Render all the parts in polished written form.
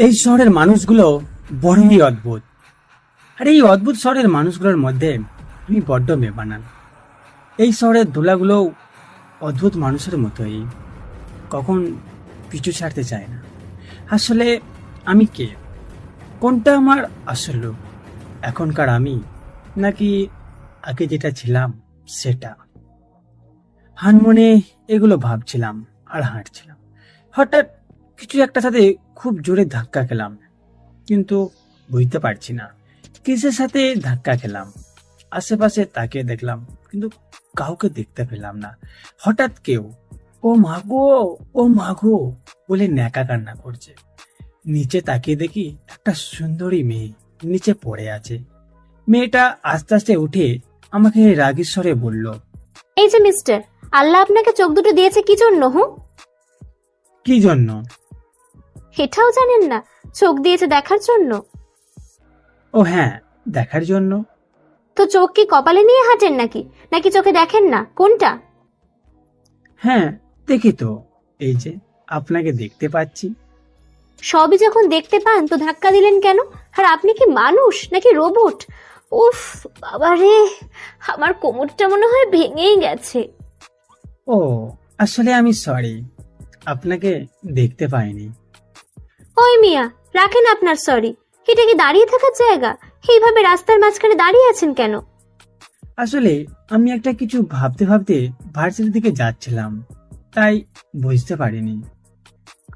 এই শহরের মানুষগুলো বড়ই অদ্ভুত। আর এই অদ্ভুত শহরের মানুষগুলোর মধ্যে আমি বড্ড বেমানান। এই শহরের ধুলাগুলো অদ্ভুত মানুষের মতোই, কখন পিছু ছাড়তে চায় না। আসলে আমি কে? কোনটা আমার আসল রূপ? এখনকার আমি, নাকি আগে যেটা ছিলাম সেটা? হানমনে এগুলো ভাবছিলাম আর হাঁটছিলাম। হঠাৎ কিছু একটা সাথে খুব জোরে ধাক্কা খেলাম, কিন্তু বুঝতে পারছি না কিসের সাথে ধাক্কা খেলাম। আশেপাশে তাকিয়ে দেখলাম, কিন্তু কাউকে দেখতে পেলাম না। হঠাৎ কেউ ও মাগো, ও মাগো বলে ন্যাকা কান্না করছে। নিচে তাকিয়ে দেখি একটা সুন্দরী মেয়ে নিচে পড়ে আছে। মেয়েটা আস্তে আস্তে উঠে আমাকে রাগী স্বরে বলল, এই যে মিস্টার, আল্লাহ আপনাকে চোখ দুটো দিয়েছে কি জন্য? কি জন্য? এটাও জানেন না? চোখ দিয়েছে দেখার জন্য। ও হ্যাঁ, দেখার জন্য। তো চোখ কি কপালে নিয়ে হাঁটেন নাকি? নাকি চোখে দেখেন না? কোনটা? হ্যাঁ, দেখি তো, এই যে আপনাকে দেখতে পাচ্ছি। সবই যখন দেখতে পান তো ধাক্কা দিলেন কেন? আর আপনি কি মানুষ নাকি রোবট? উফ বাবারে, আমার কোমরটা মনে হয় ভেঙেই গেছে। ও, আসলে আমি সরি, আপনাকে দেখতে পাইনি। ওই মিয়া, রাখেন আপনার সরি। এটা কি দাঁড়িয়ে থাকার জায়গা? এইভাবে রাস্তার মাঝখানে দাঁড়িয়ে আছেন কেন? আসলে আমি একটা কিছু ভাবতে ভাবতে ভার্সিটির দিকে যাচ্ছিলাম, তাই বুঝতে পারিনি।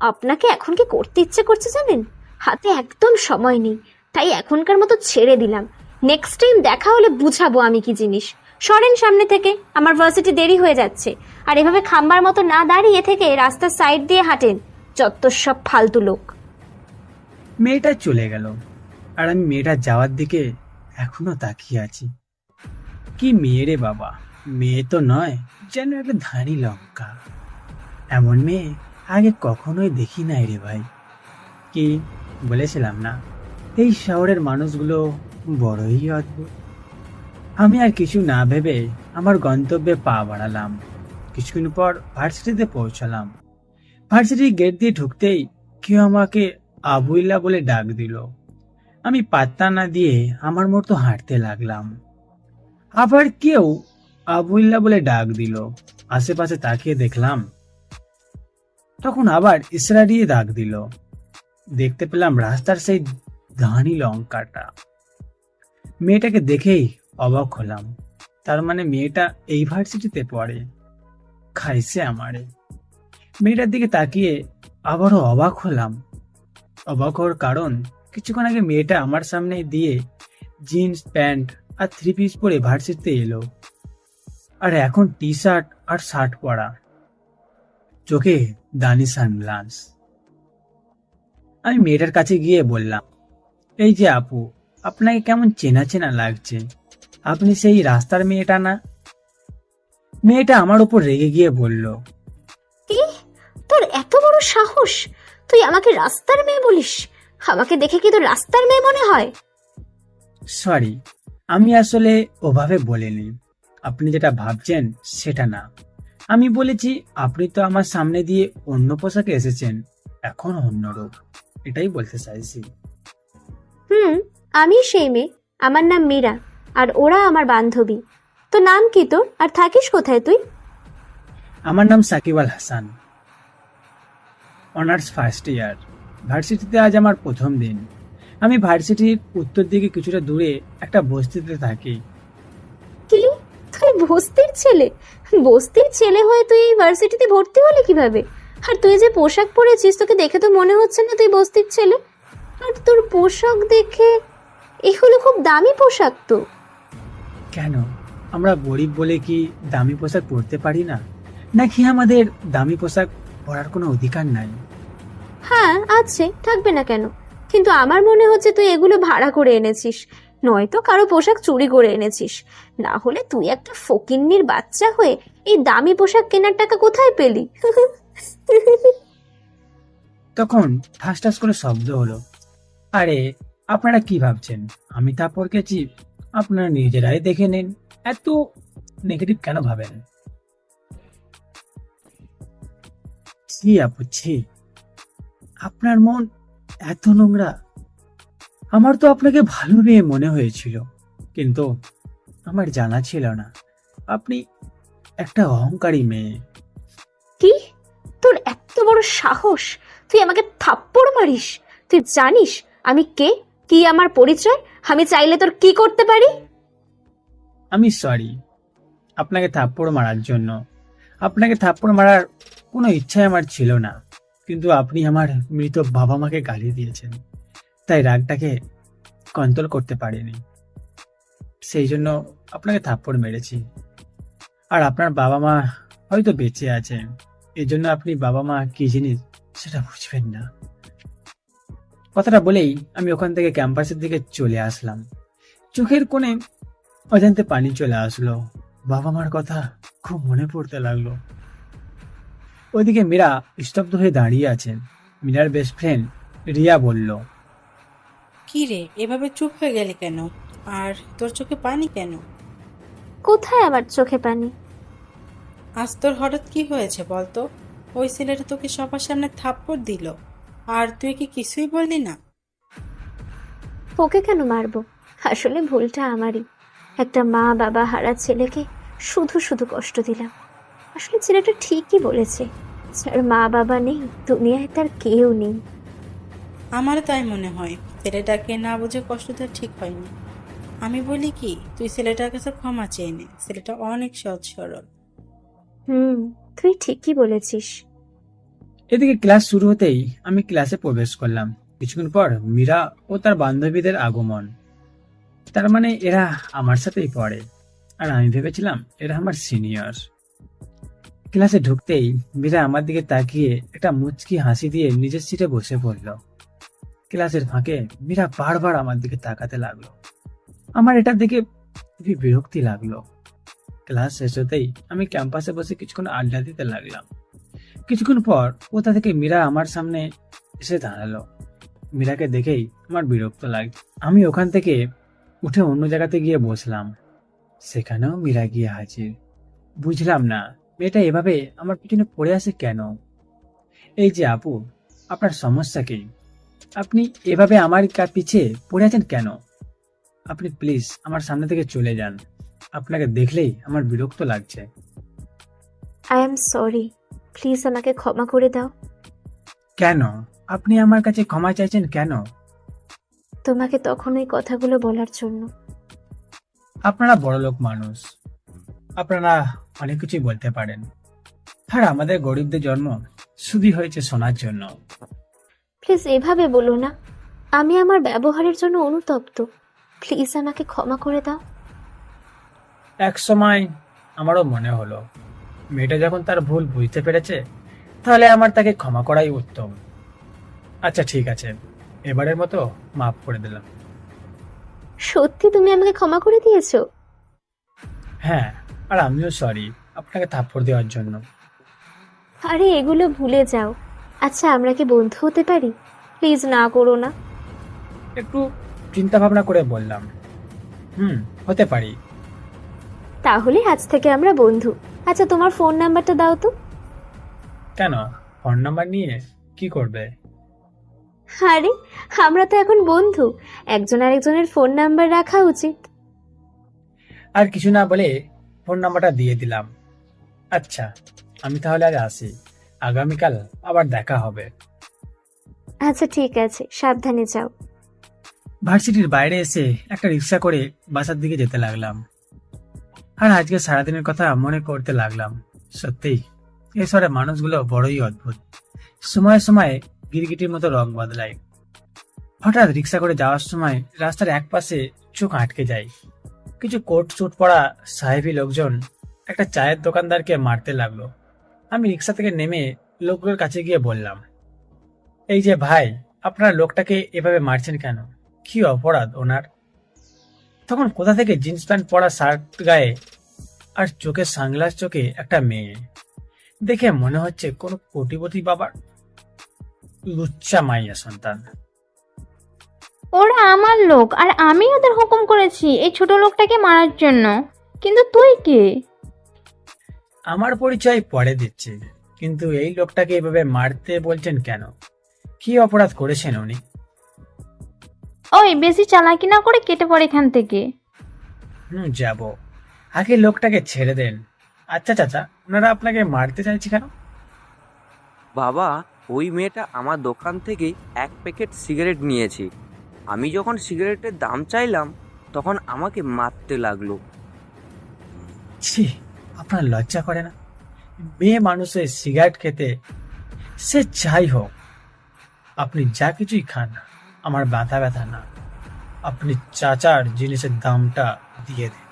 আপনাকে এখন কি করতে ইচ্ছে করছে জানেন? হাতে একদম সময় নেই, তাই এখনকার মতো ছেড়ে দিলাম। নেক্সট টাইম দেখা হলে বুঝাবো আমি কি জিনিস। সরেন সামনে থেকে, আমার ভার্সিটি দেরি হয়ে যাচ্ছে। আর এভাবে খাম্বার মতো না দাঁড়িয়ে থেকে রাস্তার সাইড দিয়ে হাঁটেন। যত সব ফালতু লোক। মেয়েটা চলে গেল, আর আমি মেয়েটা যাওয়ার দিকে এখনো তাকিয়ে আছি। কি মেয়ে রে বাবা! মেয়ে তো নয়, যেন একটা ধানি লঙ্কা। এমন মেয়ে আগে কখনোই দেখি নাই রে ভাই। কি বলেছিলাম না, এই শহরের মানুষগুলো বড়ই অদ্ভুত। আমি আর কিছু না ভেবে আমার গন্তব্যে পা বাড়ালাম। কিছুক্ষণ পর ভার্সিটিতে পৌঁছালাম। ভার্সিটির গেট দিয়ে ঢুকতেই কেউ আমাকে আবুইল্লা বলে ডাক দিল। আমি পাত্তা না দিয়ে আমার মতো হাঁটতে লাগলাম। আবার কেউ আবুইল্লা বলে ডাক দিল। আশেপাশে তাকিয়ে দেখলাম, তখন আবার ইসরা দিয়ে ডাক দিল। দেখতে পেলাম রাস্তার সেই ধানি লঙ্কাটা। মেয়েটাকে দেখেই অবাক হলাম। তার মানে মেয়েটা এই ভার্সিটিতে পড়ে। খাইছে আমারে। মেয়েটার দিকে তাকিয়ে আবারও অবাক হলাম। অবাক হওয়ার কারণ, কিছুক্ষণ আগে মেয়েটা আমার সামনে দিয়ে জিন্স প্যান্ট আর থ্রি পিস পরে ভার্সিটিতে এলো, আর এখন টি শার্ট আর শার্ট পরা, চোখে দানি সানগ্লাস। আমি মেয়েটার কাছে গিয়ে বললাম, এই যে আপু, আপনাকে কেমন চেনা চেনা লাগছে। আপনি সেই রাস্তার মেয়েটা না? মেয়েটা আমার উপর রেগে গিয়ে বলল, কি? তোর এত বড় সাহস! তুই আমাকে রাস্তার মেয়ে বলিস? আমাকে দেখে কি তোর রাস্তার মেয়ে মনে হয়? সরি, আমি আসলে ওভাবে বলিনি। আপনি যেটা ভাবছেন সেটা না। আমি বলেছি আপনি তো আমার সামনে দিয়ে অন্য পোশাকে এসেছেন, এখন অন্য রূপ, এটাই বলতে চাইছি। আমি সেই মেয়ে। আমার নাম মীরা, আর ওরা আমার বান্ধবী। তো নাম কি তোর, আর থাকিস কোথায় তুই? আমার নাম Shakib Al Hasan, honours first year. ভার্সিটিতে আজ আমার প্রথম দিন। আমি ভার্সিটির উত্তর দিকে কিছুটা দূরে একটা বস্তিতে থাকি। কি? তুই বস্তির ছেলে? বস্তির ছেলে হয়ে তুই এই ভার্সিটিতে ভর্তি হলি কিভাবে? আর তুই যে পোশাক পরেছিস, তোকে দেখে তো মনে হচ্ছে না তুই বস্তির ছেলে। আর তোর পোশাক দেখে, এগুলো খুব দামি পোশাক তো। কেন, আমরা গরিব বলে কি দামি পোশাক পরতে পারি না? নাকি আমাদের দামি পোশাক পরার কোনো অধিকার নাই? হ্যাঁ আছে, থাকবে না কেন? কিন্তু আমার মনে হচ্ছে তুই এগুলো ভাড়া করে এনেছিস, নয়তো কারো পোশাক চুরি করে এনেছিস। না হলে তুই একটা ফকিন্নির বাচ্চা হয়ে এই দামি পোশাক কেনার টাকা কোথায় পেলি? তখন ঠাস ঠাস করে শব্দ হলো। আরে, আপনারা কি ভাবছেন আমি তা পড়েছি? আপনারা নিজেরাই দেখে নিন, এত নেগেটিভ কেন ভাবেন? ছি আপু, ছি। আপনার মন এত নোংরা? আমার তো আপনাকে ভালো মেয়ে মনে হয়েছিল, কিন্তু আমার জানা ছিল না আপনি একটা অহংকারী মেয়ে। কি? তোর এত বড় সাহস, তুই আমাকে থাপ্পড় মারিস? তুই জানিস আমি কে, কি আমার পরিচয়? আমি চাইলে তোর কি করতে পারি? আমি সরি আপনাকে থাপ্পড় মারার জন্য। আপনাকে থাপ্পড় মারার কোনো ইচ্ছাই আমার ছিল না, কিন্তু আপনি আমার মৃত বাবা মাকে গালি দিয়েছেন, তাই রাগটাকে কন্ট্রোল করতে পারিনি। সেই জন্য আপনাকে থাপ্পড় মেরেছি। আর আপনার বাবা মা হয়তো বেঁচে আছে, এই জন্য আপনি বাবা মা কি জিনিস সেটা বুঝবেন না। কথাটা বলেই আমি ওখান থেকে ক্যাম্পাসের দিকে চলে আসলাম। চোখের কোণে অজান্তে পানি চলে আসলো। বাবা মার কথা খুব মনে পড়তে লাগলো। ওইদিকে মীরা স্তব্ধ হয়ে দাঁড়িয়ে আছেন। মীরার বেস্ট ফ্রেন্ড রিয়া বলল, কি রে, এভাবে চুপ হয়ে গেলি কেন? আর তোর চোখে পানি কেন? কোথায় আমার চোখে পানি? আজ তোর হঠাৎ কি হয়েছে বলতো? ওই ছেলেটা তোকে সবার সামনে থাপ্পড় দিল, আর তুই কি কিছুই বললি না? ওকে কেন মারবো? আসলে ভুলটা আমারই। একটা মা বাবা হারা ছেলেকে শুধু শুধু কষ্ট দিলাম। আসলে ছেলেটা ঠিকই বলেছে, যার মা বাবা নেই দুনিয়ায় তার কেউ নেই। আমারও তাই মনে হয়। ছেলেটাকে না বুঝে কষ্ট দেওয়া ঠিক হয়নি। আমি বলি কি, তুই ছেলেটার কাছে ক্ষমা চেয়ে নে। ছেলেটা অনেক সহজ সরল। হুম, তুই ঠিকই বলেছিস। এদিকে ক্লাস শুরু হতেই আমি ক্লাসে প্রবেশ করলাম। কিছুক্ষণ পর মীরা ও তার বান্ধবীদের আগমন। তার মানে এরা আমার সাথেই পড়ে, আর আমি ভেবেছিলাম এরা আমার সিনিয়র। ক্লাসে ঢুকতেই মীরা আমার দিকে তাকিয়ে একটা মুচকি হাসি দিয়ে নিজের সিটে বসে পড়ল। ক্লাসের ফাঁকে মীরা বারবার আমার দিকে তাকাতে লাগলো। আমার এটা দেখে খুবই বিরক্তি লাগলো। ক্লাস শেষ হতেই আমি ক্যাম্পাসে বসে কিছুক্ষণ আড্ডা দিতে লাগলাম। কিছুক্ষণ পর কোথা থেকে মীরা আমার সামনে এসে দাঁড়ালো। মীরাকে দেখেই আমার বিরক্ত লাগছে। আমি ওখান থেকে উঠে অন্য জায়গাতে গিয়ে বসলাম। সেখানেও মীরা গিয়ে হাজির। বুঝলাম না মেয়েটা এভাবে আমার পিছনে পড়ে আসে কেন। এই যে আপু, আপনার সমস্যা কি? আপনি এভাবে আমার পিছে পড়ে আছেন কেন? আপনি প্লিজ আমার সামনে থেকে চলে যান। আপনাকে দেখলেই আমার বিরক্ত লাগছে। আই এম সরি, প্লিজ আমাকে ক্ষমা করে দাও। কেন? আপনি আমার কাছে ক্ষমা চাইছেন কেন? তোমাকে তখন ওই কথাগুলো বলার জন্য। আপনারা বড়লোক মানুষ, আপনারা অনেক কিছুই বলতে পারেন, আর আমাদের গরিবদের জন্ম শুধুই হয়েছে শোনার জন্য। প্লিজ এভাবে বলো না, আমি আমার ব্যবহারের জন্য অনুতপ্ত। প্লিজ আমাকে ক্ষমা করে দাও। এক সময় আমারও মনে হলো মেয়েটা যখন তার ভুল বুঝতে পেরেছে, তাহলে আমার তাকে ক্ষমা করাই উত্তম। আচ্ছা ঠিক আছে, এবারের মতো মাফ করে দিলাম। সত্যি তুমি আমাকে ক্ষমা করে দিয়েছো? হ্যাঁ, আর আমিও সরি আপনাকে থাপ্পড় দেওয়ার জন্য। আরে এগুলো ভুলে যাও। আচ্ছা আমরা কি বন্ধু হতে পারি? প্লিজ না করো না। একটু চিন্তা ভাবনা করে বললাম, হতে পারি। তাহলে আজ থেকে আমরা বন্ধু। আচ্ছা তোমার ফোন নাম্বারটা দাও তো। কেন, ফোন নাম্বার নিয়ে কি করবে? আরে আমরা তো এখন বন্ধু, একজন আরেকজনের ফোন নাম্বার রাখা উচিত। আর কিছু না বলে ফোন নাম্বারটা দিয়ে দিলাম। আচ্ছা, আমি তাহলে আজ আসি, আগামীকাল আবার দেখা হবে। আচ্ছা ঠিক আছে, সাবধানে যাও। ভার্সিটির বাইরে এসে একটা রিক্সা করে বাসার দিকে যেতে লাগলাম। আর আজকে সারাদিনের কথা মনে করতে লাগলাম। সত্যিই এই শহরের মানুষগুলো বড়ই অদ্ভুত। সময়ে সময়ে গিরগিটির মতো রং বদলায়। হঠাৎ রিক্সা করে যাওয়ার সময় রাস্তার এক পাশে চোখ আটকে যায়। কিছু কোট স্যুট পরা সাহেবী লোকজন একটা চায়ের দোকানদারকে মারতে লাগলো। আমি রিক্সা থেকে নেমে লোকগুলোর কাছে গিয়ে বললাম, এই যে ভাই, আপনারা লোকটাকে এভাবে মারছেন কেন? কি অপরাধ ওনার? তখন কোথা থেকে জিন্স প্যান্ট পরা শার্ট গায়ে আর চোখে সানগ্লাস চোখে একটা মেয়ে, দেখে মনে হচ্ছে কোনো কোটিপতি বাবার লুচ্চা মাইয়া সন্তান। ওরা আমার লোক আর আমি ওদের হুকুম করেছি এই ছোট লোকটাকে মারার জন্য। কিন্তু তুই কে? আমার পরিচয় পরে দিচ্ছি, কিন্তু এই লোকটাকে এভাবে মারতে বলছেন কেন? কি অপরাধ করেছেন উনি? ওই বেশি চালাকি না করে কেটে পড় এখান থেকে। যাব। আগে লোকটাকে ছেড়ে দেন। আচ্ছা চাচা, ওনারা আপনাকে মারতে চাইছে কেন? বাবা, ওই মেয়েটা আমার দোকান থেকে এক প্যাকেট সিগারেট নিয়েছে। আমি যখন সিগারেটের দাম চাইলাম তখন আমাকে মারতে লাগলো। ছি, আপনার লজ্জা করে না? মেয়ে মানুষের সিগারেট খেতে, সে যাই হোক, আপনি যা কিছুই খান, আমার ব্যথা ব্যথা না। আপনি চাচার জিনিসের দামটা দিয়ে দেন।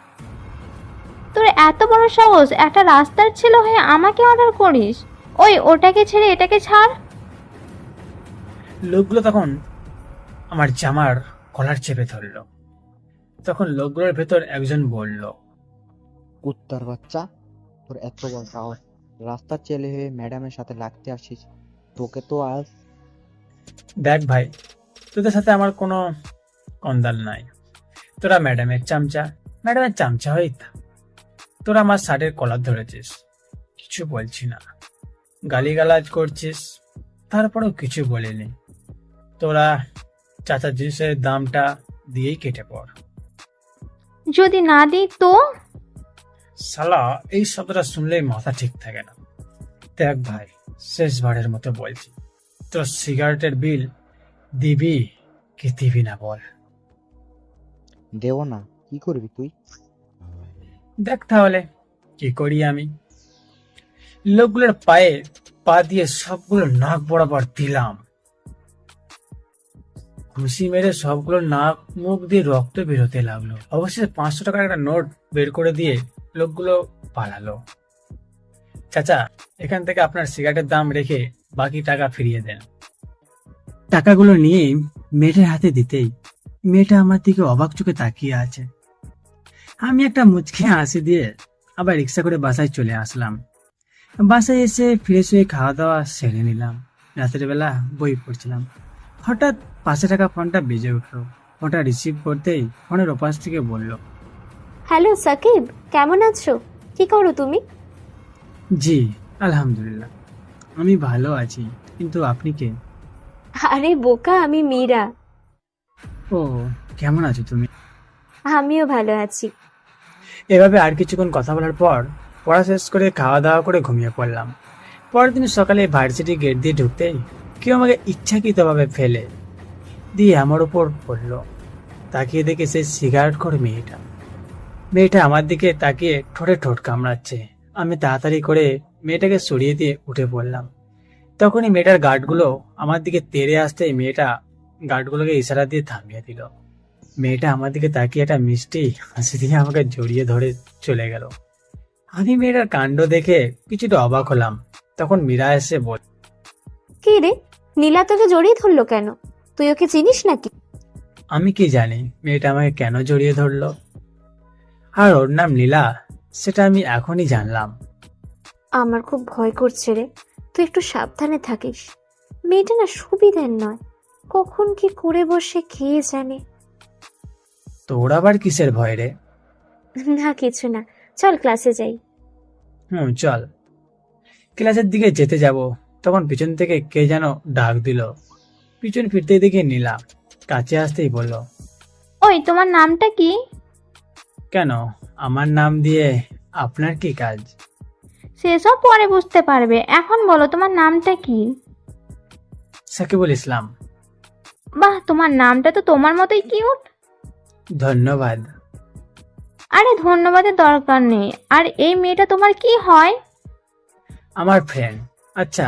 তোর এত বড় সাহস, একটা রাস্তার ছেলে হয়ে আমাকে অর্ডার করিস? ওই ওটাকে ছেড়ে এটাকে ছাড়। লোকগুলো তখন আমার জামার কলার চেপে ধরলো। তখন লোকগুলোর ভেতর একজন বলল, কুত্তার বাচ্চা, তোর এত বড় সাহস, রাস্তার ছেলে হয়ে ম্যাডামের সাথে লাগতে আসিস? তোকে তো আজ। দেখ ভাই, তোদের সাথে আমার কোনো কন্দাল নাই। তোরা ম্যাডামের চামচা হয়েই থাক। তোরা আমার শার্টের কলার ধরেছিস, কিছু বলছি না। গালিগালাজ করছিস, তারপরেও কিছু বলিনি। তোরা চাচার জিনিসের দামটা দিয়েই কেটে পড়। যদি না দিই তো? শালা, এই শব্দটা শুনলেই মাথা ঠিক থাকে না। দেখ ভাই, শেষবারের মতো বলছি, তোর সিগারেটের বিল দিবি কি দিবি না বল। দেব না, কি করবি তুই? দেখ তাহলে কি করি আমি। লোকগুলোর পায়ে পা দিয়ে সবগুলো নাক বরাবর দিলাম। ঘুষি মেরে সবগুলো নাক মুখ দিয়ে রক্ত বেরোতে লাগলো। অবশেষে 500 টাকার একটা নোট বের করে দিয়ে লোকগুলো পালালো। চাচা, এখান থেকে আপনার সিগারেটের দাম রেখে বাকি টাকা ফিরিয়ে দেন। টাকাগুলো নিয়ে মেয়েটার হাতে দিতেই মেয়েটা আমার দিকে অবাক চোখে তাকিয়ে আছে। আমি একটা মুচকি হাসি দিয়ে আবার রিক্সা করে বাসায় চলে আসলাম। বাসায় এসে ফ্রেশ হয়ে খাওয়া দাওয়া সেরে নিলাম। রাতের বেলা বই পড়ছিলাম, হঠাৎ পাশে থাকা ফোনটা বেজে উঠলো। ফোনটা রিসিভ করতেই ফোনের ওপাশ থেকে বলল, হ্যালো সাকিব, কেমন আছো? কি করো তুমি? জি আলহামদুলিল্লাহ, আমি ভালো আছি, কিন্তু আপনি কে? আরে বোকা, আমি মীরা। ও, কেমন আছো তুমি? আমিও ভালো আছি। এভাবে আর কিছুক্ষণ কথা বলার পর পড়া শেষ করে খাওয়া দাওয়া করে ঘুমিয়ে পড়লাম। পরের দিন সকালে ভার্সিটি গেট দিয়ে ঢুকতেই কেউ আমাকে ইচ্ছাকৃতভাবে ফেলে দিয়ে আমার উপর পড়লো। তাকিয়ে দেখে সে সিগারেট করে মেয়েটা আমার দিকে তাকিয়ে ঠোঁটে ঠোঁট কামড়াচ্ছে। আমি তাড়াতাড়ি করে মেয়েটাকে সরিয়ে দিয়ে উঠে পড়লাম। তখনই মেয়েটার গার্ডগুলো আমার দিকে তেড়ে আসতেই মেয়েটা গার্ডগুলোকে ইশারা দিয়ে থামিয়ে দিল। মেয়েটা আমার দিকে তাকিয়ে একটা মিষ্টি হাসি দিয়ে আমাকে জড়িয়ে ধরে চলে গেল। আমি মেয়েটার কাণ্ড দেখে কিছুটা অবাক হলাম। তখন মীরা এসে বল, কি রে, নীলা তোকে জড়িয়ে ধরলো কেন? তুই ওকে চিনিস নাকি? আমি কি জানি মেয়েটা আমাকে কেন জড়িয়ে ধরলো, আর ওর নাম নীলা সেটা আমি এখনই জানলাম। আমার খুব ভয় করছে রে, তুই একটু সাবধানে থাকিস। মেয়েটা না সুবিধার নয়, কখন কি করে বসে খেয়ে জানে। তোর আবার কিসের ভয় রে? না কিছু না, চল ক্লাসে যাই। চল। ক্লাসের দিকে যেতে যাব, তখন পিছন থেকে কে যেন ডাক দিল। পিছন ফিরতে দেখে নীলা কাছে আসতেই বলল, ওই তোমার নামটা কি? কেন, আমার নাম দিয়ে আপনার কি কাজ? সেসব পরে বুঝতে পারবে, এখন বলো তোমার নামটা কি? সাকিবুল ইসলাম। বাহ, তোমার নামটা তো তোমার মতোই কিউট। ধন্যবাদ। আরে ধন্যবাদের দরকার নেই। আর এই মেয়েটা তোমার কি হয়? আমার ফ্রেন্ড। আচ্ছা,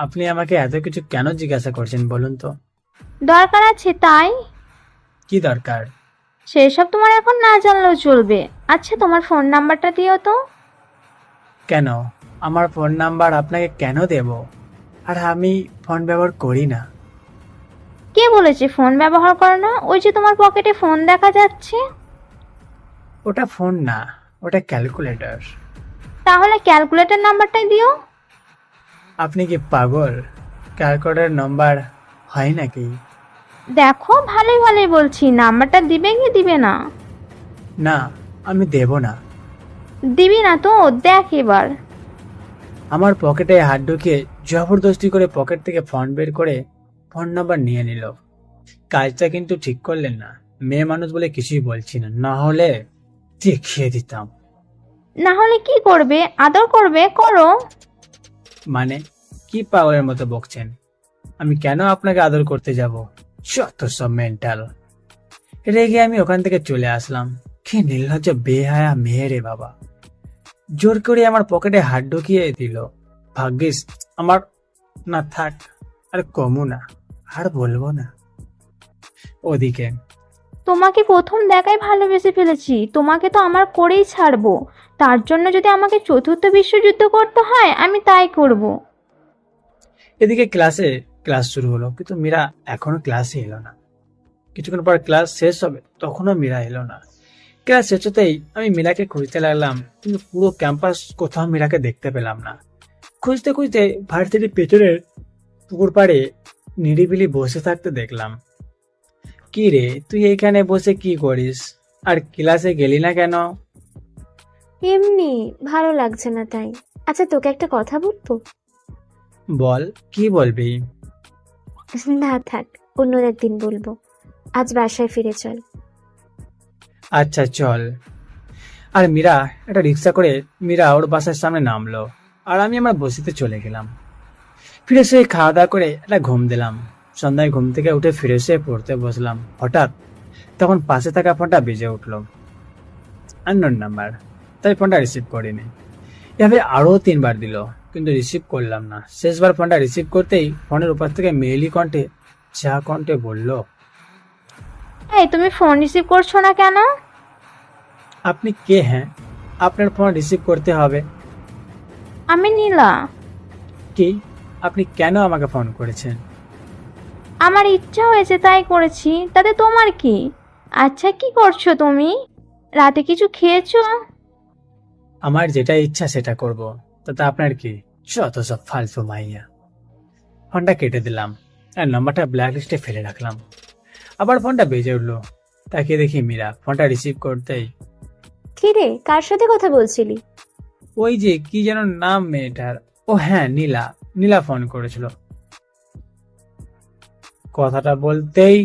আপনি আমাকে এত কিছু কেন জিজ্ঞাসা করছেন বলুন তো? দরকার আছে তাই। কি দরকার? সেসব তোমার এখন না জানলেও চলবে। আচ্ছা, তোমার ফোন নাম্বারটা দিও তো। কেন, আমার ফোন নাম্বার আপনাকে কেন দেব? আর আমি ফোন ব্যবহার করি না। কে বলেছে ফোন ব্যবহার করো না? ওই যে তোমার পকেটে ফোন দেখা যাচ্ছে। ওটা ফোন না, ওটা ক্যালকুলেটর। তাহলে ক্যালকুলেটর নাম্বারটাই দিও। আপনি কি পাগল? ক্যালকুলেটর নাম্বার হয় নাকি? দেখো, ভালোই ভালোই বলছি, নাম্বারটা দিবে কি দিবে না? না, আমি দেব না। দিবি না তো? দেখ এবার। আমার পকেটে হাত ঢুকিয়ে জবরদস্তি করে পকেট থেকে ফোন বের করে ফোন নাম্বার নিয়ে নিল। কাজটা কিন্তু ঠিক করলেন না। মেয়ে মানুষ বলে কিছুই বলছি না, না হলে দেখিয়ে দিতাম। না হলে কি করবে? আদর করবে? করো। মানে কি পাগলের মতো বকছেন? আমি কেন আপনাকে আদর করতে যাব? যত সব মেন্টাল। রেগে আমি ওখান থেকে চলে আসলাম। কি নির্লজ্জ বেহায়া মেয়ে রে বাবা। জোর করে আমার পকেটে হাত ঢুকিয়ে দিল। ভাগ্যিস আমার না থাক, আর কমু না, আর বলবো না। ওদিকে তোমাকে প্রথম দেখায় ভালোবেসে ফেলেছি, তোমাকে তো আমার করেই ছাড়বো। তার জন্য যদি আমাকে চতুর্থ বিশ্বযুদ্ধ করতে হয় আমি তাই করব। এদিকে ক্লাস শুরু হলো, কিন্তু মীরা এখনো ক্লাসে এলো না। কিছুক্ষণ পর ক্লাস শেষ হবে, তখনও মীরা এলো না। ক্লাস শেষ হতেই আমি মীরাকে খুঁজতে লাগলাম, কিন্তু পুরো ক্যাম্পাস কোথাও মীরাকে দেখতে পেলাম না। খুঁজতে খুঁজতে ভার্সিটির পেছনের পুকুর পাড়ে নিরিবিলি বসে থাকতে দেখলাম। কি রে, তুই এখানে বসে কি করিস? আর ক্লাসে গেলি না কেন? এমনি ভালো লাগছে না তাই। আচ্ছা, তোকে একটা কথা বলবো? বল, কি বলবি? না থাক, অন্য একদিন বলবো। আজ বাসায় ফিরে চল। আচ্ছা চল। আর মীরা একটা রিক্সা করে মীরা ওর বাসার সামনে নামলো, আর আমি আমার বসিতে চলে গেলাম। ফিরে এসে খাওয়া দাওয়া করে একটা ঘুম দিলাম। সন্ধ্যায় ঘুম থেকে উঠে ফিরে এসে পড়তে বসলাম। হঠাৎ তখন পাশে থাকা ফোনটা বেজে উঠলো। আননোন নাম্বার, তাই ফোনটা রিসিভ করিনি। এভাবে আরো 3বার দিল, কিন্তু রিসিভ করলাম না। শেষবার ফোনটা রিসিভ করতেই ফোনের উপর থেকে মেয়েলি কণ্ঠে, চা কণ্ঠে বলল, এই তুমি ফোন রিসিভ করছো না কেন? আপনি কে? হ্যাঁ, আপনার ফোন রিসিভ করতে হবে। আমি নীলা। কি? আপনি কেন আমাকে ফোন করেছেন? আমার ইচ্ছা হয়েছে তাই করেছি, তাতে তোমার কি? আচ্ছা, কি করছো তুমি? রাতে কিছু খেয়েছো? আমার যেটা ইচ্ছা সেটা করব, তাতে আপনার কি? যত সব ফালতু মাইয়া। ফোনটা কেটে দিলাম আর নাম্বারটা ব্ল্যাক লিস্টে ফেলে রাখলাম। আবার ফোনটা বেজে উঠলো। তাকিয়ে দেখি মীরা। ফোনটা রিসিভ করতেই, কি রে, কার সাথে কথা বলছিলি? ওই যে কি যেন নাম মেয়েটার, ও হ্যাঁ নীলা। নীলা ফোন করেছিল। কথাটা বলতেই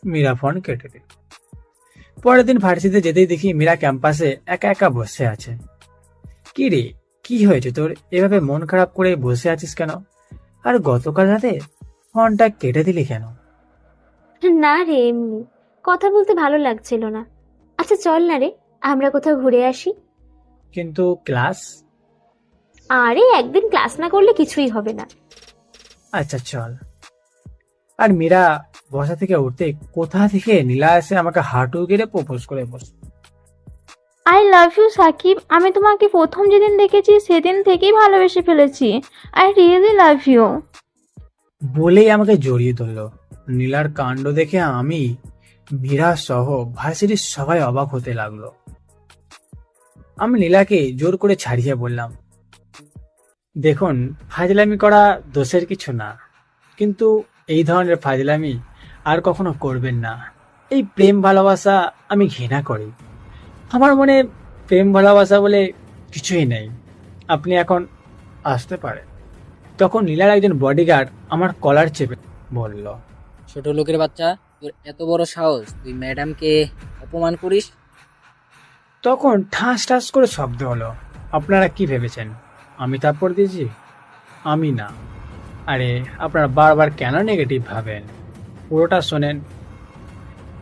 মীরা ফোন কেটে দিল। পরের দিন ভার্সিটিতে যেতেই দেখি মীরা ক্যাম্পাসে একা একা বসে আছে। কি রে, কি হয়েছে তোর? এভাবে মন খারাপ করে বসে আছিস কেন? আর গতকাল রাতে ফোনটা কেটে দিলি কেন? না রে, এমনি কথা বলতে ভালো লাগছিল না। আচ্ছা চল না রে, আমরা কোথাও ঘুরে আসি। কিন্তু ক্লাস? আরে একদিন ক্লাস না করলে কিছুই হবে না। আচ্ছা চল। আর মীরা বসা থেকে উঠতে কোথা থেকে নীলা এসে আমাকে হাঁটু গেড়ে প্রপোজ করে বস। I love you Sakib. আমি তোমাকে প্রথম যেদিন দেখেছি সেদিন থেকেই ভালোবেসে ফেলেছি। I really love you. বলেই আমাকে জড়িয়ে ধরলো। নীলার কাণ্ড দেখে আমি, মীরা সহ ভার্সিটির সবাই অবাক হতে লাগলো। আমি নীলাকে জোর করে ছাড়িয়ে বললাম, দেখুন, ফাজলামি করা দোষের কিছু না, কিন্তু এই ধরনের ফাজলামি আর কখনো করবেন না। এই প্রেম ভালোবাসা আমি ঘৃণা করি। আমার মনে প্রেম ভালোবাসা বলে কিছুই নেই। আপনি এখন আসতে পারেন। তখন নীলার একজন বডিগার্ড আমার কলার চেপে বলল, ছোট লোকের বাচ্চা, তোর এত বড় সাহস তুই ম্যাডামকে অপমান করিস? তখন ঠাস ঠাস করে শব্দ হলো। আপনারা কি ভেবেছেন আমি তারপর দিয়েছি? আমি না। আরে আপনারা বারবার কেন নেগেটিভ ভাবেন? পুরোটা শোনেন।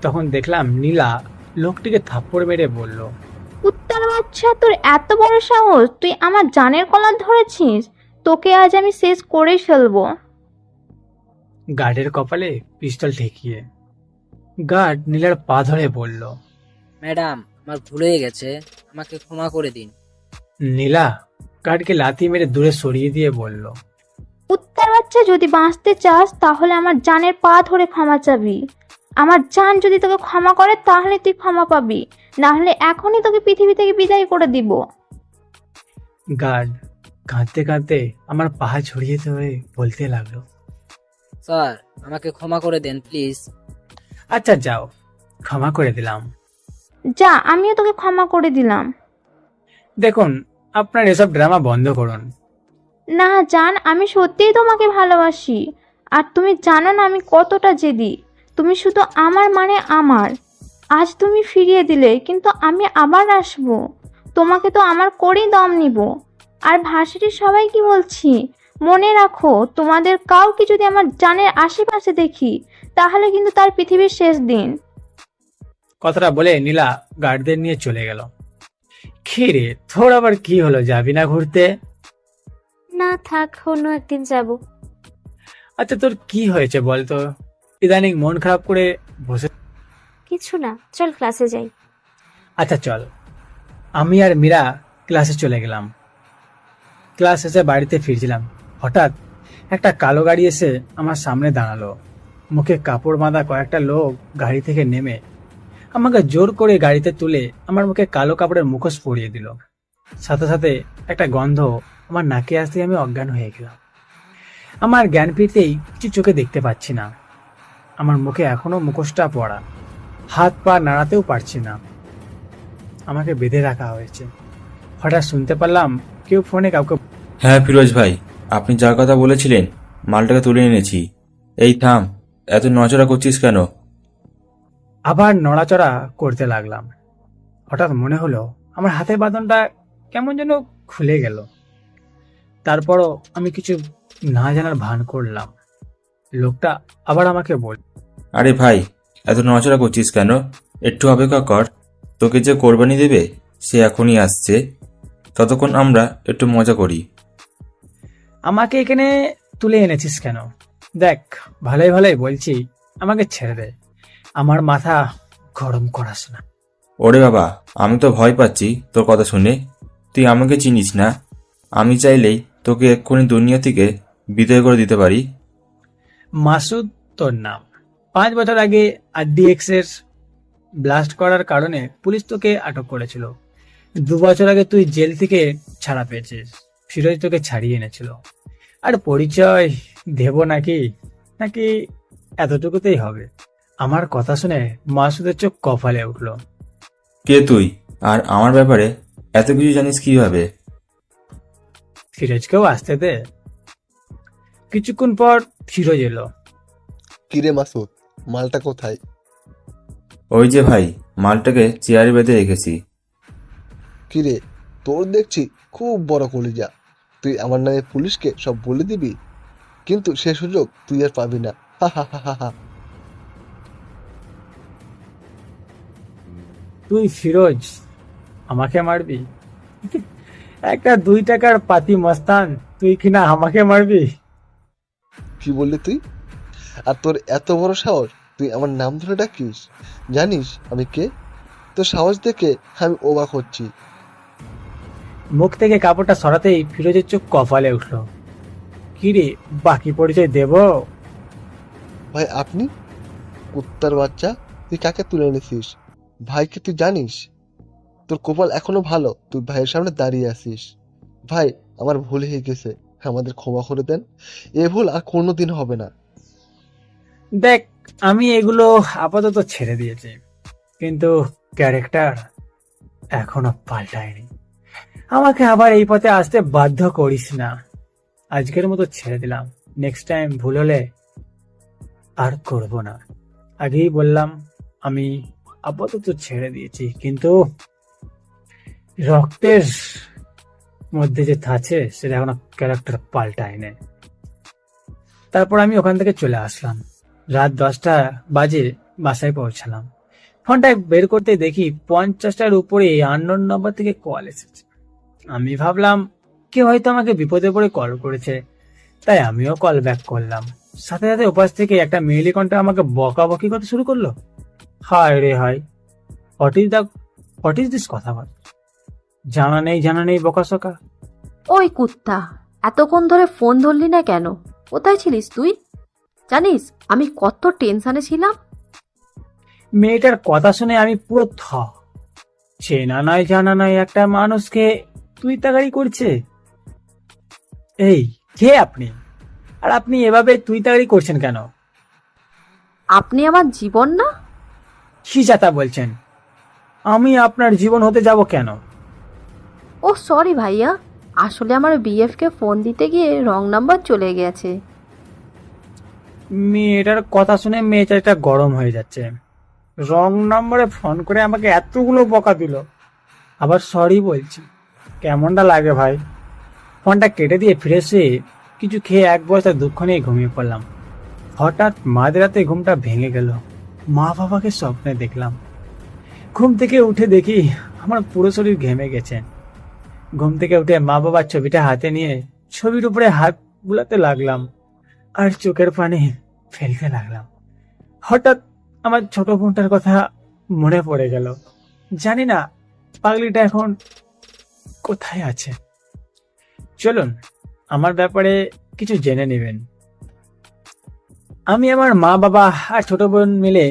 তখন দেখলাম নীলা লোকটিকে থাপ্পড় মেরে বলল, কুত্তার বাচ্চা, তোর এত বড় সাহস, তুই আমার জানের কলার ধরেছিস? তোকে আজ আমি শেষ করেই ফেলবো। গার্ডের কপালে পিস্তল ঠেকিয়ে। গার্ড নীলার পা ধরে বলল, ম্যাডাম, আমার ভুল হয়ে গেছে, আমাকে ক্ষমা করে দিন। নীলা গার্ডকে লাথি মেরে দূরে সরিয়ে দিয়ে বলল, কুত্তার বাচ্চা, যদি বাঁচতে চাস তাহলে আমার জানের পা ধরে ক্ষমা চাবি। আমার জান যদি তোকে ক্ষমা করে তাহলে তুই ক্ষমা পাবি, না হলে এখনই তোকে পৃথিবী থেকে বিদায় করে দিব। গার্ড কাঁদতে কাঁদতে আমার পা ছড়িয়ে ধরে বলতে লাগলো, স্যার, আমাকে ক্ষমা করে দেন প্লিজ। আচ্ছা যাও, ক্ষমা করে দিলাম। যা, আমিও তোকে ক্ষমা করে দিলাম। দেখুন, আপনার এসব ড্রামা বন্ধ করুন। না জান, আমি সত্যিই তোমাকে ভালোবাসি। আর তুমি জানো না আমি কতটা জেদি। তুমি শুধু আমার মানে আমার। আজ তুমি ফিরিয়ে দিলে, কিন্তু আমি আবার আসবো। তোমাকে তো আমার করেই দম নিব। আর ভার্সিটির সবাই কি বলছি, মনে রাখো, তোমাদের কাউকে যদি আমার জানের আশেপাশে দেখি, তাহলে কিন্তু তার পৃথিবীর শেষ দিন। কথাটা বলে নীলা গার্ডদের নিয়ে চলে গেল। খিরে, তোর আবার কি হলো, যাবি না ঘুরতে? না থাক, অন্য একদিন যাব। আচ্ছা, তোর কি হয়েছে বলতো? ইদানিং মন খারাপ করে বসে। কিছু না, চল ক্লাসে যাই। আচ্ছা চল। আমি আর মীরা ক্লাসে চলে গেলাম। ক্লাস শেষে বাড়িতে ফিরছিলাম, হঠাৎ একটা কালো গাড়ি এসে আমার সামনে দাঁড়ালো। মুখে কাপড় বাঁধা কয়েকটা লোক গাড়ি থেকে নেমে আমাকে জোর করে গাড়িতে তুলে আমার মুখে কালো কাপড়ের মুখোশ পরিয়ে দিল। সাথে সাথে একটা গন্ধ আমার নাকে আসতেই আমি অজ্ঞান হয়ে গেলাম। আমার জ্ঞান ফিরতেই কিছু চোখে দেখতে পাচ্ছি না। আমার মুখে এখনো মুখোশটা পড়া, হাত পা নাড়াতেও পারছি না। আমাকে বেঁধে রাখা হয়েছে। হঠাৎ শুনতে পারলাম কেউ ফোনে কাউকে। হ্যাঁ ফিরোজ ভাই, আপনি যার কথা বলেছিলেন মালটাকে তুলে এনেছি। এই থাম, এত নজরা করছিস কেন? আবার নড়াচড়া করতে লাগলাম। হঠাৎ মনে হলো আমার হাতের বাঁধনটা কেমন যেন খুলে গেল। তারপরও আমি কিছু না জানার ভান করলাম। লোকটা আবার আমাকে বল। আরে ভাই, এত নজরা করছিস কেন? একটু অপেক্ষা কর, তোকে যে কোরবানি দেবে সে এখনই আসছে। ততক্ষণ আমরা একটু মজা করি। আমাকে এখানে তুলে এনেছিস কেন? দেখ, ভালোই ভালোই বলছি, আমাকে ছেড়ে দে। আমার মাথা গরম করাস না। ওরে বাবা, আমি তো ভয় পাচ্ছি তোর কথা শুনে। তুই আমাকে চিনিস না। আমি চাইলেই তোকে এক্ষুনি দুনিয়া থেকে বিদায় করে দিতে পারি। মাসুদ তোর নাম। 5 বছর আগে RDX এর ব্লাস্ট করার কারণে পুলিশ তোকে আটক করেছিল। 2 বছর আগে তুই জেল থেকে ছাড়া পেয়েছিস। ফিরোজ তোকে ছাড়িয়ে এনেছিল। আর পরিচয় দেব নাকি নাকি এতটুকুতেই হবে? আমার কথা শুনে মাসুদের চোখ কপালে উঠল। কে তুই, আর আমার ব্যাপারে এত কিছু জানিস কিভাবে? ফিরোজকেও আসতে দে। কিছুক্ষণ পর ফিরোজ এলো। কিরে মাসুদ, মালটা কোথায়? ওই যে ভাই, মালটাকে চেয়ারে বেঁধে রেখেছি। কিরে, তোর দেখছি খুব বড় কলিজা। তুই আমার নামে পুলিশকে সব বলে দিবি, কিন্তু সে সুযোগ তুই আর পাবি না। হা হা হা হা হা। তুই ফিরোজ আমাকে মারবি? একটা 2 টাকার পাতি মস্তান, তুই কিনা আমাকে মারবি? কি বললি তুই? আর তোর এত বড় সাহস, তুই আমার নাম ধরে ডাকিস? জানিস আমি কে? তোর সাহস দেখে আমি অবাক হচ্ছি। মুখ থেকে কাপড়টা সরাতেই ফিরোজের চোখ কপালে উঠল। কি রে, বাকি পরিচয় দেব? ভাই আপনি? কুত্তার বাচ্চা, তুই কাকে তুলে এনেছিস? ভাইকে তুই জানিস? তোর কপাল এখনো ভালো, তুই ভাইয়ের সামনে দাঁড়িয়ে আছিস। ভাই, আমার ভুল হয়ে গেছে, আমাদের ক্ষমা করে দেন। এ ভুল আর কোনোদিন হবে না। দেখ, আমি এগুলো আপাতত ছেড়ে দিয়েছি, কিন্তু ক্যারেক্টার এখনো পাল্টায়নি। আমাকে আবার এই পথে আসতে বাধ্য করিস না। আজকের মতো ছেড়ে দিলাম। নেক্সট টাইম ভুল হলে আর করব না। আগেই বললাম আমি আপাতত ছেড়ে দিয়েছি, কিন্তু রক্তের মধ্যে যে আছে সেটা এখনো ক্যারেক্টার পাল্টায় নেই। তারপর আমি ওখান থেকে চলে আসলাম। রাত 10টা বাজে বাসায় পৌঁছালাম। ফোনটা বের করতে দেখি 50টার উপরে আননোন নাম্বার থেকে কল এসেছে। আমি ভাবলাম কেউ হয়তো আমাকে বিপদে পড়ে কল করেছে, তাই আমিও কল ব্যাক করলাম। সাথে সাথে ওপাশ থেকে একটা মেইলি কন্ট্যাক্ট আমাকে বকাবকি করতে শুরু করলো। হায় রে হায়, হোয়াট ইজ দিস কথাবার্তা? জানা নেই বকাসকা। ওই কুত্তা, এতক্ষণ ধরে ফোন ধরলি না কেন? কোথায় ছিলিস তুই? জানিস আমি কত টেনশনে ছিলাম। মেয়েটার কথা শুনে আমি পুরো চেনা নয় জানা নয় একটা মানুষকে তুই তাগাড়ি করছে। এই কে আপনি? আর আপনি এভাবে তুই তাগাড়ি করছেন কেন? আপনি আমার জীবন না? কি যাতা বলছেন? আমি আপনার জীবন হতে যাব কেন? ও সরি ভাইয়া, আসলে আমার বিএফ কে ফোন দিতে গিয়ে রং নাম্বার চলে গেছে। মেয়েটার কথা শুনে মেয়েটা গরম হয়ে যাচ্ছে। রং নম্বরে ফোন করে আমাকে এতগুলো বকা দিল, আবার সরি বলছি। কেমনটা লাগে ভাই? ফোনটা কেটে দিয়ে ফ্রেশ হয়ে কিছু খেয়ে এক বস্তা দুঃখ নিয়ে ঘুমিয়ে পড়লাম। হঠাৎ মাঝরাতে ঘুমটা ভেঙে গেল। মা বাবাকে স্বপ্নে দেখলাম। ঘুম থেকে উঠে দেখি আমার পুরো শরীর ঘেমে গেছে। ঘুম থেকে উঠে মা বাবার ছবিটা হাতে নিয়ে ছবির উপরে হাত বুলাতে লাগলাম আর চোখের পানি ফেলতে লাগলাম। হঠাৎ আমার ছোট বোনটার কথা মনে পড়ে গেল। জানি না পাগলিটা এখন কোথায় আছে। চলুন আমার ব্যাপারে কিছু জেনে নেবেন। আমি আমার মা বাবা আর ছোট বোন মিলে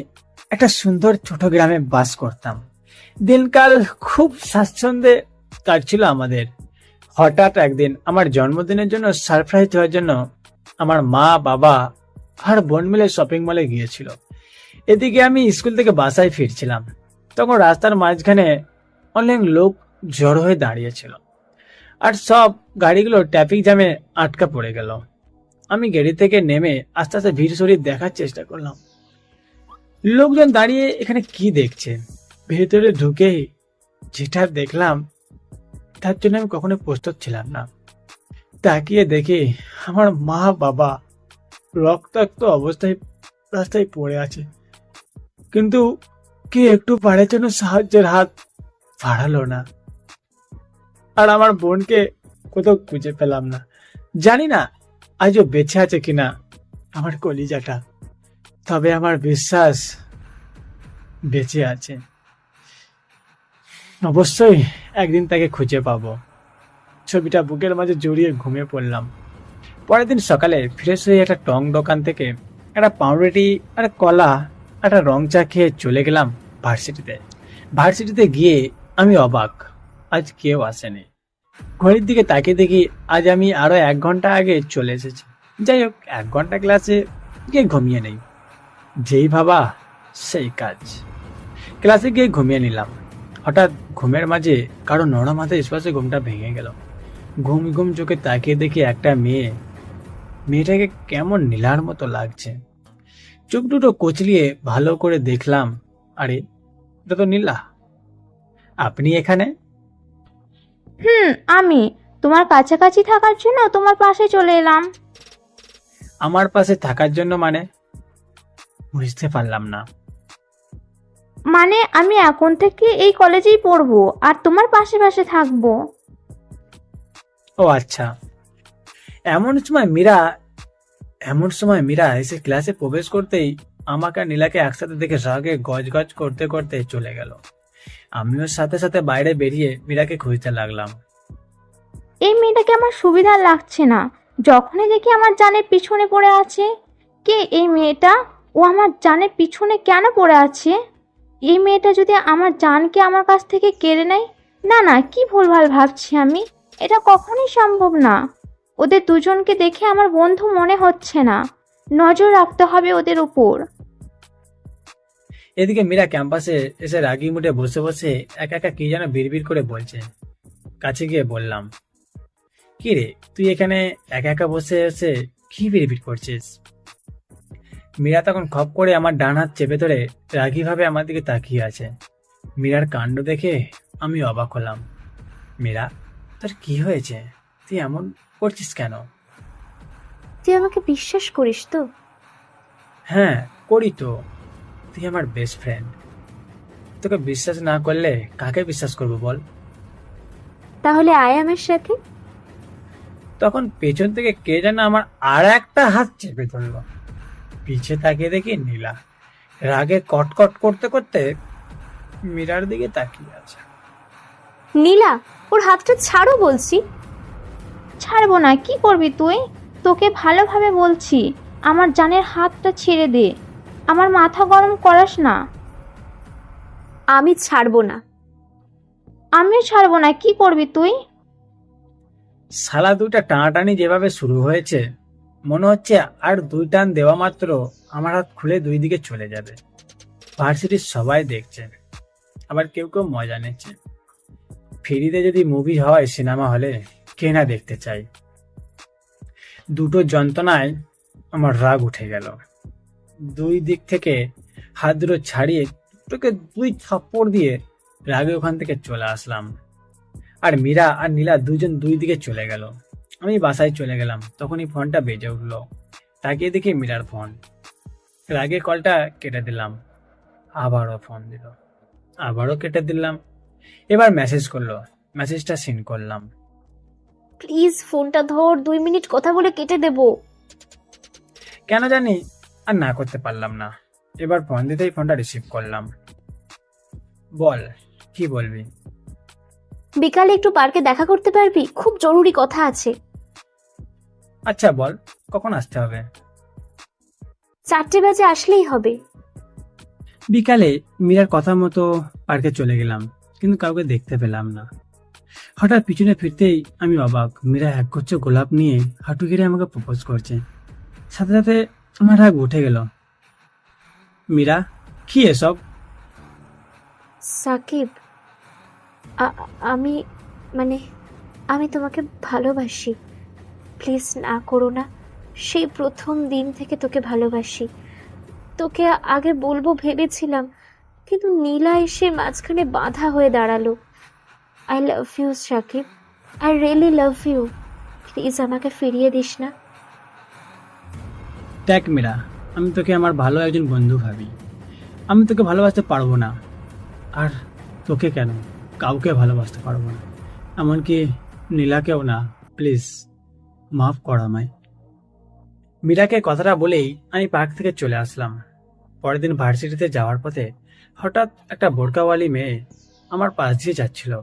একটা সুন্দর ছোট গ্রামে বাস করতাম। দিনকাল খুব স্বাচ্ছন্দ্যে কাটছিল আমাদের। হঠাৎ একদিন আমার জন্মদিনের জন্য সারপ্রাইজ হওয়ার জন্য আমার মা বাবা আর বোন মিলে শপিং মলে গিয়েছিল। এদিকে আমি স্কুল থেকে বাসায় ফিরছিলাম। তখন রাস্তার মাঝখানে অনেক লোক জড়ো হয়ে দাঁড়িয়েছিল আর সব গাড়িগুলো ট্রাফিক জ্যামে আটকা পড়ে গেল। আমি গাড়ি থেকে নেমে আস্তে আস্তে ভিড় সরিয়ে দেখার চেষ্টা করলাম লোকজন দাঁড়িয়ে এখানে কি দেখছে। ভেতরে ঢুকেই যেটা দেখলাম তার জন্য আমি কখনো প্রস্তুত ছিলাম না। তাকিয়ে দেখি আমার মা বাবা রক্তাক্ত অবস্থায় রাস্তায় পড়ে আছে, কিন্তু কে একটু পাড়ের জন্য সাহায্যের হাত বাড়ালো না। আর আমার বোনকে কোথাও খুঁজে পেলাম না। জানি না আজও বেঁচে আছে কিনা আমার কলিজাটা, তবে আমার বিশ্বাস বেঁচে আছে। অবশ্যই একদিন তাকে খুঁজে পাবো। ছবিটা বুকের মাঝে জড়িয়ে ঘুমিয়ে পড়লাম। পরের দিন সকালে ফ্রেশ হয়ে একটা টং দোকান থেকে একটা পাউরুটি আর কলা একটা রং চা খেয়ে চলে গেলাম ভার্সিটিতে। ভার্সিটিতে গিয়ে আমি অবাক, আজ কেউ আসেনি। ঘড়ির দিকে তাকিয়ে দেখি আজ আমি আরো 1 ঘন্টা আগে চলে এসেছি। যাই হোক, 1 ঘন্টা ক্লাসে গিয়ে ঘুমিয়ে নেই। যেই ভাবা সেই কাজ। ক্লাসে গিয়ে ঘুমিয়ে নিলাম। হঠাৎ ঘুমের মাঝে কারো নরম হাতে স্পর্শে ঘুমটা ভেঙে গেল। ঘুম ঘুম চোখে তাকিয়ে দেখি একটা মেয়েটাকে কেমন নীলার মতো লাগছে। চোখ দুটো কচলিয়ে ভালো করে দেখলাম, আরে এটা তো নীলা। আপনি এখানে? আমি তোমার কাছাকাছি থাকার জন্য তোমার পাশে চলে এলাম। আমার পাশে থাকার জন্য মানে? বুঝতে পারলাম না। মানে আমি এখন থেকে এই কলেজেই পড়বো আর তোমার পাশে পাশে থাকবো। ও আচ্ছা। এমন সময় মীরা এসে ক্লাসে প্রবেশ করতেই আমাকে আর নীলাকে একসাথে দেখে রাগে গজ করতে করতে চলে গেল। আমিও সাথে সাথে বাইরে বেরিয়ে মীরাকে খুঁজতে লাগলাম। এই মেয়েটাকে আমার সুবিধা লাগছে না। যখনই দেখি আমার জানের পিছনে পড়ে আছে। কে এই মেয়েটা? ও আমার জানের পিছনে কেন পড়ে আছে? এই মেয়েটা যদি আমার জানকে আমার কাছ থেকে কেড়ে নেয়, না না, কি ভুলভাল ভাবছি আমি। এটা কখনোই সম্ভব না। ওদের দুজনকে দেখে আমার বন্ধু মনে হচ্ছে না। নজর রাখতে হবে ওদের উপর। এদিকে মীরা ক্যাম্পাসে এসে রাগি মুডে বসে বসে একা একা কি যেন বিড়বিড় করে বলছে। কাছে গিয়ে বললাম, কি রে, তুই এখানে একা একা বসে এসে কি বিড়বিড় করছিস? মীরা তখন খপ করে আমার ডান হাত চেপে ধরে রাগি ভাবে আমার দিকে তাকিয়ে আছে। মীরার কাণ্ড দেখে আমি অবাক হলাম। মীরা, তোর কি হয়েছে? তুই এমন করছিস কেন? তুই আমাকে বিশ্বাস করিস তো? হ্যাঁ করি তো, তুই আমার বেস্ট ফ্রেন্ড। তোকে বিশ্বাস না করলে কাকে বিশ্বাস করবো বল? তাহলে আয় আমার সাথে। তখন পেছন থেকে কে যেন আমার আর একটা হাত চেপে ধরলো। পিছে তাকিয়ে দেখি নীলা রাগে কটকট করতে করতে মীরার দিকে তাকিয়ে আছে। নীলা, ওর হাতটা ছাড়ো বলছি। ছাড়বো না। কি করবি তুই? তোকে ভালোভাবে বলছি, আমার জানের হাতটা ছেড়ে দে। আমার মাথা গরম করাস না। আমি ছাড়বো না। আমিও ছাড়বো না। কি করবি তুই? শালা দুইটা টানাটানি যেভাবে শুরু হয়েছে, মনে হচ্ছে আর 2 টান দেওয়া মাত্র আমার হাত খুলে 2 দিকে চলে যাবে। ভার্সিটির সবাই দেখছে, আবার কেউ কেউ মজা নিচ্ছে। ফ্রিতে যদি মুভি হয় সিনেমা হলে, কে না দেখতে চাই? দুটো যন্ত্রণায় আমার রাগ উঠে গেল। দুই দিক থেকে হাত দুটো ছাড়িয়ে তোকে 2 থাপ্পড় দিয়ে রাগে ওখান থেকে চলে আসলাম। আর মীরা আর নীলা দুজন 2 দিকে চলে গেল। আমি বাসায় চলে গেলাম, তখনই ফোনটা বেজে উঠলো। তাকিয়ে দেখি মীরার ফোন। রাগে কলটা কেটে দিলাম। আবারও ফোন দিল, আবারও কেটে দিলাম। এবার মেসেজ করলো, মেসেজটা সিন করলাম। প্লিজ ফোনটা ধর, 2 মিনিট কথা বলে কেটে দেব। কেন জানি আর না করতে পারলাম না। এবার ফোন দিতেই ফোনটা রিসিভ করলাম। বল, কি বলবি? বিকালে একটু পার্কে দেখা করতে পারবি? খুব জরুরি কথা আছে। আচ্ছা বল, কখন আসতে হবে? 4টে বাজে আসলেই হবে। বিকালে মীরার কথা মতো পার্কে চলে গেলাম, কিন্তু কাউকে দেখতে পেলাম না। হঠাৎ পিছনে ফিরতেই আমি অবাক, মীরা একগুচ্ছ গোলাপ নিয়ে হাঁটু গেড়ে আমাকে প্রপোজ করছে। সাথে সাথে আমার রাগ উঠে গেল। মীরা, কি এসব? সাকিব, আমি মানে আমি তোমাকে ভালোবাসি। প্লিজ না করো না। সেই প্রথম দিন থেকে তোকে ভালোবাসি। তোকে আগে বলবো ভেবেছিলাম, কিন্তু নীলা এসে মাঝখানে বাধা হয়ে দাঁড়ালো। I love you Sakib, I really love you. Please আমাকে ফিরিয়ে দিস না। দেখ মীরা, আমি তোকে আমার ভালো একজন বন্ধু ভাবি। আমি তোকে ভালোবাসতে পারবো না। আর তোকে কেন, কাউকে ভালোবাসতে পারবো না, এমনকি নীলাকেও না। প্লিজ মাফ কর আমায়। মীরাকে কথাটা বলেই আমি পার্ক থেকে চলে আসলাম। পরের দিন ভার্সিটিতে যাওয়ার পথে হঠাৎ একটা বোরকাওয়ালি মেয়ে আমার পাশ দিয়ে যাচ্ছিল।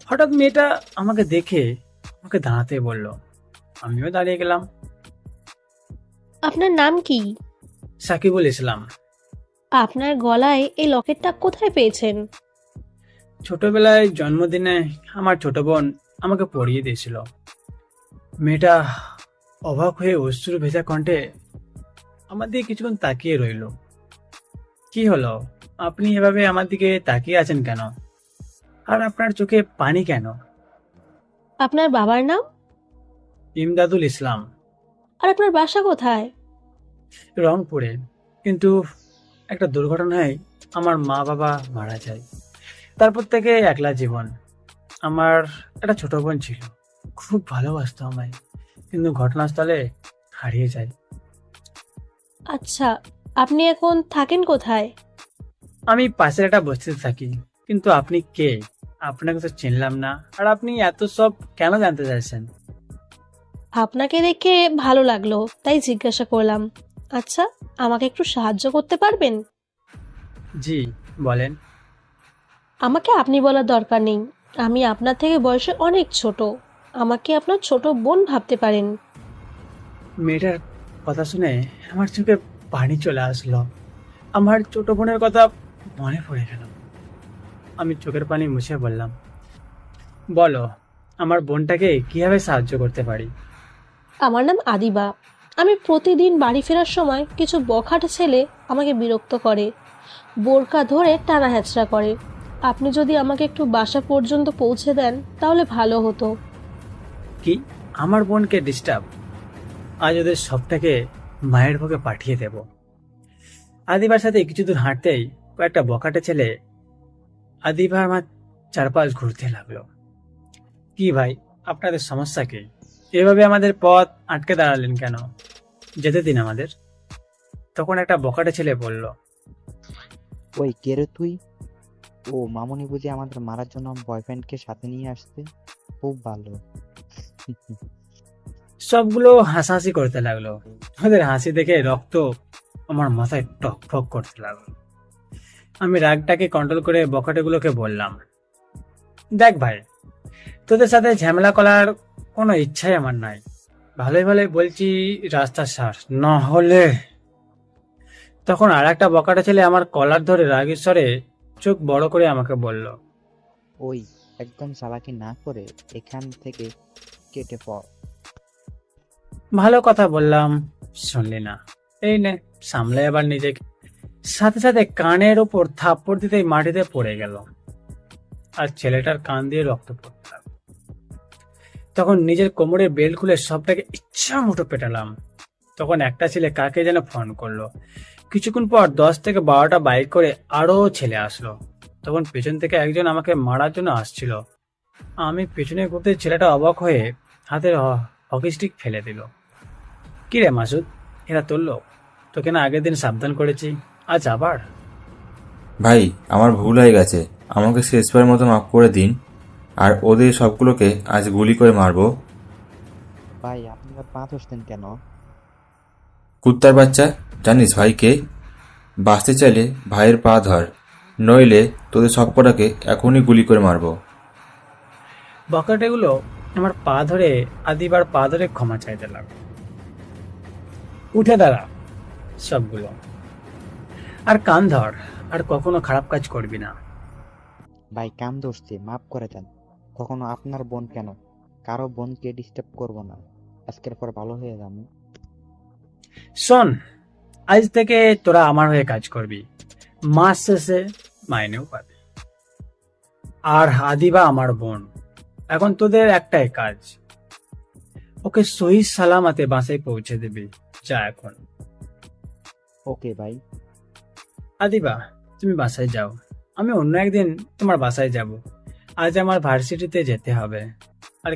হঠাৎ মেয়েটা আমাকে দেখে আমাকে দাঁড়াতে বলল। আমিও দাঁড়িয়ে গেলাম। আপনার নাম কি? সাকিবুল ইসলাম। আপনার গলায় এই লকেটটা কোথায় পেয়েছেন? ছোটবেলায় জন্মদিনে আমার ছোট বোন আমাকে পরিয়ে দিয়েছিল। মেয়েটা অবাক হয়ে অশ্রু ভেজা কণ্ঠে আমার দিকে কিছুক্ষণ তাকিয়ে রইল। কি হলো, আপনি এভাবে আমার দিকে তাকিয়ে আছেন কেন? আর আপনার চোখে পানি কেন? আপনার বাবার নাম? ইমদাদুল ইসলাম। আর আপনার বাসা কোথায়? রংপুরে, কিন্তু একটা দুর্ঘটনায় আমার মা বাবা মারা যায়। তারপর থেকে একলা জীবন। আমার একটা ছোট বোন ছিল, খুব ভালোবাসতো আমায়, কিন্তু ঘটনাস্থলে হারিয়ে যায়। আচ্ছা, আপনি এখন থাকেন কোথায়? আমি পাশের একটা বস্তিতে থাকি। কিন্তু আপনি কে? আপনাকে তো চিনলাম না। আর আপনি এত সব কেন জানতে চাইছেন? আপনাকে দেখে ভালো লাগলো, তাই জিজ্ঞাসা করলাম। আচ্ছা, আমাকে একটু সাহায্য করতে পারবেন? জি বলেন। আমাকে আপনি বলার দরকার নেই। আমি আপনার থেকে বয়সে অনেক ছোট। আমাকে আপনার ছোট বোন ভাবতে পারেন। মেয়েটার কথা শুনে আমার চোখে পানি চলে আসলো। আমার ছোট বোনের কথা মনে পড়ে গেল। আমি চোখের পানি মুছে বললাম, বলো, আমার বোনটাকে কিভাবে সাহায্য করতে পারি? আমার নাম আদিবা। আমি প্রতিদিন বাড়ি ফেরার সময় কিছু বখাটে ছেলে আমাকে বিরক্ত করে, বোরকা ধরে টানা হেঁচড়া করে। আপনি যদি আমাকে একটু বাসা পর্যন্ত পৌঁছে দেন তাহলে ভালো হতো। কি, আমার বোনকে ডিস্টার্ব? আজ ওদের সবটাকে মায়ের ভোগে পাঠিয়ে দেব। আদিবার সাথে কিছু দূর হাঁটতেই কয়েকটা বখাটে ছেলে আদিবা আমার চারপাশ ঘুরতে লাগলো। কি ভাই, আপনাদের সমস্যা কি? এভাবে আমাদের পথ আটকে দাঁড়ালেন কেন? যেতে দিন আমাদের। তখন একটা বখাটে ছেলে বলল, ওই কে রে তুই? ও মামুনি বুঝি আমাদের মারার জন্য বয়ফ্রেন্ডকে সাথে নিয়ে আসতে? খুব ভালো। সবগুলো হাসাহাসি করতে লাগলো। ওদের হাসি দেখে রক্ত আমার মাথায় টকফক করতে লাগলো। আমি রাগটাকে কন্ট্রোল করে বখাটেগুলোকে বললাম, দেখ ভাই, তোদের সাথে ঝামেলা করার কোনো ইচ্ছাই আমার নাই। ভালোই ভালোই বলছি রাস্তা সার, না হলে। তখন আর একটা বখাটে ছেলে আমার কলার ধরে রাগেশ্বরে চোখ বড় করে আমাকে বলল, ওই একদম চালাকি না করে এখান থেকে কেটে পড়। ভালো কথা বললাম, শুনলি না। এই নে, সামলে আবার নিজেকে। সাথে সাথে কানের ওপর থাপ্পড় দিতেই মাটিতে পড়ে গেল। আর ছেলেটার কান দিয়ে রক্ত পড়তে লাগলো। তখন নিজের কোমরের বেল্ট খুলে সবটাকে ইচ্ছা মতো পেটালাম। তখন একটা ছেলে কাকে যেন ফোন করলো। কিছুক্ষণ পর 10 থেকে 12টা বাইক করে আরো ছেলে আসলো। তখন পেছন থেকে একজন আমাকে মারার জন্য আসছিল। আমি পেছনে ঘুরতে ছেলেটা অবাক হয়ে হাতের হকি স্টিক ফেলে দিল। কি রে মাসুদ, এরা তোর লোক? তোকে না আগের দিন সাবধান করেছি, আজ আবার? ভাই আমার ভুল হয়ে গেছে, আমাকে শেষবারের মতো মাফ করে দিন। আর ওদের সবগুলোকে আজ গুলি করে মারবো। ভাই আপনি আর পা ধরছেন কেন? কুত্তার বাচ্চা, জানিস ভাইকে? বাঁচতে চাইলে ভাইয়ের পা ধর, নইলে তোদের সবকটাকে এখনই গুলি করে মারবো। বকাটেগুলো আমার পা ধরে আদিবার পা ধরে ক্ষমা চাইতে লাগলো। উঠে দাঁড়া সবগুলো, আর কান ধর, আর কখনো খারাপ কাজ করবি না। ভাই কাম ধরছি, মাফ করে দেন। কখনো আপনার বোন কেন, কারো বোনকে ডিস্টার্ব করব না। আজকের পর ভালো হয়ে যাবো। শোন, আজ থেকে তোরা আমার হয়ে কাজ করবি, মাস শেষে মাইনেও পাবি। আর আদিবা আমার বোন, এখন তোদের একটাই কাজ, ওকে সহি সালামতে বাসায় পৌঁছে দিবি। যা এখন। ওকে ভাই। আদিবা, তুমি বাসায় যাও, আমি অন্য একদিন তোমার বাসায় যাব। আজ আমার ভার্সিটিতে যেতে হবে, আর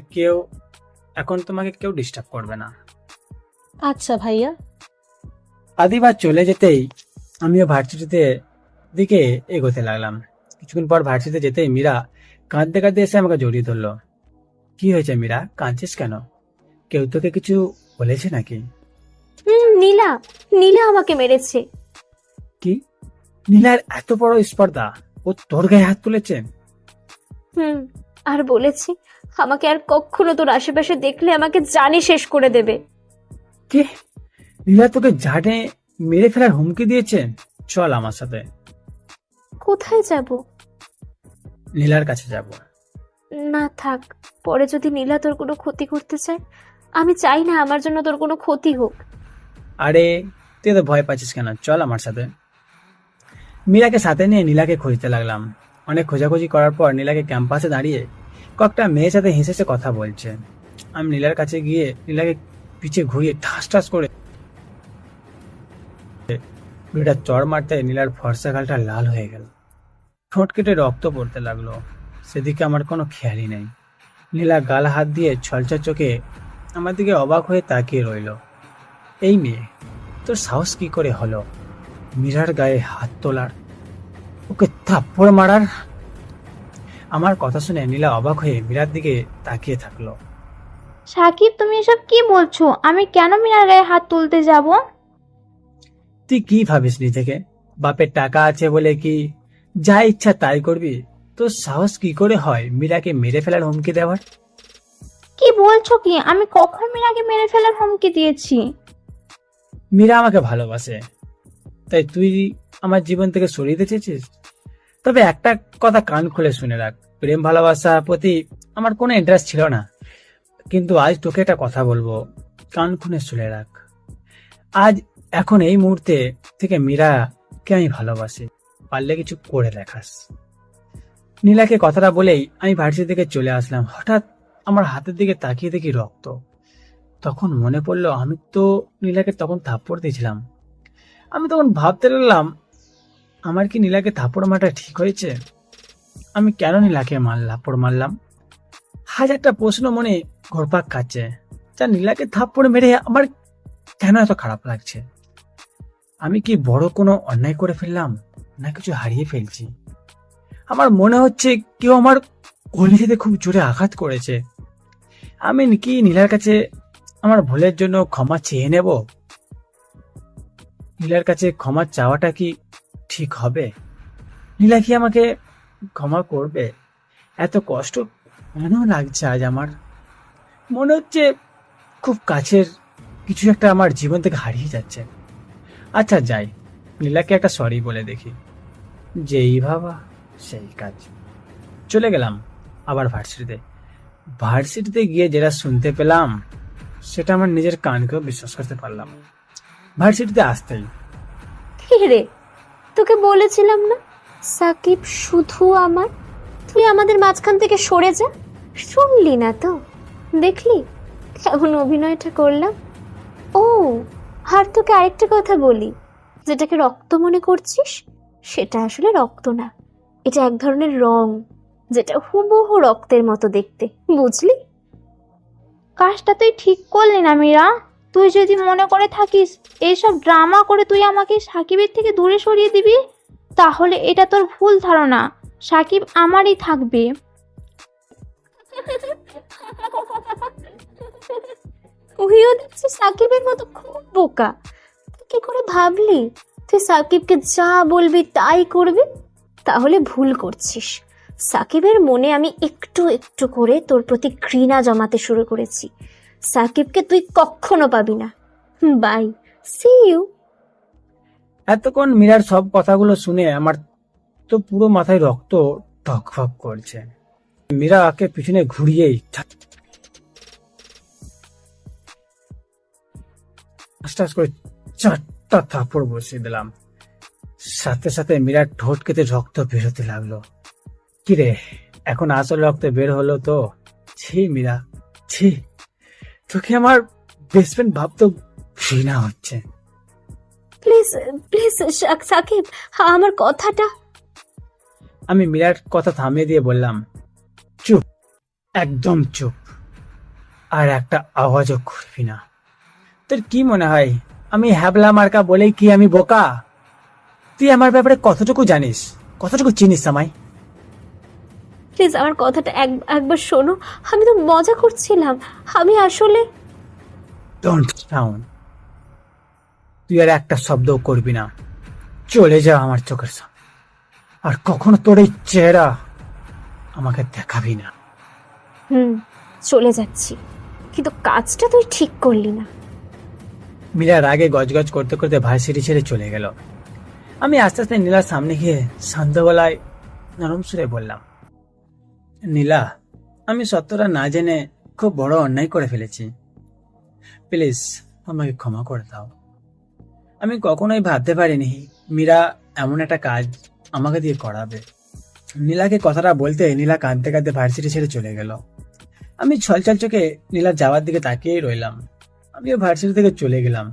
এখন তোমাকে কেউ ডিস্টার্ব করবে না। আচ্ছা ভাইয়া। আদিবা চলে যেতেই আমিও ভার্সিটিতে দিকে এগোতে লাগলাম। কিছুক্ষণ পর ভার্সিটিতে যেতেই মীরা কাঁদতে কাঁদতে এসে আমাকে জড়িয়ে ধরলো। কি হয়েছে মীরা, কাঁদছিস কেন? কেউ তোকে কিছু বলেছে নাকি? নীলা, নীলা আমাকে মেরেছে। কি? নীলার এত বড় স্পর্ধা, ও তোর গায়ে হাত তুলেছে? আর বলেছে আমাকে আর কখনো তোর আশেপাশে দেখলে আমাকে জানে শেষ করে দেবে। কে? নীলা তোকে জানে মেরে ফেলার হুমকি দিয়েছে? চল আমার সাথে। কোথায় যাব? নীলার কাছে যাব। না থাক, পরে যদি নীলা তোর কোনো ক্ষতি করতে চায়, আমি চাই না আমার জন্য তোর কোনো ক্ষতি হোক। আরে তুই তো ভয় পাচ্ছিস কেন, চল আমার সাথে। মীরাকে সাথে নিয়ে নীলাকে খুঁজতে লাগলাম। অনেক খোঁজাখুঁজি করার পর নীলাকে ক্যাম্পাসে দাঁড়িয়ে কয়েকটা মেয়ের সাথে হেসে কথা বলছে। আমি নীলার কাছে গিয়ে নীলাকে পিছে ঘুরিয়ে ঠাস ঠাস করে দুইটা চড় মারতে নীলার ফর্সা গালটা লাল হয়ে গেল, ঠোঁট কেটে রক্ত পড়তে লাগলো। সেদিকে আমার কোনো খেয়ালই নেই। নীলা গাল হাত দিয়ে ছলছল চোখে আমার দিকে অবাক হয়ে তাকিয়ে রইল। এই মেয়ে, তোর সাহস কি করে হলো মীরার গায়ে হাত তোলার, ওকে থাপ্পড় মারার? আমার কথা শুনে নীলা অবাক হয়ে মীরার দিকে তাকিয়ে থাকলো। সাকিব, তুমি এসব কি বলছো? আমি কেন মীরার গায়ে হাত তুলতে যাব? তুই কি ভাবিস নিজেকে? বাপের টাকা আছে বলে কি যা ইচ্ছা তাই করবি? তোর সাহস কি করে হয় মীরাকে মেরে ফেলার হুমকি দেওয়ার? কি বলছো কি? আমি কখন মীরাকে মেরে ফেলার হুমকি দিয়েছি? মীরা আমাকে ভালোবাসে, তাই তুই আমার জীবন থেকে সরিয়ে দিতে চেয়েছিস? তবে একটা কথা কান খুলে শুনে রাখ, প্রেম ভালোবাসার প্রতি আমার কোনো ইন্টারেস্ট ছিল না, কিন্তু আজ তোকে একটা কথা বলবো, কান খুলে শুনে রাখ। এখন এই মুহূর্তে থেকে মীরাকে আমি ভালোবাসি, পারলে কিছু করে দেখাস। নীলাকে কথাটা বলেই আমি ভার্সিটি থেকে চলে আসলাম। হঠাৎ আমার হাতের দিকে তাকিয়ে দেখি রক্ত। তখন মনে পড়লো আমি তো নীলাকে তখন থাপ্পড় দিয়েছিলাম। আমি তখন ভাবতে লাগলাম, আমার কি নীলাকে থাপ্পড় মারাটা ঠিক হয়েছে? আমি কেন নীলাকে থাপ্পড় মারলাম? হাজারটা প্রশ্ন মনে ঘুরপাক খাচ্ছে। যা নীলাকে থাপ্পড় মেরে আমার কেন এত খারাপ লাগছে? আমি কি বড় কোনো অন্যায় করে ফেললাম, না কিছু হারিয়ে ফেলছি? আমার মনে হচ্ছে কেউ আমার কলিজাতে খুব জোরে আঘাত করেছে। আমি কি নীলার কাছে আমার ভুলের জন্য ক্ষমা চেয়ে নেব? নীলার কাছে ক্ষমা চাওয়াটা কি ঠিক হবে? নীলা কি আমাকে ক্ষমা করবে? এত কষ্ট কেন লাগছে আজ আমার? মনে হচ্ছে খুব কাছের কিছু একটা আমার জীবন থেকে হারিয়ে যাচ্ছে। আচ্ছা যাই, নীলাকে একটা সরি বলে দেখি। যেই ভাবা সেই কাজ। চলে গেলাম আবার ভার্সিটিতে গিয়ে যেটা শুনতে পেলাম সেটা আমার নিজের কানকেও বিশ্বাস করতে পারলাম। ভার্সিটিতে আসতেই, কি রে, তোকে বলেছিলাম না সাকিব শুধু আমার, তুই আমাদের মাঝখান থেকে সরে যা। শুনলি না তো? দেখলি কেমন অভিনয়টা করলাম? ও আর তোকে আরেকটা কথা বলি, যেটাকে রক্ত মনে করছিস সেটা আসলে রক্ত না, এটা এক ধরনের রং, যেটা হুবহু রক্তের মতো দেখতে, বুঝলি? কাজটা তুই ঠিক করলি না মীরা। তুই যদি মনে করে থাকিস এইসব ড্রামা করে তুই আমাকে সাকিবের থেকে দূরে সরিয়ে দিবি, তাহলে এটা তোর ভুল ধারণা। সাকিব আমারই থাকবে। তুইও দেখছি সাকিবের মতো খুব বোকা। তুই কি করে ভাবলি তুই সাকিবকে যা বলবি তাই করবি? তাহলে ভুল করছিস। সাকিবের মনে আমি একটু একটু করে তোর প্রতি ঘৃণা জমাতে শুরু করেছি। সাকিবকে তুই কখনো পাবি না। Bye, see you. এতক্ষণ মীরার সব কথাগুলো শুনে আমার তো পুরো মাথায় রক্ত টকবক করছে। মীরাকে পিছনে ঘুরিয়েই ঠাস করে 4টা থাপড় বসিয়ে দিলাম। সাথে সাথে মীরার ঠোঁট কেটে রক্ত বেরোতে লাগলো। কিরে, এখন আসল রক্ত বের হলো তো? ছি মীরা, ছি, তোকে আমার বেস্ট ফ্রেন্ড ভাবতে ঘৃণা হচ্ছে। প্লিজ প্লিজ সাকিব, আমার কথাটা। আমি মীরার কথা থামিয়ে দিয়ে বললাম, চুপ, একদম চুপ, আর একটা আওয়াজও করবি না। তোর কি মনে হয় আমি হ্যাবলা মার্কা বলেই কি আমি বোকা? তুই আমার ব্যাপারে কতটুকু জানিস, কতটুকু চিনিস আমায়? প্লিজ আমার কথাটা একবার শোনো, আমি তো মজা করছিলাম, আমি আসলে। Don't sound. তুই আর একটা শব্দও করবি না, চলে যা আমার চোখের সামনে, আর কখনো তোর এই চেহারা আমাকে দেখাবি না। চলে যাচ্ছি, কিন্তু কাজটা তুই ঠিক করলি না। মীরার আগে গজগজ করতে করতে ভার্সিটি ছেড়ে চলে গেল। আমি আস্তে আস্তে নীলার সামনে গিয়ে শান্ত গলায় নরম সুরে বললাম, নীলা, আমি সত্যটা না জেনে খুব বড় অন্যায় করে ফেলেছি। প্লিজ আমাকে ক্ষমা করে দাও। আমি কখনোই ভাবতে পারিনি মীরা এমন একটা কাজ আমাকে দিয়ে করাবে। নীলাকে কথাটা বলতে নীলা কাঁদতে কাঁদতে ভার্সিটি ছেড়ে চলে গেল। আমি ছলছল চোখে নীলার যাওয়ার দিকে তাকিয়েই রইলাম। আমিও ভার্সিটি থেকে চলে গেলাম।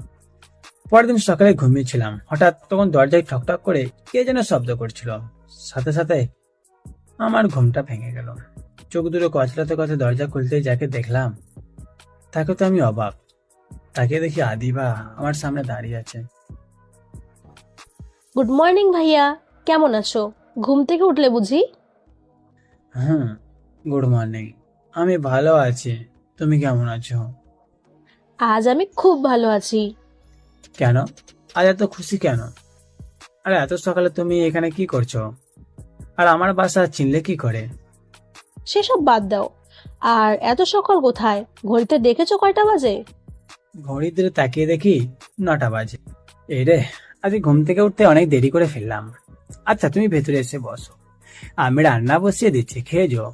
পরের দিন সকালে ঘুমিয়েছিলাম, হঠাৎ তখন দরজায় ঠকঠক করে কে যেন শব্দ করছিল। সাথে সাথে আমার ঘুমটা ভেঙে গেল। চোখ দুটো কচলাতে কচে দরজা খুলতেই যাকে দেখলাম তাকে তো আমি অবাক। তাকে দেখি আদিবা আমার সামনে দাঁড়িয়ে আছে। গুড মর্নিং ভাইয়া, কেমন আছো? ঘুম থেকে উঠলে বুঝি? Good morning. আমি ভালো আছি, তুমি কেমন আছো? আজ আমি খুব ভালো আছি। কেন আজ এত খুশি কেন? আরে এত সকালে তুমি এখানে কি করছো? আর আমার বাসা চিনলে কি করে? সেসব বাদ দাও। আর এত সকাল কোথায়? ঘড়িতে দেখেছো কয়টা বাজে? ঘড়ির দিকে তাকিয়ে দেখি 9টা বাজে। এই রে, আজ ঘুম থেকে উঠতে অনেক দেরি করে ফেললাম। আচ্ছা তুমি ভেতরে এসে বসো, আমি রান্না বসিয়ে দিচ্ছি, খেয়ে যাও।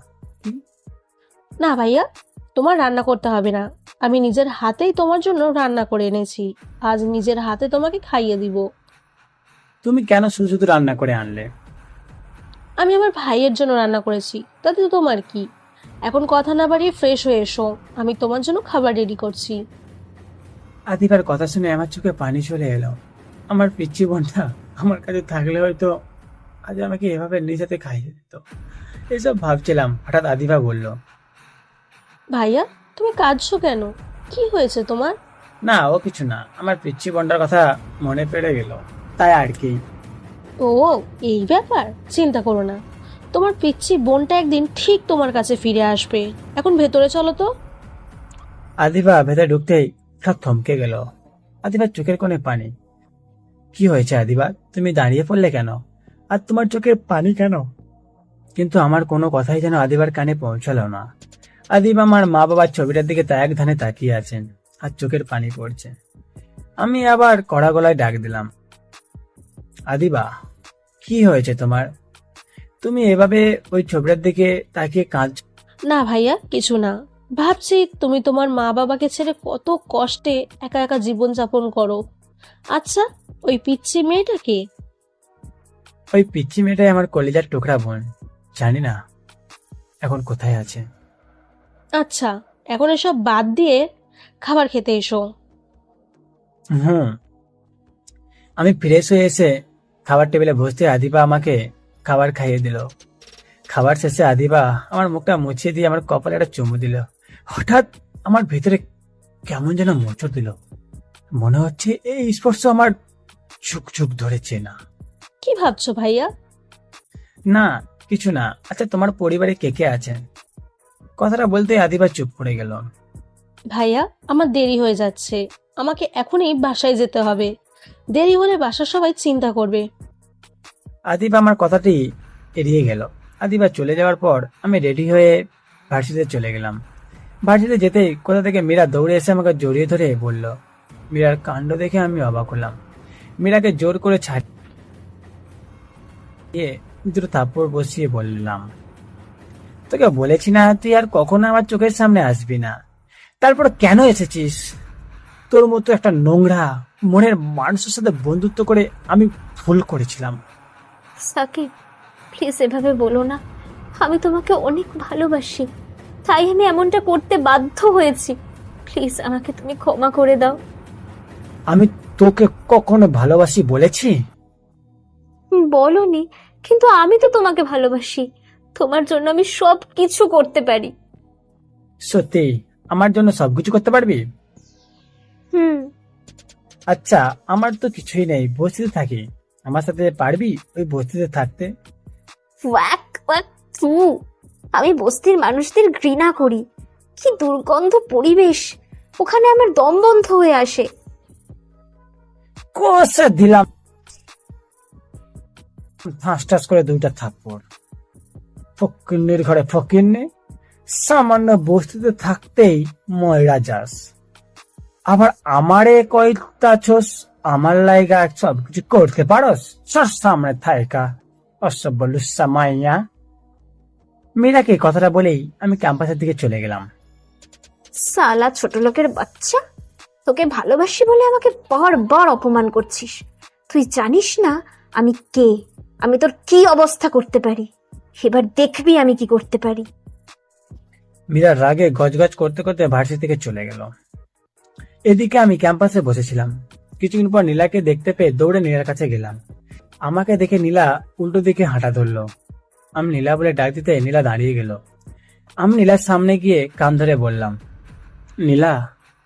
না ভাইয়া, তোমার রান্না করতে হবে না। আমি নিজের হাতেই তোমার জন্য রান্না করে এনেছি। আজ নিজের হাতে তোমাকে খাইয়ে দিব। তুমি কেন শুধু শুধু রান্না করে আনলে? আমি আমার ভাইয়ের জন্য রান্না করেছি, তাতে তো তোমার কি? এখন কথা না বাড়িয়ে ফ্রেশ হয়ে এসো, আমি তোমার জন্য খাবার রেডি করছি। আদিবার কথা শুনে আমার চোখে পানি চলে এলো। আমার পিচ্ছি বোনটা আমার কাছে থাকলে হয়তো আজ আমাকে এভাবে নিজেতে খাইয়ে দিত। এসব ভাবছিলাম, হঠাৎ আদিবা বলল, ভাইয়া তুমি কাঁদছো কেন? কি হয়েছে তোমার? না ও কিছু না, আমার পিচ্ছি বোনটার কথা মনে পড়ে গেল, তাই আর কি। ও, এই ব্যাপার? চিন্তা করো না, তোমার পিচ্ছি বোনটা একদিন ঠিক তোমার কাছে ফিরে আসবে। এখন ভেতরে চলো তো। আদিবা ভেতরে ঢুকতেই সব থমকে গেল। আদিবার চোখের কোণে পানি। কি হয়েছে আদিবা, তুমি দাঁড়িয়ে পড়লে কেন? আর তোমার চোখের পানি কেন? কিন্তু আমার কোনো কথাই যেন আদিবার কানে পৌঁছালো না। আদিবা আমার মা বাবার ছবিটার দিকে তা এক ধানে তাকিয়ে আছেন, আর চোখের পানি পড়ছে। আমি আবার কড়া গলায় ডাক দিলাম, আদিবা, কি হয়েছে তোমার? তুমি এভাবে ওই ছবিটার দিকে তাকিয়ে কাঁদছো? না ভাইয়া, কিছু না। ভাবছি তুমি তোমার মা বাবাকে ছেড়ে কত কষ্টে একা একা জীবন যাপন করো। আচ্ছা, ওই পিচ্ছি মেয়েটাকে? ওই পিচ্ছি মেয়েটাই আমার কলিজার টুকরা বোন। জানি না এখন কোথায় আছে। আচ্ছা, এখন এসব বাদ দিয়ে খাবার খেতে এসো। হুম। আমি ফ্রেশ হয়ে এসে খাবার টেবিলে বসতে আদিবা আমাকে খাবার খাইয়ে দিল। খাবার শেষে আদিবা আমার মুখটা মুছিয়ে দিয়ে আমার কপালে একটা চুমু দিল। হঠাৎ আমার ভেতরে কেমন যেন মোচড় দিল। মনে হচ্ছে এই স্পর্শ আমার চুক চুক ধরেছে না। কি ভাবছো ভাইয়া? না, কিছু না। আচ্ছা, তোমার পরিবারে কে কে আছেন? কথাটা বলতে আদিবা চুপ করে গেল। ভাইয়া, আমার দেরি হয়ে যাচ্ছে, আমাকে এখনই বাসায় যেতে হবে। দেরি হলে বাসার সবাই চিন্তা করবে। আদিবা আমার কথাটি এড়িয়ে গেল। আদিবা চলে যাওয়ার পর আমি রেডি হয়ে ভার্সিটিতে চলে গেলাম। ভার্সিটিতে যেতেই কোথা থেকে মীরা দৌড়ে এসে আমাকে জড়িয়ে ধরে বলল। মীরার কাণ্ড দেখে আমি অবাক হলাম। মীরাকে জোর করে ছাড়িয়ে দুটো থাপ্পড় বসিয়ে বললাম, তোকে বলেছি না তুই আর কখনো আমার চোখের সামনে আসবি না, তারপর কেন এসেছিস? তোর মতো একটা নোংরা মনের মানুষের সাথে বন্ধুত্ব করে আমি ভুল করেছিলাম। সাকিব, প্লিজ এভাবে বলো না। আমি তোমাকে অনেক ভালোবাসি, তাই আমি এমনটা করতে বাধ্য হয়েছি। প্লিজ আমাকে তুমি ক্ষমা করে দাও। আমি তোকে কখনো ভালোবাসি বলেছি? বলনি, কিন্তু আমি তো তোমাকে ভালোবাসি। তোমার জন্য আমি সব কিছু করতে পারি। সত্যি আমার জন্য সবকিছু করতে পারবি? হুম। আচ্ছা, আমার তো কিছুই নেই, বস্তিতে থাকি। আমার সাথে পারবি ওই বস্তিতে থাকতে? ওয়াক ওয়াক থু। আমি বস্তির মানুষদের ঘৃণা করি। কি দুর্গন্ধ পরিবেশ, ওখানে আমার দম বন্ধ হয়ে আসে। কষে দিলাম ঠাস ঠাস করে দুইটা থাপ্পড়। ফকিন্নির ঘরে ফকিন্নি, সামান্য বস্তিতে থাকতেই ময়রা যাস, আবার আমারে কইতাছস আমার লাইগা সব কিছু করতে পারস? সর সামনে থাইকা অসভ্য লুচ্চা মাইয়া। মীরাকে কথাটা বলেই আমি ক্যাম্পাসের দিকে চলে গেলাম। সালা ছোট লোকের বাচ্চা, তোকে ভালোবাসি বলে আমাকে বারবার অপমান করছিস। তুই জানিস না আমি কে, আমি তোর কি অবস্থা করতে পারি। এবার দেখবি আমি কি করতে পারি। মীরা রাগে গজগজ করতে করতে ভার্সিটি থেকে চলে গেল। এদিকে আমি ক্যাম্পাসে বসেছিলাম। কিছুক্ষণ পর নীলাকে দেখতে পেয়ে দৌড়ে নীলার কাছে গেলাম। আমাকে দেখে নীলা উল্টো দিকে হাঁটা ধরলো। আমি নীলা বলে ডাক দিতে নীলা দাঁড়িয়ে গেল। আমি নীলার সামনে গিয়ে কান ধরে বললাম, নীলা,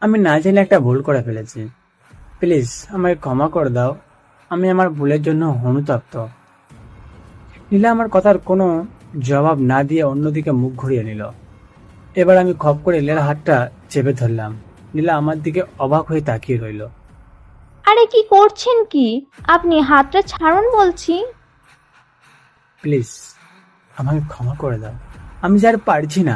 আমি না জেনে একটা ভুল করে ফেলেছি, প্লিজ আমাকে ক্ষমা করে দাও। আমি আমার ভুলের জন্য অনুতপ্ত। নীলা আমার কথার কোনো জবাব না দিয়ে অন্যদিকে মুখ ঘুরিয়ে নিল। এবার আমি খপ করে নীলার হাতটা চেপে ধরলাম। নীলা আমার দিকে অবাক হয়ে তাকিয়ে রইল। আরে কি করছেন কি আপনি? হাতটা ছাড়ুন বলছি। প্লিজ আমাকে ক্ষমা করে দাও, আমি যে আর পারছি না।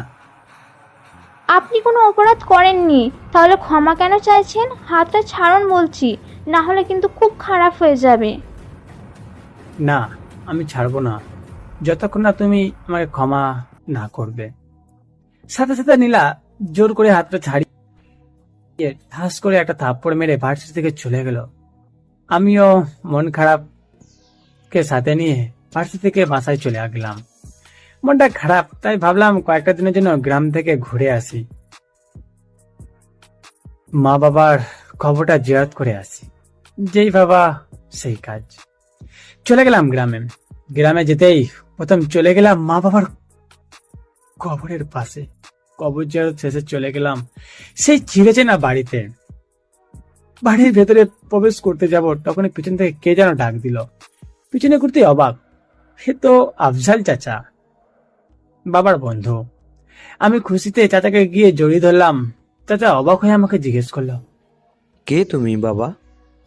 আপনি কোনো অপরাধ করেননি, তাহলে ক্ষমা কেন চাইছেন? হাতটা ছাড়ুন বলছি, না হলে কিন্তু খুব খারাপ হয়ে যাবে। না, আমি ছাড়বো না যতক্ষণ না তুমি আমাকে ক্ষমা না করবে। সাথে সাথে নীলা জোর করে হাতটা ছাড়িয়ে ঠাস করে একটা থাপ্পড় মেরে ভার্সিটি থেকে চলে গেল। আমিও মন খারাপকে সাথে নিয়ে ভার্সিটি থেকে বাসায় চলে গেলাম। মনটা খারাপ, তাই ভাবলাম কয়েকটা দিনের জন্য গ্রাম থেকে ঘুরে আসি, মা বাবার খবরটা জিয়ারত করে আসি। যেই বাবা সেই কাজ। চলে গেলাম গ্রামে। গ্রামে যেতেই প্রথম চলে গেলাম মা বাবার কবরের পাশে। কবর জিয়ারত শেষে চলে গেলাম সেই ছিঁড়েছে না বাড়িতে। বাড়ির ভেতরে প্রবেশ করতে যাব, তখন পিছন থেকে কে যেন ডাক দিল। পিছনে ঘুরতে অবাক, সে তো আফজাল চাচা, বাবার বন্ধু। আমি খুশিতে চাচাকে গিয়ে জড়িয়ে ধরলাম। চাচা অবাক হয়ে আমাকে জিজ্ঞেস করলো, কে তুমি বাবা,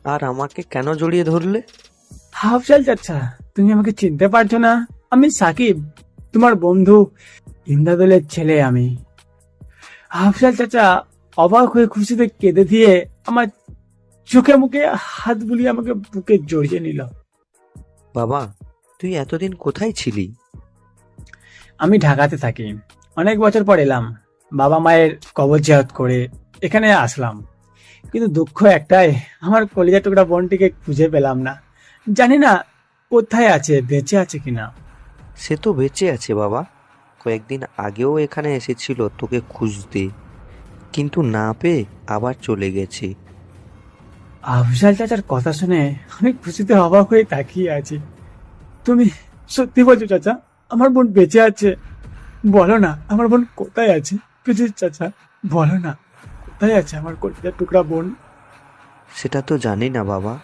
আর আমাকে কেন জড়িয়ে ধরলে? আফজাল চাচা, তুমি আমাকে চিনতে পারছো না? আমি সাকিব, তোমার বন্ধু ইমদাদুলের ছেলে আমি। আফজাল চাচা অবাক হয়ে খুশিতে কেঁদে দিয়ে আমার চোখে মুখে হাত বুলিয়ে আমাকে বুকে জড়িয়ে নিল। বাবা, তুই এতদিন কোথায় ছিলি? আমি ঢাকাতে থাকি, অনেক বছর পর এলাম। বাবা মায়ের কবর জিয়ারত করে এখানে আসলাম, কিন্তু দুঃখ একটাই, আমার কলিজা টুকরা বোনটিকে খুঁজে পেলাম না। জানি না কোথায় আছে, বেঁচে আছে কিনা। সে তো বেঁচে আছে বাবা, কয়েকদিন আগেও এখানে এসেছিল তোকে খুঁজতে, কিন্তু না পেয়ে আবার চলে গেছে। আফজাল চাচার কথা শুনে আমি খুশিতে অবাক হয়ে তাকিয়ে আছি। তুমি সত্যি বলছো চাচা? আমার বোন বেঁচে আছে? বলো না আমার বোন কোথায় আছে, প্লিজ চাচা বলো না, কোথায় আছে আমার কলিজার টুকরা বোন? সেটা তো জানি না বাবা,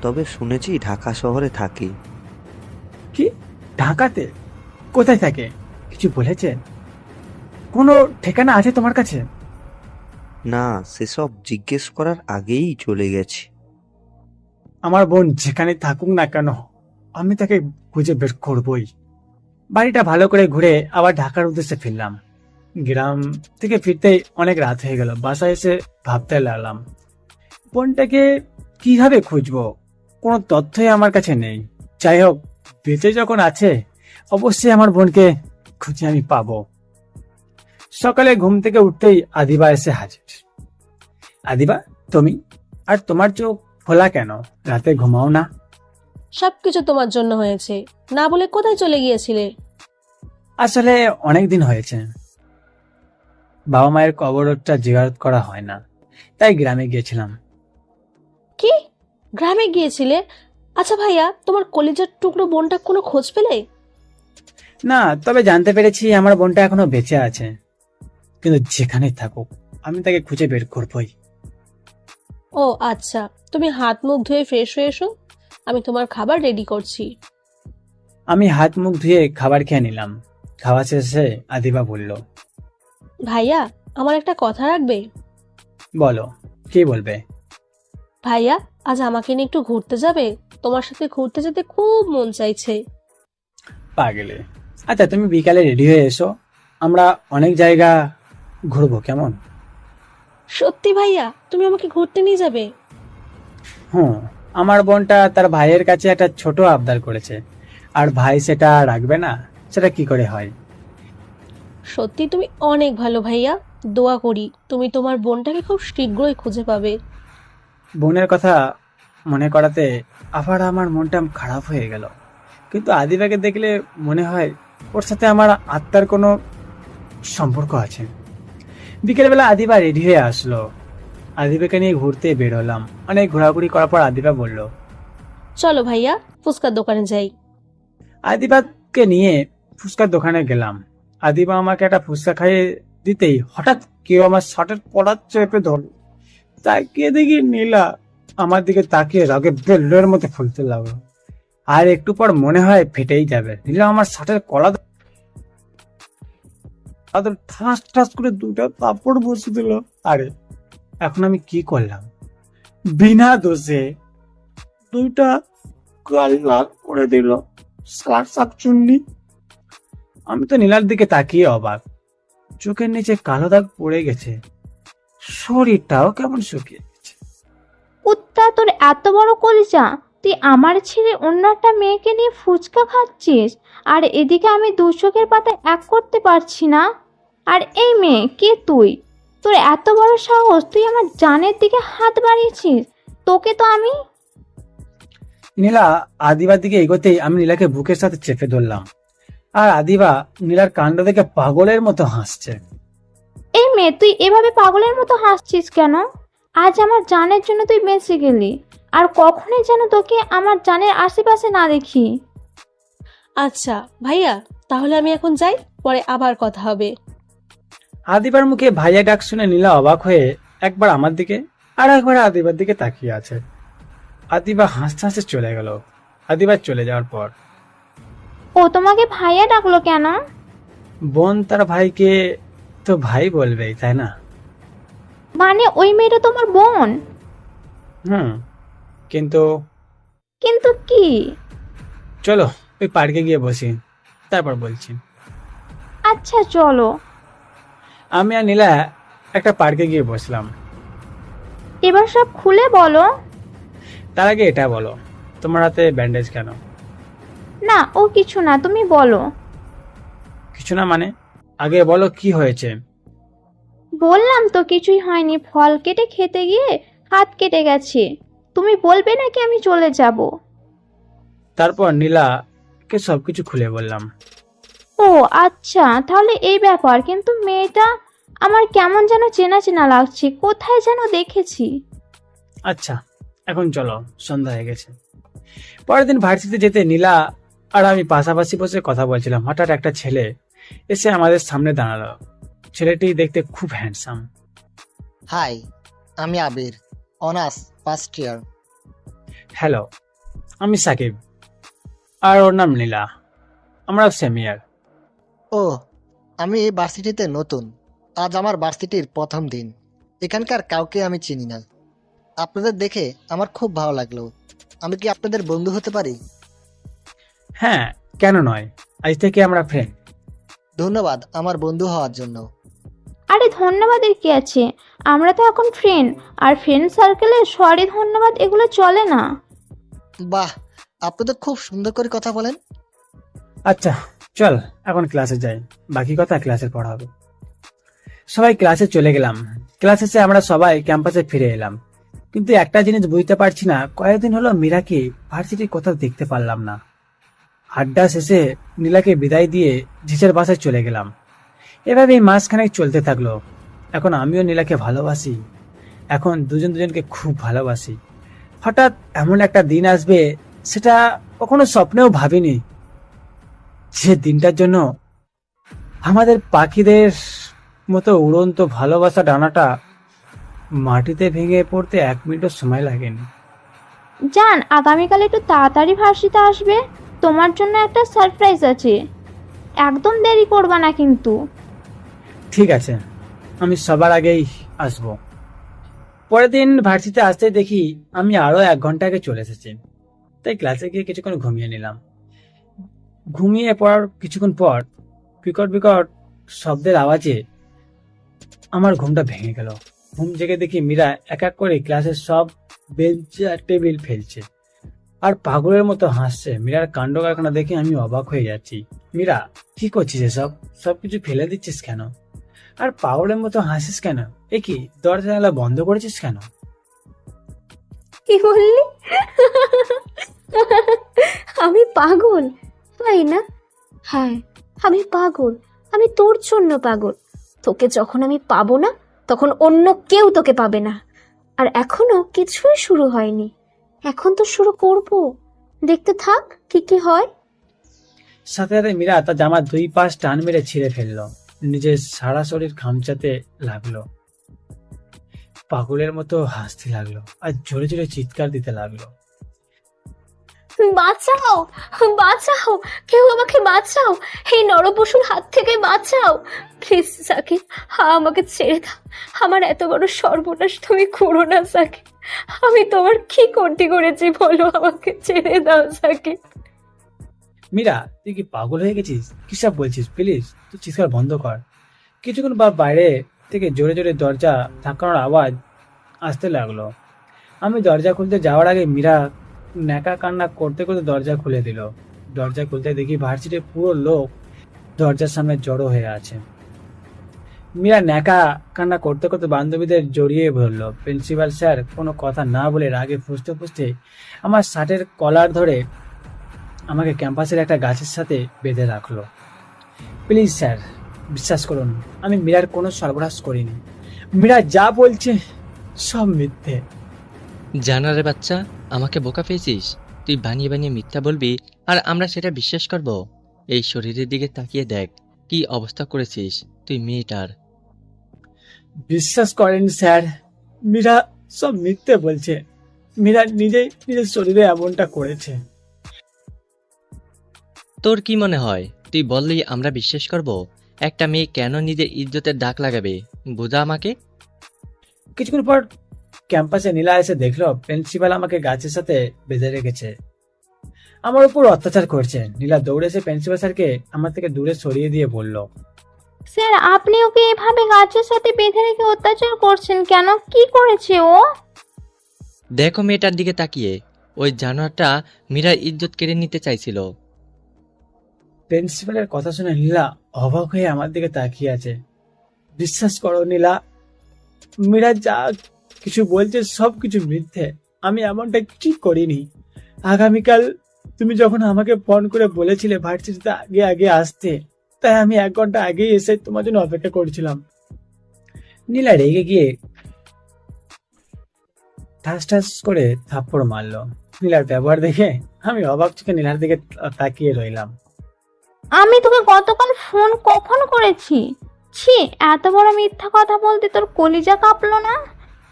তবে শুনেছি ঢাকা শহরে থাকি। কি, ঢাকাতে? কোথায় থাকে কিছু বলেছে? কোনো ঠিকানা আছে তোমার কাছে? না, সেসব জিজ্ঞেস করার আগেই চলে গেছে। আমার বোন যেখানে থাকুক না কেন আমি তাকে খুঁজে বের করবই। বাড়িটা ভালো করে ঘুরে আবার ঢাকার উদ্দেশ্যে ফিরলাম। গ্রাম থেকে ফিরতেই অনেক রাত হয়ে গেল। বাসায় এসে ভাবতে লাগলাম বোনটাকে কিভাবে খুঁজবো, কোনো তথ্যই আমার কাছে নেই। যাই হোক, বেঁচে যখন আছে অবশ্যই আমার বোনকে খুঁজে আমি পাবো। সকালে ঘুম থেকে উঠতেই আদিবা এসে হাজির। আদিবা, তুমি? আর তোমার চোখ খোলা কেন? রাতে ঘুমাও না? সবকিছু তোমার জন্য হয়েছে, না বলে কোথায় চলে গিয়েছিলে? আসলে অনেক দিন হয়েছে বাবা মায়ের কবরটা জিয়ারত করা হয় না, তাই গ্রামে গিয়েছিলাম। কি, গ্রামে গিয়েছিলে? আচ্ছা ভাইয়া, তোমার কলিজার টুকরো বোনটা কোনো খোঁজ পেলে? না, তবে জানতে পেরেছি আমার বোনটা এখনো বেঁচে আছে, কিন্তু যেখানে থাকুক আমি তাকে খুঁজে বের করবই। ও আচ্ছা, তুমি হাত মুখ ধুয়ে ফ্রেশ হয়ে এসো, আমি তোমার খাবার রেডি করছি। আমি হাত মুখ ধুয়ে খাবার খেয়ে নিলাম। খাওয়া শেষে আদিবা বলল, ভাইয়া, আমার একটা কথা রাখবে? বলো, কি বলবে? ভাইয়া, আজ আমাকে নিয়ে একটু ঘুরতে যাবে? তোমার সাথে ঘুরতে যেতে খুব মন চাইছে। পাগলে। আচ্ছা, তুমি বিকালে রেডি হয়ে এসো, আমরা অনেক জায়গা ঘুরবো, কেমন? সত্যি ভাইয়া, তুমি আমাকে ঘুরতে নিয়ে যাবে? হুম, আমার বোনটা তার ভাইয়ের কাছে একটা ছোট আবদার করেছে, আর ভাই সেটা রাখবে না, সেটা কি করে হয়? সত্যি তুমি অনেক ভালো ভাইয়া, দোয়া করি তুমি তোমার বোনটাকে খুব শীঘ্রই খুঁজে পাবে। বোনের কথা মনে করাতে আবার আমার মনটা খারাপ হয়ে গেল। কিন্তু আদিবাকে দেখলে মনে হয় ওর সাথে আমার আত্মার কোনো সম্পর্ক আছে। বিকেলবেলা আদিবা রেডি হয়ে আসলো। আদিবাকে নিয়ে ঘুরতে বের হলাম। অনেক ঘোরাঘুরি করার পর আদিবা বলল, চলো ভাইয়া, ফুচকার দোকানে যাই। আদিবাকে নিয়ে ফুচকার দোকানে গেলাম। আদিবা আমাকে একটা ফুচকা খাইয়ে দিতেই হঠাৎ কেউ আমার শার্টের কলার চেপে ধরল। তাকিয়ে দেখি নীলা আমার দিকে তাকিয়ে রাগে বেলুনের মতো ফুলতে লাগলো। আর একটু পর মনে হয় ফেটেই যাবে। নীলা আমার শার্টের কলা ঠাস ঠাস করে দুটো কাপড় বসে দিল। আরে এখন আমি কি করলাম? বিনা দোষে দুইটা গাল লাল করে দিল শাকচুন্নি। আমি তো নীলার দিকে তাকিয়ে অবাক। চোখের নিচে কালো দাগ পড়ে গেছে, শরীরটাও কেমন শুকিয়ে গেছে। কুত্তা, তোর এত বড় কলিজা, তুই আমার ছেড়ে অন্য একটা মেয়েকে নিয়ে ফুচকা খাচ্ছিস, আর এদিকে আমি দু চোখের পাতা এক করতে পারছি না। আর এই মেয়ে কে তুই? তোর এত বড় সাহস, তুই আমার জানের দিকে হাত বাড়িয়েছিস? তোকে তো আমি... নীলা আদিবার দিকে এগোতেই আমি নীলাকে বুকের সাথে চেপে ধরলাম, আর আদিবা নীলার কাণ্ড দেখে পাগলের মতো হাসছে। এই মেয়ে, তুই এভাবে পাগলের মতো হাসছিস কেন? আজ আমার জানের জন্য তুই বেঁচে গেলি, আর কখনোই যেন তোকে আমার জানের আশেপাশে না দেখি। আচ্ছা ভাইয়া, তাহলে আমি এখন যাই, পরে আবার কথা হবে। আদিবার মুখে ভাইয়া ডাক শুনে নীলা অবাক হয়ে একবার আমার দিকে আর একবার আদিবার দিকে তাকিয়ে আছে। আদিবা হাসতে হাসতে চলে গেল। আদিবার চলে যাওয়ার পর, ও তোমাকে ভাইয়া ডাকলো কেন? বোন তার ভাইকে তো ভাই বলবেই, তাই না? মানে ওই মেয়েটা তোমার বোন? কিন্তু কিন্তু কি? চলো ওই পার্কে গিয়ে বসি, তারপর বলছি। আচ্ছা চলো। আমি আর নীলা একটা পার্কে গিয়ে বসলাম। এবার সব খুলে বলো। তার আগে এটা বলো, তোমার হাতে ব্যান্ডেজ কেন? না, ও কিছু না, তুমি বলো। কিছু না মানে? আগে বলো কি হয়েছে। বললাম তো কিছুই হয়নি, ফল কেটে খেতে গিয়ে হাত কেটে গেছে। তুমি বলবে নাকি আমি চলে যাব? তারপর নীলাকে সবকিছু খুলে বললাম। ও আচ্ছা, তাহলে এই ব্যাপার। কিন্তু মেয়েটা আমার কেমন যেন চেনা চেনা লাগছে, কোথায় যেন দেখেছি। আচ্ছা এখন চলো, সন্ধ্যা হয়ে গেছে। পরের দিন ভার্সিটিতে যেতে নীলা আর আমি পাশাপাশি বসে কথা বলছিলাম। হঠাৎ একটা ছেলে এসে আমাদের সামনে দাঁড়ালো। ছেলেটি দেখতে খুব হ্যান্ডসাম। হাই, আমি আবির, অনার্স ফার্স্ট ইয়ার। হ্যালো, আমি সাকিব, আর ওর নাম নীলা। আমরা সেম ইয়ার। ও, আমি এই ভার্সিটিতে নতুন। আজ আমার ভার্সিটির প্রথম দিন। এখানকার কাউকে আমি চিনি না। আপনাদের দেখে আমার খুব ভালো লাগলো। আমি কি আপনাদের বন্ধু হতে পারি? হ্যাঁ, কেন নয়, আজ থেকে আমরা ফ্রেন্ড। ধন্যবাদ আমার বন্ধু হওয়ার জন্য। আরে ধন্যবাদের কি আছে, আমরা তো এখন ফ্রেন্ড, আর ফ্রেন্ড সার্কেলে সরি ধন্যবাদ এগুলো চলে না। বাহ, আপনি তো খুব সুন্দর করে কথা বলেন। আচ্ছা চল এখন ক্লাসে যাই, বাকি কথা ক্লাসের পর হবে। সবাই ক্লাসে চলে গেলাম। ক্লাস শেষে আমরা সবাই ক্যাম্পাসে ফিরে এলাম, কিন্তু একটা জিনিস বুঝতে পারছি না, কয়েকদিন হলো মীরাকে ভার্সিটির কোথাও দেখতে পারলাম না। আড্ডা শেষে নীলাকে বিদায় দিয়ে জিজের বাসায় চলে গেলাম। এভাবেই মাসখানেক চলতে থাকলো। এখন আমিও নীলাকে ভালোবাসি, এখন দুজন দুজনকে খুব ভালোবাসি। হঠাৎ এমন একটা দিন আসবে, সেটা কখনো স্বপ্নেও ভাবিনি। যে দিনটার জন্য আমাদের পাখিদের মতো উড়ন্ত ভালোবাসা ডানাটা মাটিতে ভেঙে পড়তে 1 মিনিটও সময় লাগেনি। জান, আগামীকাল একটু তাড়াতাড়ি ভার্সিটিতে আসবে, তোমার জন্য একটা সারপ্রাইজ আছে। একদম দেরি করবা না কিন্তু। ঠিক আছে, আমি সবার আগেই আসবো। পরের দিন ভার্সিটিতে আসতে দেখি আমি আরো 1 ঘন্টা আগে চলে এসেছি। তাই ক্লাসে গিয়ে কিছুক্ষণ ঘুমিয়ে নিলাম। ঘুমিয়ে পড়ার কিছুক্ষণ পর বিকট বিকট শব্দের আওয়াজে আমার ঘুমটা ভেঙে গেল। ঘুম জেগে দেখি মীরা এক এক করে ক্লাসের সব বেঞ্চ আর টেবিল ফেলছে আর পাগলের মতো হাসছে। মীরার কাণ্ড কারখানা দেখে আমি অবাক হয়ে যাচ্ছি। মীরা, কি করছিস এসব? সবকিছু ফেলে দিচ্ছিস কেন? আর পাগলের মতো হাসিস কেন? এ কি, দরজা জানালা বন্ধ করেছিস কেন? কি বললি? আমি পাগল, তাই না? হ্যাঁ, আমি পাগল। আমি তোর জন্য পাগল। তোকে যখন আমি পাবো না, তখন অন্য কেউ তোকে পাবে না। আর এখনো কিছুই শুরু হয়নি, এখন তো শুরু করব। দেখতে থাক কি কি হয়। সাথে সাথে মীরা তার জামার 2 পাশ টান মেরে ছিঁড়ে ফেললো। নিজের সারা শরীর খামচাতে লাগলো, পাগলের মতো হাসতে লাগলো আর জোরে জোরে চিৎকার দিতে লাগলো। বাঁচাও, বাঁচাও, কেউ আমাকে বাঁচাও, এই নরপশুর হাত থেকে বাঁচাও প্লিজ। সাকিব, আমাকে ছেড়ে দাও। আমার এত বড় সর্বনাশ তুমি করো না সাকিব। আমি তোমার কি করতে করেছি বলো, আমাকে ছেড়ে দাও সাকিব। মীরা, তুই কি পাগল হয়ে গেছিস? কি সব বলছিস? প্লিজ তুই চিৎকার বন্ধ কর। কিছুক্ষণ পর বাইরে থেকে জোরে জোরে দরজা ধাক্কানোর আওয়াজ আসতে লাগলো। আমি দরজা খুলতে যাওয়ার আগে মীরা ন্যাকা কান্না করতে করতে দরজা খুলে দিল। দরজা খুলতে দেখি ভার্সিটির পুরো লোক দরজার সামনে জড়ো হয়ে আছে। মীরা ন্যাকা কান্না করতে করতে বান্ধবীদের জড়িয়ে ধরল। প্রিন্সিপাল স্যার কোনো কথা না বলে রাগে ফুঁসতে ফুঁসতে আমার শার্টের কলার ধরে আমাকে ক্যাম্পাসের একটা গাছের সাথে বেঁধে রাখলো। প্লিজ স্যার, বিশ্বাস করুন, আমি মীরার কোনো সর্বনাশ করিনি। মীরা যা বলছে সব মিথ্যে। জানারে বাচ্চা, আমাকে বোকা পেয়েছিস? তুই বানিয়ে বানিয়ে মিথ্যা বলবি আর আমরা সেটা বিশ্বাস করব? এই শরীরের দিকে তাকিয়ে দেখ, কি অবস্থা করেছিস তুই মেয়েটার। বিশ্বাস করেন স্যার, মীরা সব মিথ্যে বলছে। মীরা নিজেই নিজের শরীরে এমনটা করেছে। তোর কি মনে হয় তুই বললেই আমরা বিশ্বাস করব? একটা মেয়ে কেন নিজের ইজ্জতের দাগ লাগাবে, বোঝা আমাকে। কিছুক্ষণ পর ক্যাম্পাসে নীলা এসে দেখলো প্রিন্সিপাল আমাকে গাছের সাথে বেঁধে রেখেছে, আমার উপর অত্যাচার করছে। নীলা দৌড়ে এসে প্রিন্সিপাল স্যারকে আমার থেকে দূরে সরিয়ে দিয়ে বলল, স্যার, আপনি ওকে এভাবে গাছের সাথে বেঁধে রেখে অত্যাচার করছেন কেন? কি করেছে ও? দেখো মেয়েটার দিকে তাকিয়ে, ওই জানোয়ারটা মীরার ইজ্জত কেড়ে নিতে চাইছিল। প্রিন্সিপালের কথা শুনে নীলা অবাক হয়ে আমার দিকে তাকিয়ে আছে। বিশ্বাস করো নীলা, মীরা যা কিছু বলছে সব কিছু মিথ্যে। আমি এমনটা কিছু করিনি। আগামীকাল তুমি যখন আমাকে ফোন করে বলেছিলে ভার্সিটিতে আগে আগে আসতে, তাই আমি 1 ঘন্টা আগেই এসে তোমার জন্য অপেক্ষা করছিলাম। নীলা রেগে গিয়ে ঠাস ঠাস করে থাপ্পড় মারলো। নীলার ব্যবহার দেখে আমি অবাক চোখে নীলার দিকে তাকিয়ে রইলাম। আমি তোকে গতকাল ফোন কখন করেছি? ছি, এত বড় মিথ্যা কথা বলতে তোর কলিজা কাঁপলো না?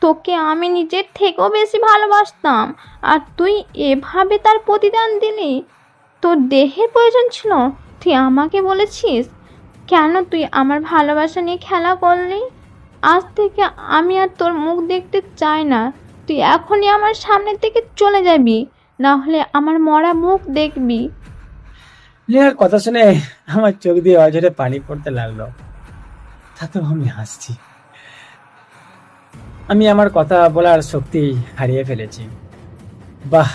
তোকে আমি নিজের থেকেও বেশি ভালোবাসতাম, আর তুই এভাবে তার প্রতিদান দিলি। তোর দেহের প্রয়োজন ছিল, তুই আমাকে বলেছিস। কেন তুই আমার ভালোবাসা নিয়ে খেলা করলি? আজ থেকে আমি আর তোর মুখ দেখতে চাই না। তুই এখনই আমার সামনে থেকে চলে যাবি, না হলে আমার মরা মুখ দেখবি। নীলার কথা শুনে আমার চোখ দিয়ে অঝরে পানি পড়তে লাগলো। তাতেও আমি হাসছি। আমি আমার কথা বলার শক্তি হারিয়ে ফেলেছি। বাহ,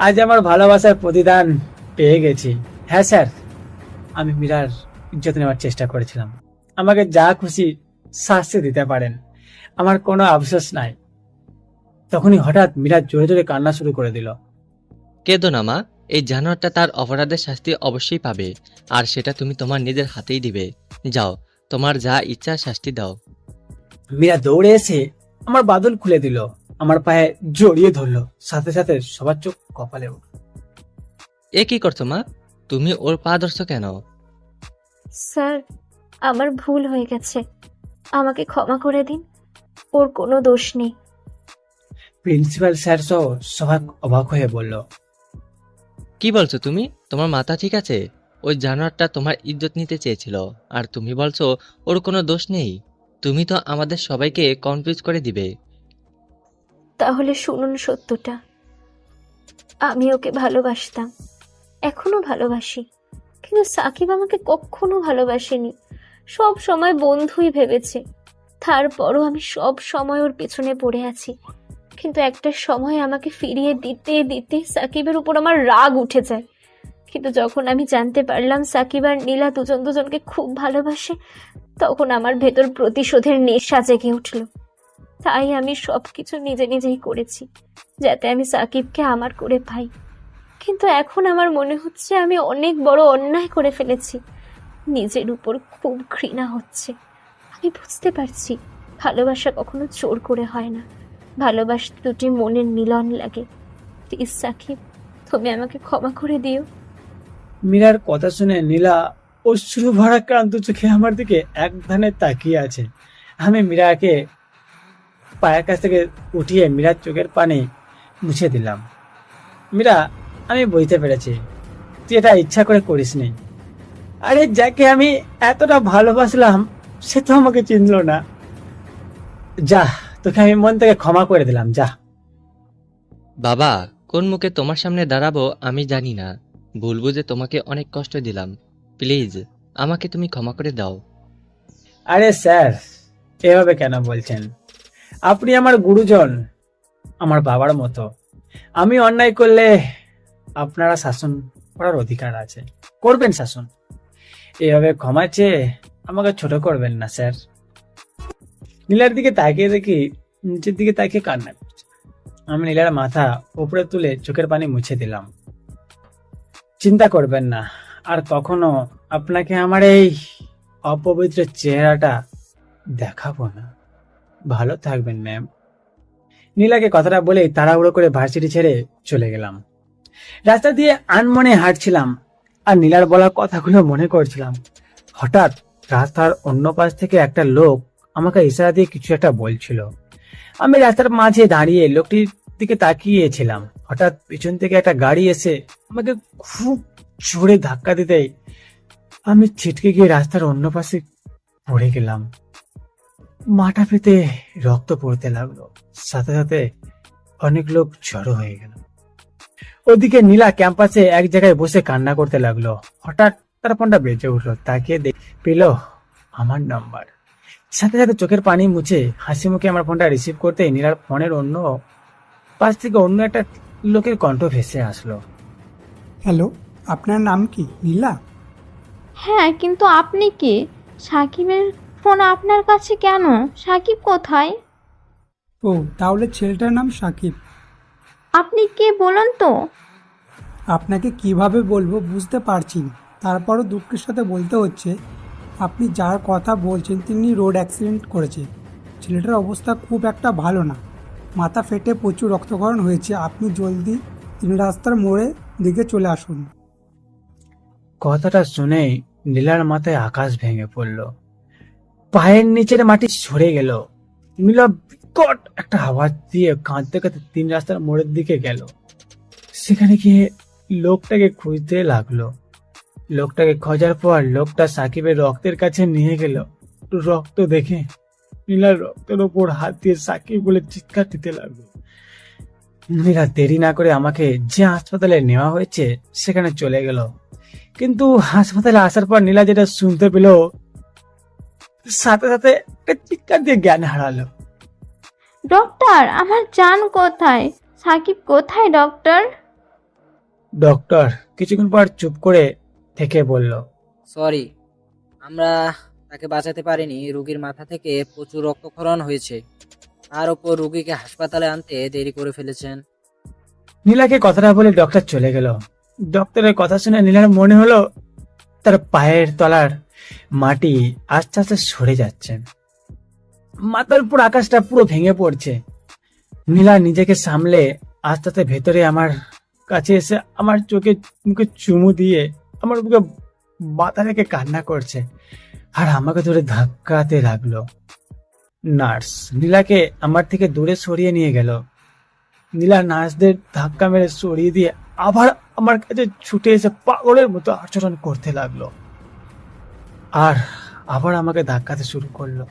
আজ আমার ভালোবাসার প্রতিদান পেয়ে গেছি। হ্যাঁ স্যার, আমি মীরার ইজ্জত নেওয়ার চেষ্টা করেছিলাম। আমাকে যা খুশি শাস্তি দিতে পারেন, আমার কোনো আফসোস নাই। তখনই হঠাৎ মীরা জোরে জোরে কান্না শুরু করে দিল। কেঁদো না মা, এই জানোয়ারটা তার অপরাধের শাস্তি অবশ্যই পাবে, আর সেটা তুমি তোমার নিজের হাতেই দিবে। যাও, তোমার যা ইচ্ছা শাস্তি দাও। মীরা দৌড়ে এসে আমার বাদল খুলে দিল, আমার পায়ে জড়িয়ে ধরলো, সাথে সাথে সবার চোখ কপালে উঠল। এ কি করছো মা? তুমি ওর পা ধরছো কেন? স্যার, আমার ভুল হয়ে গেছে, আমাকে ক্ষমা করে দিন। ওর কোনো দোষ নেই। প্রিন্সিপাল স্যার সহ সবাই অবাক হয়ে বলল। কি বলছো তুমি? তোমার মাথা ঠিক আছে? ওই জানোয়ারটা তোমার ইজ্জত নিতে চেয়েছিল, আর তুমি বলছো ওর কোনো দোষ নেই? তুমি তো আমাদের সবাইকে কনফিউজ করে দিবে। তাহলে শুনুন সত্যটা। আমি ওকে ভালোবাসতাম, এখনো ভালোবাসি, কিন্তু সাকিব আমাকে কখনো ভালোবাসেনি। সব সময় বন্ধুই ভেবেছে। তারপরও আমি সব সময় ওর পেছনে পড়ে আছি। কিন্তু একটা সময় আমাকে ফিরিয়ে দিতে দিতে সাকিবের উপর আমার রাগ উঠে যায়। কিন্তু যখন আমি জানতে পারলাম সাকিব আর নীলা দুজন দুজনকে খুব ভালোবাসে, তখন আমার ভেতর প্রতিশোধের নেশা জেগে উঠল। তাই আমি সবকিছু নিজে নিজেই করেছি, যাতে আমি সাকিবকে আমার করে পাই। কিন্তু এখন আমার মনে হচ্ছে আমি অনেক বড় অন্যায় করে ফেলেছি। নিজের উপর খুব ঘৃণা হচ্ছে। আমি বুঝতে পারছি ভালোবাসা কখনো জোর করে হয় না, ভালোবাসতে দুটি মনের মিলন লাগে। প্লিজ সাকিব, তুমি আমাকে ক্ষমা করে দিও। মীরার কথা শুনে নীলা অশ্রু ভরা ক্লান্ত চোখে আমার দিকে এক ধানে তাকিয়ে আছে। আমি মীরাকে পায়ের কাছ থেকে উঠিয়ে মীরার চোখের পানি মুছে দিলাম। মীরা, আমি বুঝতে পেরেছি তুই এটা ইচ্ছা করে করিসনি। আরে যাকে আমি এতটা ভালোবাসলাম সে তো আমাকে চিনলো না। যা, তোকে আমি মন থেকে ক্ষমা করে দিলাম, যা। বাবা, কোন মুখে তোমার সামনে দাঁড়াবো আমি জানি না। ভুল বুঝে তোমাকে অনেক কষ্ট দিলাম। প্লিজ আমাকে তুমি ক্ষমা করে দাও। আরে স্যার, এভাবে কেন বলছেন? আপনি আমার গুরুজন, আমার বাবার মতো। আমি অন্যায় করলে আপনারা শাসন করার অধিকার আছে, করবেন শাসন। এভাবে ক্ষমা চেয়ে আমাকে ছোট করবেন না স্যার। নীলার দিকে তাকিয়ে দেখি নিচের দিকে তাকিয়ে কান্না করছে। আমি নীলার মাথা উপরে তুলে চোখের পানি মুছে দিলাম। চিন্তা করবেন না, আর কখনো আপনাকে আমার এই অপবিত্র চেহারাটা দেখাবো না। ভালো থাকবেন ম্যাম। নীলাকে কথাটা বলেই তাড়াহুড়ো করে ভার্সিটি ছেড়ে চলে গেলাম। রাস্তা দিয়ে আনমনে হাঁটছিলাম আর নীলার বলা কথাগুলো মনে করছিলাম। হঠাৎ রাস্তার অন্য পাশ থেকে একটা লোক আমাকে ইশারা দিয়ে কিছু একটা বলছিল। আমি রাস্তার মাঝে দাঁড়িয়ে লোকটির দিকে তাকিয়েছিলাম। হঠাৎ পিছন থেকে একটা গাড়ি এসে আমাকে খুব জোরে ধাক্কা দিতেই আমি ছিটকে গিয়ে রাস্তার অন্য পাশে পড়ে গেলাম। মাথা পেতে রক্ত পড়তে লাগলো, সাথে সাথে অনেক লোক জড়ো হয়ে গেল। ওদিকে নীলা ক্যাম্পাসে এক জায়গায় বসে কান্না করতে লাগলো। হঠাৎ তার ফোনটা বেজে উঠলো, তাকিয়ে পেল আমার নাম্বার। সাথে সাথে চোখের পানি মুছে হাসি মুখে আমার ফোনটা রিসিভ করতে নীলার ফোনের অন্য পাশ থেকে অন্য একটা লোকের কণ্ঠ ভেসে আসলো। হ্যালো, আপনার নাম কি নীলা? হ্যাঁ, কিন্তু আপনি কে? সাকিবের ফোন আপনার কাছে কেন? সাকিব কোথায়? ও, তাহলে ছেলেটার নাম সাকিব। আপনি কে বলুন তো? আপনাকে কিভাবে বলবো বুঝতে পারছি না, তারপরও দুঃখের সাথে বলতে হচ্ছে আপনি যার কথা বলছেন তিনি রোড অ্যাক্সিডেন্ট করেছে। ছেলেটার অবস্থা খুব একটা ভালো না। মাথা ফেটে প্রচুর রক্তক্ষরণ হয়েছে। আপনি জলদি 3 রাস্তার মোড়ে দিকে চলে আসুন। কথাটা শুনেই নীলার মাথায় আকাশ ভেঙে পড়ল। পায়ের নিচের মাটি সরে গেল। নীলা বিকট একটা আওয়াজ দিয়ে কাঁদতে কাঁদতে 3 রাস্তার মোড়ের দিকে গেল। সেখানে গিয়ে লোকটাকে খুঁজতে লাগলো। লোকটাকে খোঁজার পর লোকটা সাকিবের রক্তের কাছে নিয়ে গেল। রক্ত দেখে নীলার রক্তের ওপর হাত দিয়ে সাকিব বলে চিৎকার দিতে লাগলো। নীলা দেরি না করে আমাকে যে হাসপাতালে নেওয়া হয়েছে সেখানে চলে গেল। কিন্তু হাসপাতালে আসার পর নীলা যেটা শুনতে পেল, সাথে সাথে একটা চিৎকার দিয়ে জ্ঞান হারালো। ডক্টর, আমার জান কোথায়? সাকিব কোথায় ডক্টর? ডক্টর কিছুক্ষণ পর চুপ করে থেকে বলল, সরি, আমরা তাকে বাঁচাতে পারিনি। রোগীর মাথা থেকে প্রচুর রক্তক্ষরণ হয়েছে, তার উপর রোগীকে হাসপাতালে আনতে দেরি করে ফেলেছেন। নীলাকে কথাটা বলে ডক্টর চলে গেল। ডক্টরের কথা শুনে নীলার মনে হলো তার পায়ের তলার মাটি আস্তে আস্তে সরে যাচ্ছে, মাথার উপর আকাশটা পুরো ভেঙে পড়ছে। নীলা নিজেকে সামলে আস্তে আস্তে ভেতরে আমার কাছে এসে আমার চোখে মুখে চুমু দিয়ে আমার বুকে মাথা রেখে কান্না করছে আর আমাকে ধরে ধাক্কাতে লাগলো। নার্স নীলাকে আমার থেকে দূরে সরিয়ে নিয়ে গেল। নীলা নার্সদের ধাক্কা মেরে সরিয়ে দিয়ে আবার আমার কাছে ছুটে এসে পাগলের মতো আচরণ করতে লাগলো আর আবার আমাকে ধাক্কাতে শুরু করলো।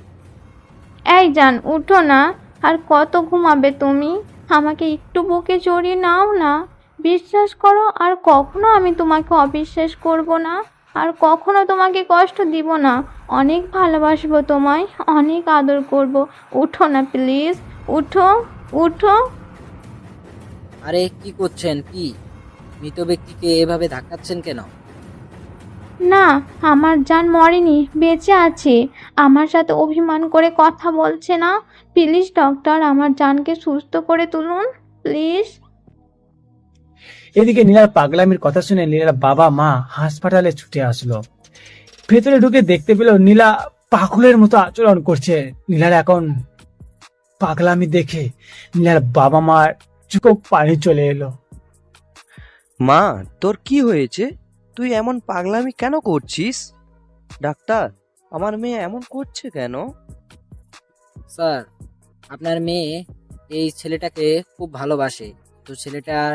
এই জান, উঠো না। আর কত ঘুমাবে তুমি? আমাকে একটু বুকে জড়িয়ে নাও না। বিশ্বাস করো, আর কখনো আমি তোমাকে অবিশ্বাস করব না, আর কখনো তোমাকে কষ্ট দিব না। অনেক ভালোবাসবো তোমায়, অনেক আদর করব। উঠো না প্লিজ, উঠো উঠো। আরে কি করছেন? কি মৃত ব্যক্তিকে এভাবে ধাক্কাচ্ছেন কেন? না, আমার জান মরেনি, বেঁচে আছে। আমার সাথে অভিমান করে কথা বলছে না। প্লিজ ডক্টর, আমার জানকে সুস্থ করে তুলুন প্লিজ। এদিকে নীলার পাগলামির কথা শুনে নীলার বাবা মা হাসপাতালে ছুটে আসলো। ভেতরে ঢুকে দেখতে পেল নীলা পাগলের মতো আচরণ করছে। নীলার এখন পাগলামি দেখে নীলার বাবা মার চোখে পানি চলে এলো। মা, তোর কি হয়েছে? তুই এমন পাগলামি কেন করছিস? ডাক্তার, আমার মেয়ে এমন করছে কেন? স্যার, আপনার মেয়ে এই ছেলেটাকে খুব ভালোবাসে, তো ছেলেটার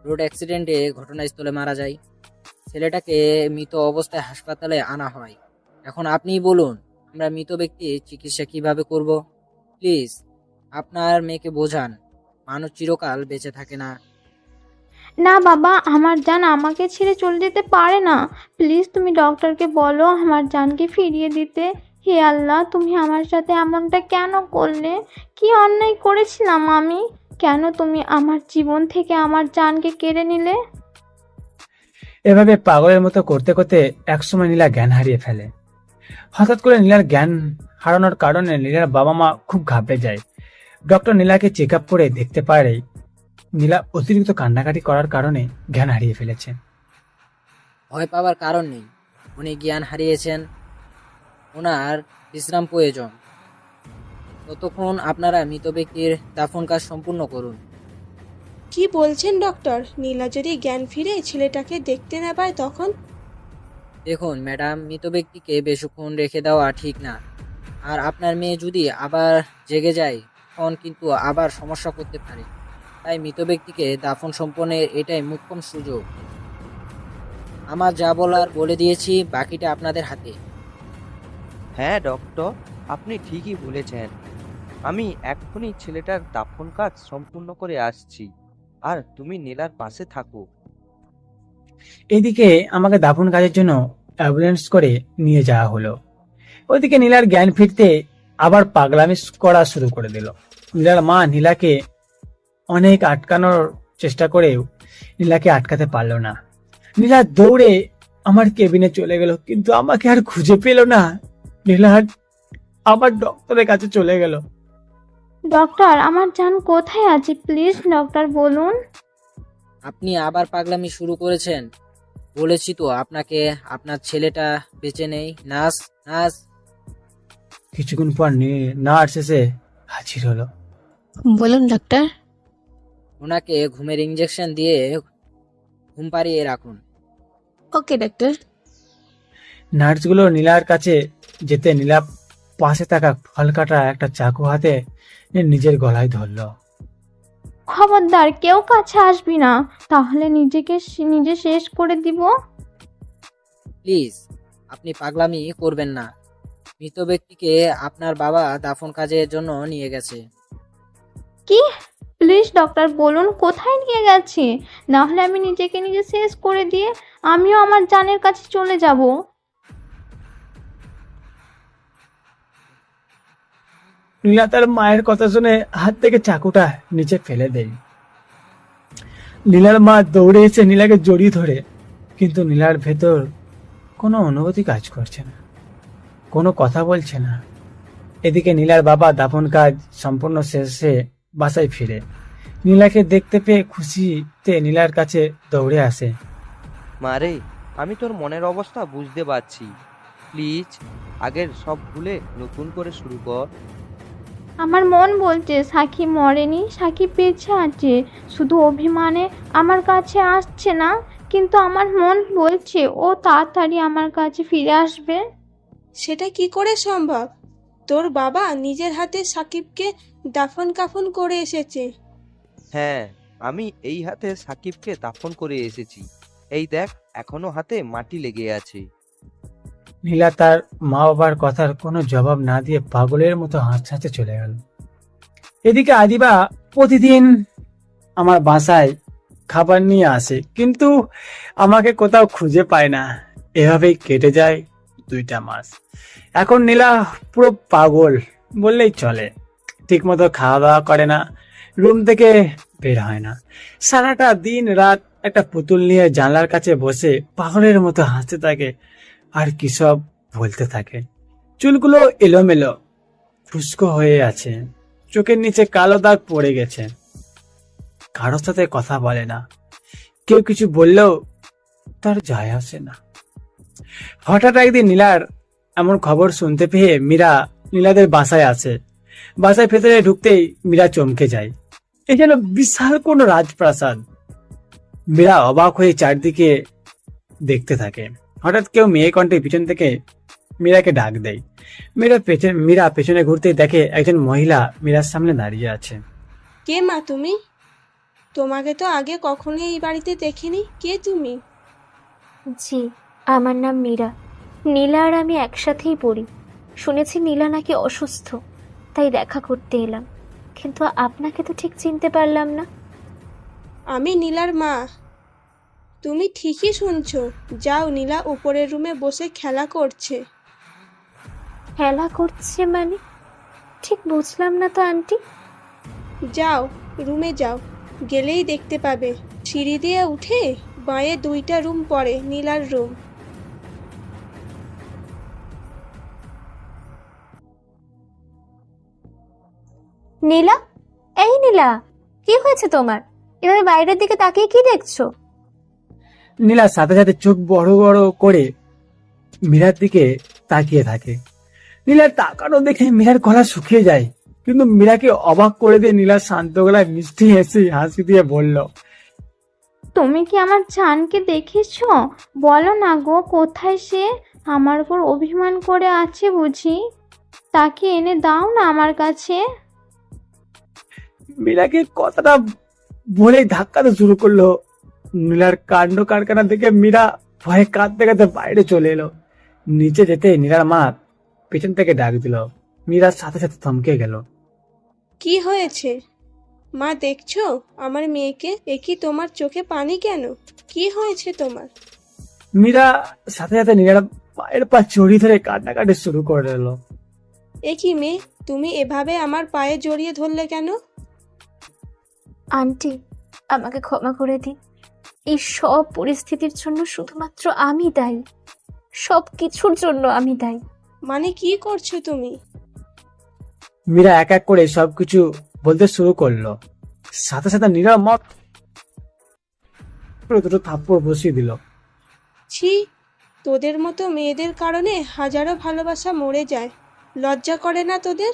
রোড অ্যাক্সিডেন্টে ঘটনাস্থলে মারা যায়। ছেলেটাকে মৃত অবস্থায় হাসপাতালে আনা হয়। এখন আপনিই বলুন, আমরা মৃত ব্যক্তির চিকিৎসা কিভাবে করব? প্লিজ আপনার মেয়েকে বোঝান, মানুষ চিরকাল বেঁচে থাকে না। না বাবা, আমার জান আমাকে ছেড়ে চলে যেতে পারে না। প্লিজ তুমি ডক্টরকে বলো আমার জানকে ফিরিয়ে দিতে। হে আল্লাহ, তুমি আমার সাথে এমনটা কেন করলে? কি অন্যায় করেছিলাম আমি? কেন তুমি আমার জীবন থেকে আমার জানকে কেড়ে নিলে? এভাবে পাগলের মতো করতে করতে একসময় নীলা জ্ঞান হারিয়ে ফেলে। হঠাৎ করে নীলার জ্ঞান হারানোর কারণে নীলার বাবা মা খুব ঘাবড়ে যায়। ডক্টর নীলাকে চেক আপ করে দেখতে পারে নীলা অতিরিক্ত কান্নাকাটি করার কারণে জ্ঞান হারিয়ে ফেলেছে। ভয় পাওয়ার কারণ নেই, উনি জ্ঞান হারিয়েছেন, ওনার বিশ্রাম প্রয়োজন। ততক্ষণ আপনারা মৃত ব্যক্তির দাফন কাজ সম্পূর্ণ করুন। কি বলছেন ডক্টর? নীলা যদি জ্ঞান ফিরে ছেলেটাকে দেখতে না পায় তখন? দেখুন ম্যাডাম, মৃত ব্যক্তিকে বেশিক্ষণ রেখে দেওয়া ঠিক না। আর আপনার মেয়ে যদি আবার জেগে যায় তখন কিন্তু আবার সমস্যা করতে পারে। তাই মৃত ব্যক্তিকে দাফন সম্পন্নের এটাই মোক্ষম সুযোগ। আমার যা বলার বলে দিয়েছি, বাকিটা আপনাদের হাতে। হ্যাঁ ডক্টর, আপনি ঠিকই বলেছেন। আমি এক্ষুনি ছেলেটার দাফন কাজ সম্পূর্ণ করে আসছি, আর তুমি নীলার পাশে থাকো। এদিকে আমাকে দাফন কাজের জন্য অ্যাম্বুলেন্স করে নিয়ে যাওয়া হলো। ওইদিকে নীলার জ্ঞান ফিরতে আবার পাগলামি করা শুরু করে দিল। নীলার মা নীলাকে অনেক আটকানোর চেষ্টা করেও নীলাকে আটকাতে পারলো না। নীলা দৌড়ে আমার কেবিনে চলে গেল, কিন্তু আমাকে আর খুঁজে পেল না। নীলা আবার ডক্টরের কাছে চলে গেল। ডক্টর, আমার জান কোথায় আছে? প্লিজ ডক্টর বলুন। আপনি আবার পাগলামি শুরু করেছেন। বলেছি তো আপনাকে, আপনার ছেলেটা বেঁচে নেই। Nurse, nurse. কিছুক্ষণ পর নার্স এসে হাজির হলো। বলুন ডাক্তার। ওনাকে ঘুমের ইঞ্জেকশন দিয়ে ঘুম পাড়িয়ে রাখুন। ওকে ডাক্তার। নার্সগুলো নীলার কাছে যেতে নীলা পাশে থাকা ফল কাটা একটা চাকু হাতে নিজের গলায় ধরলো। খবরদার কেউ কাছে আসবি না, তাহলে নিজেকে নিজে শেষ করে দিব। প্লিজ আপনি পাগলামি করবেন না। মৃত ব্যক্তিকে আপনার বাবা দাফন কাজের জন্য নিয়ে গেছে। কি? প্লিজ ডক্টর বলুন কোথায় নিয়ে গেছে, না হলে আমি নিজেকে নিজে শেষ করে দিয়ে আমিও আমার জানের কাছে চলে যাব। নীলা তার মায়ের কথা শুনে হাত থেকে চাকুটা নিচে ফেলে দেয়। নীলার মা দৌড়ে এসে নীলাকে জড়িয়ে ধরে, কিন্তু নীলার ভেতর কোনো অনুভূতি কাজ করছে না, কোনো কথা বলছে না। এদিকে নীলার বাবা দাফন কাজ সম্পূর্ণ শেষে বাসায় ফিরে নীলাকে দেখতে পেয়ে খুশিতে নীলার কাছে দৌড়ে আসে। মারে, আমি তোর মনের অবস্থা বুঝতে পারছি। প্লিজ আগের সব ভুলে নতুন করে শুরু কর। আমার মন বলছে সাকিব মরেনি, সাকিব বেঁচে আছে, শুধু অভিমানে আমার কাছে আসছে না, কিন্তু আমার মন বলছে ও তাড়াতাড়ি আমার কাছে ফিরে আসবে। সেটা কি করে সম্ভব? তোর বাবা নিজের হাতে সাকিবকে দাফন কাফন করে এসেছে। হ্যাঁ, আমি এই হাতে সাকিবকে দাফন করে এসেছি। এই দেখ, এখনো হাতে মাটি লেগে আছে। নীলা তার মা বাবার কথার কোনো জবাব না দিয়ে পাগলের মতো হাসতে চলে গেল। এদিকে আদিবা প্রতিদিন আমার বাসায় খাবার নিয়ে আসে, কিন্তু আমাকে কোথাও খুঁজে পায় না। এভাবেই কেটে যায় 2টা মাস। এখন নীলা পুরো পাগল বললেই চলে। ঠিক মতো খাওয়া দাওয়া করে না, রুম থেকে বের হয় না। সারাটা দিন রাত একটা পুতুল নিয়ে জানলার কাছে বসে পাগলের মতো হাসতে থাকে আর কি সব বলতে থাকে। চুলগুলো এলোমেলো ফুসকো হয়ে আছে, চোখের নিচে কালো দাগ পড়ে গেছে। কারোর সাথে কথা বলে না, কেউ কিছু বললেও তার যায় আসে না। হঠাৎ একদিন নীলার এমন খবর শুনতে পেয়ে মীরা নীলাদের বাসায় আসে। বাসায় ভেতরে ঢুকতেই মীরা চমকে যায়। এই যেন বিশাল কোনো রাজপ্রাসাদ। মীরা অবাক হয়ে চারদিকে দেখতে থাকে। হঠাৎ কেউ মেয়ে কণ্ঠে পিছন থেকে মীরাকে ডাক দেয়। মীরা পেছনে ঘুরতেই দেখে একজন মহিলা মীরার সামনে দাঁড়িয়ে আছে। কে মা তুমি? তোমাকে তো আগে কখনোই এই বাড়িতে দেখিনি। কে তুমি? জি, আমার নাম মীরা। নীলা আর আমি একসাথেই পড়ি। শুনেছি নীলা নাকি অসুস্থ, তাই দেখা করতে এলাম, কিন্তু আপনাকে তো ঠিক চিনতে পারলাম না। আমি নীলার মা। তুমি ঠিকই শুনছো। যাও, নীলা উপরের রুমে বসে খেলা করছে। খেলা করছে মানে? ঠিক বুঝলাম না তো আন্টি। যাও, রুমে যাও, গেলেই দেখতে পাবে। সিঁড়ি দিয়ে উঠে বাঁয়ে 2টা রুম পড়ে, নীলার রুম। নীলা, এই নীলা, কি হয়েছে তোমার? এভাবে বাইরের দিকে তাকিয়ে কি দেখছো? নীলা সাথে সাথে চোখ বড় বড় করে মীরার দিকে তাকিয়ে থাকে। নীলার তাকানো দেখে মীরার গলা শুকিয়ে যায়, কিন্তু মীরাকে অবাক করে দিয়ে নীলা শান্ত গলায় মিষ্টি হেসে হাসি দিয়ে বলল, তুমি কি আমার জানকে দেখেছো? বলো না গো, কোথায় সে? আমার উপর অভিমান করে আছে বুঝি? তাকে এনে দাও না আমার কাছে। মীরাকে কথাটা বলেই ধাক্কাতে শুরু করলো। নীলার কাণ্ড কারখানা দেখে মীরা ভয়ে কাঁদতে কাঁদতে বাইরে চলে এলো। নিচে যেতে নীলার মা পেছন থেকে ডাক দিল। মীরার সাথে সাথে থমকে গেল। কি হয়েছে মা? দেখছো আমার মেয়েকে? এ কি তোমার চোখে পানি কেন? কি হয়েছে তোমার? মীরা সাথে সাথে নীলার পায়ের পা জড়িয়ে ধরে কান্নাকাটি শুরু করে দিল। এ কি মেয়ে, তুমি এভাবে আমার পায়ে জড়িয়ে ধরলে কেন? আন্টি, আমাকে ক্ষমা করে দিন। এই সব পরিস্থিতির জন্য শুধুমাত্র আমি দায়ী। সব কিছুর জন্য আমি দায়ী। মানে কি করছো তুমি? মীরা এক এক করে সবকিছু বলতে শুরু করলো। সাথে সাথে নীলার মত দুটো থাপ্পড় বসিয়ে দিল। ছি, তোদের মতো মেয়েদের কারণে হাজারো ভালোবাসা মরে যায়। লজ্জা করে না তোদের?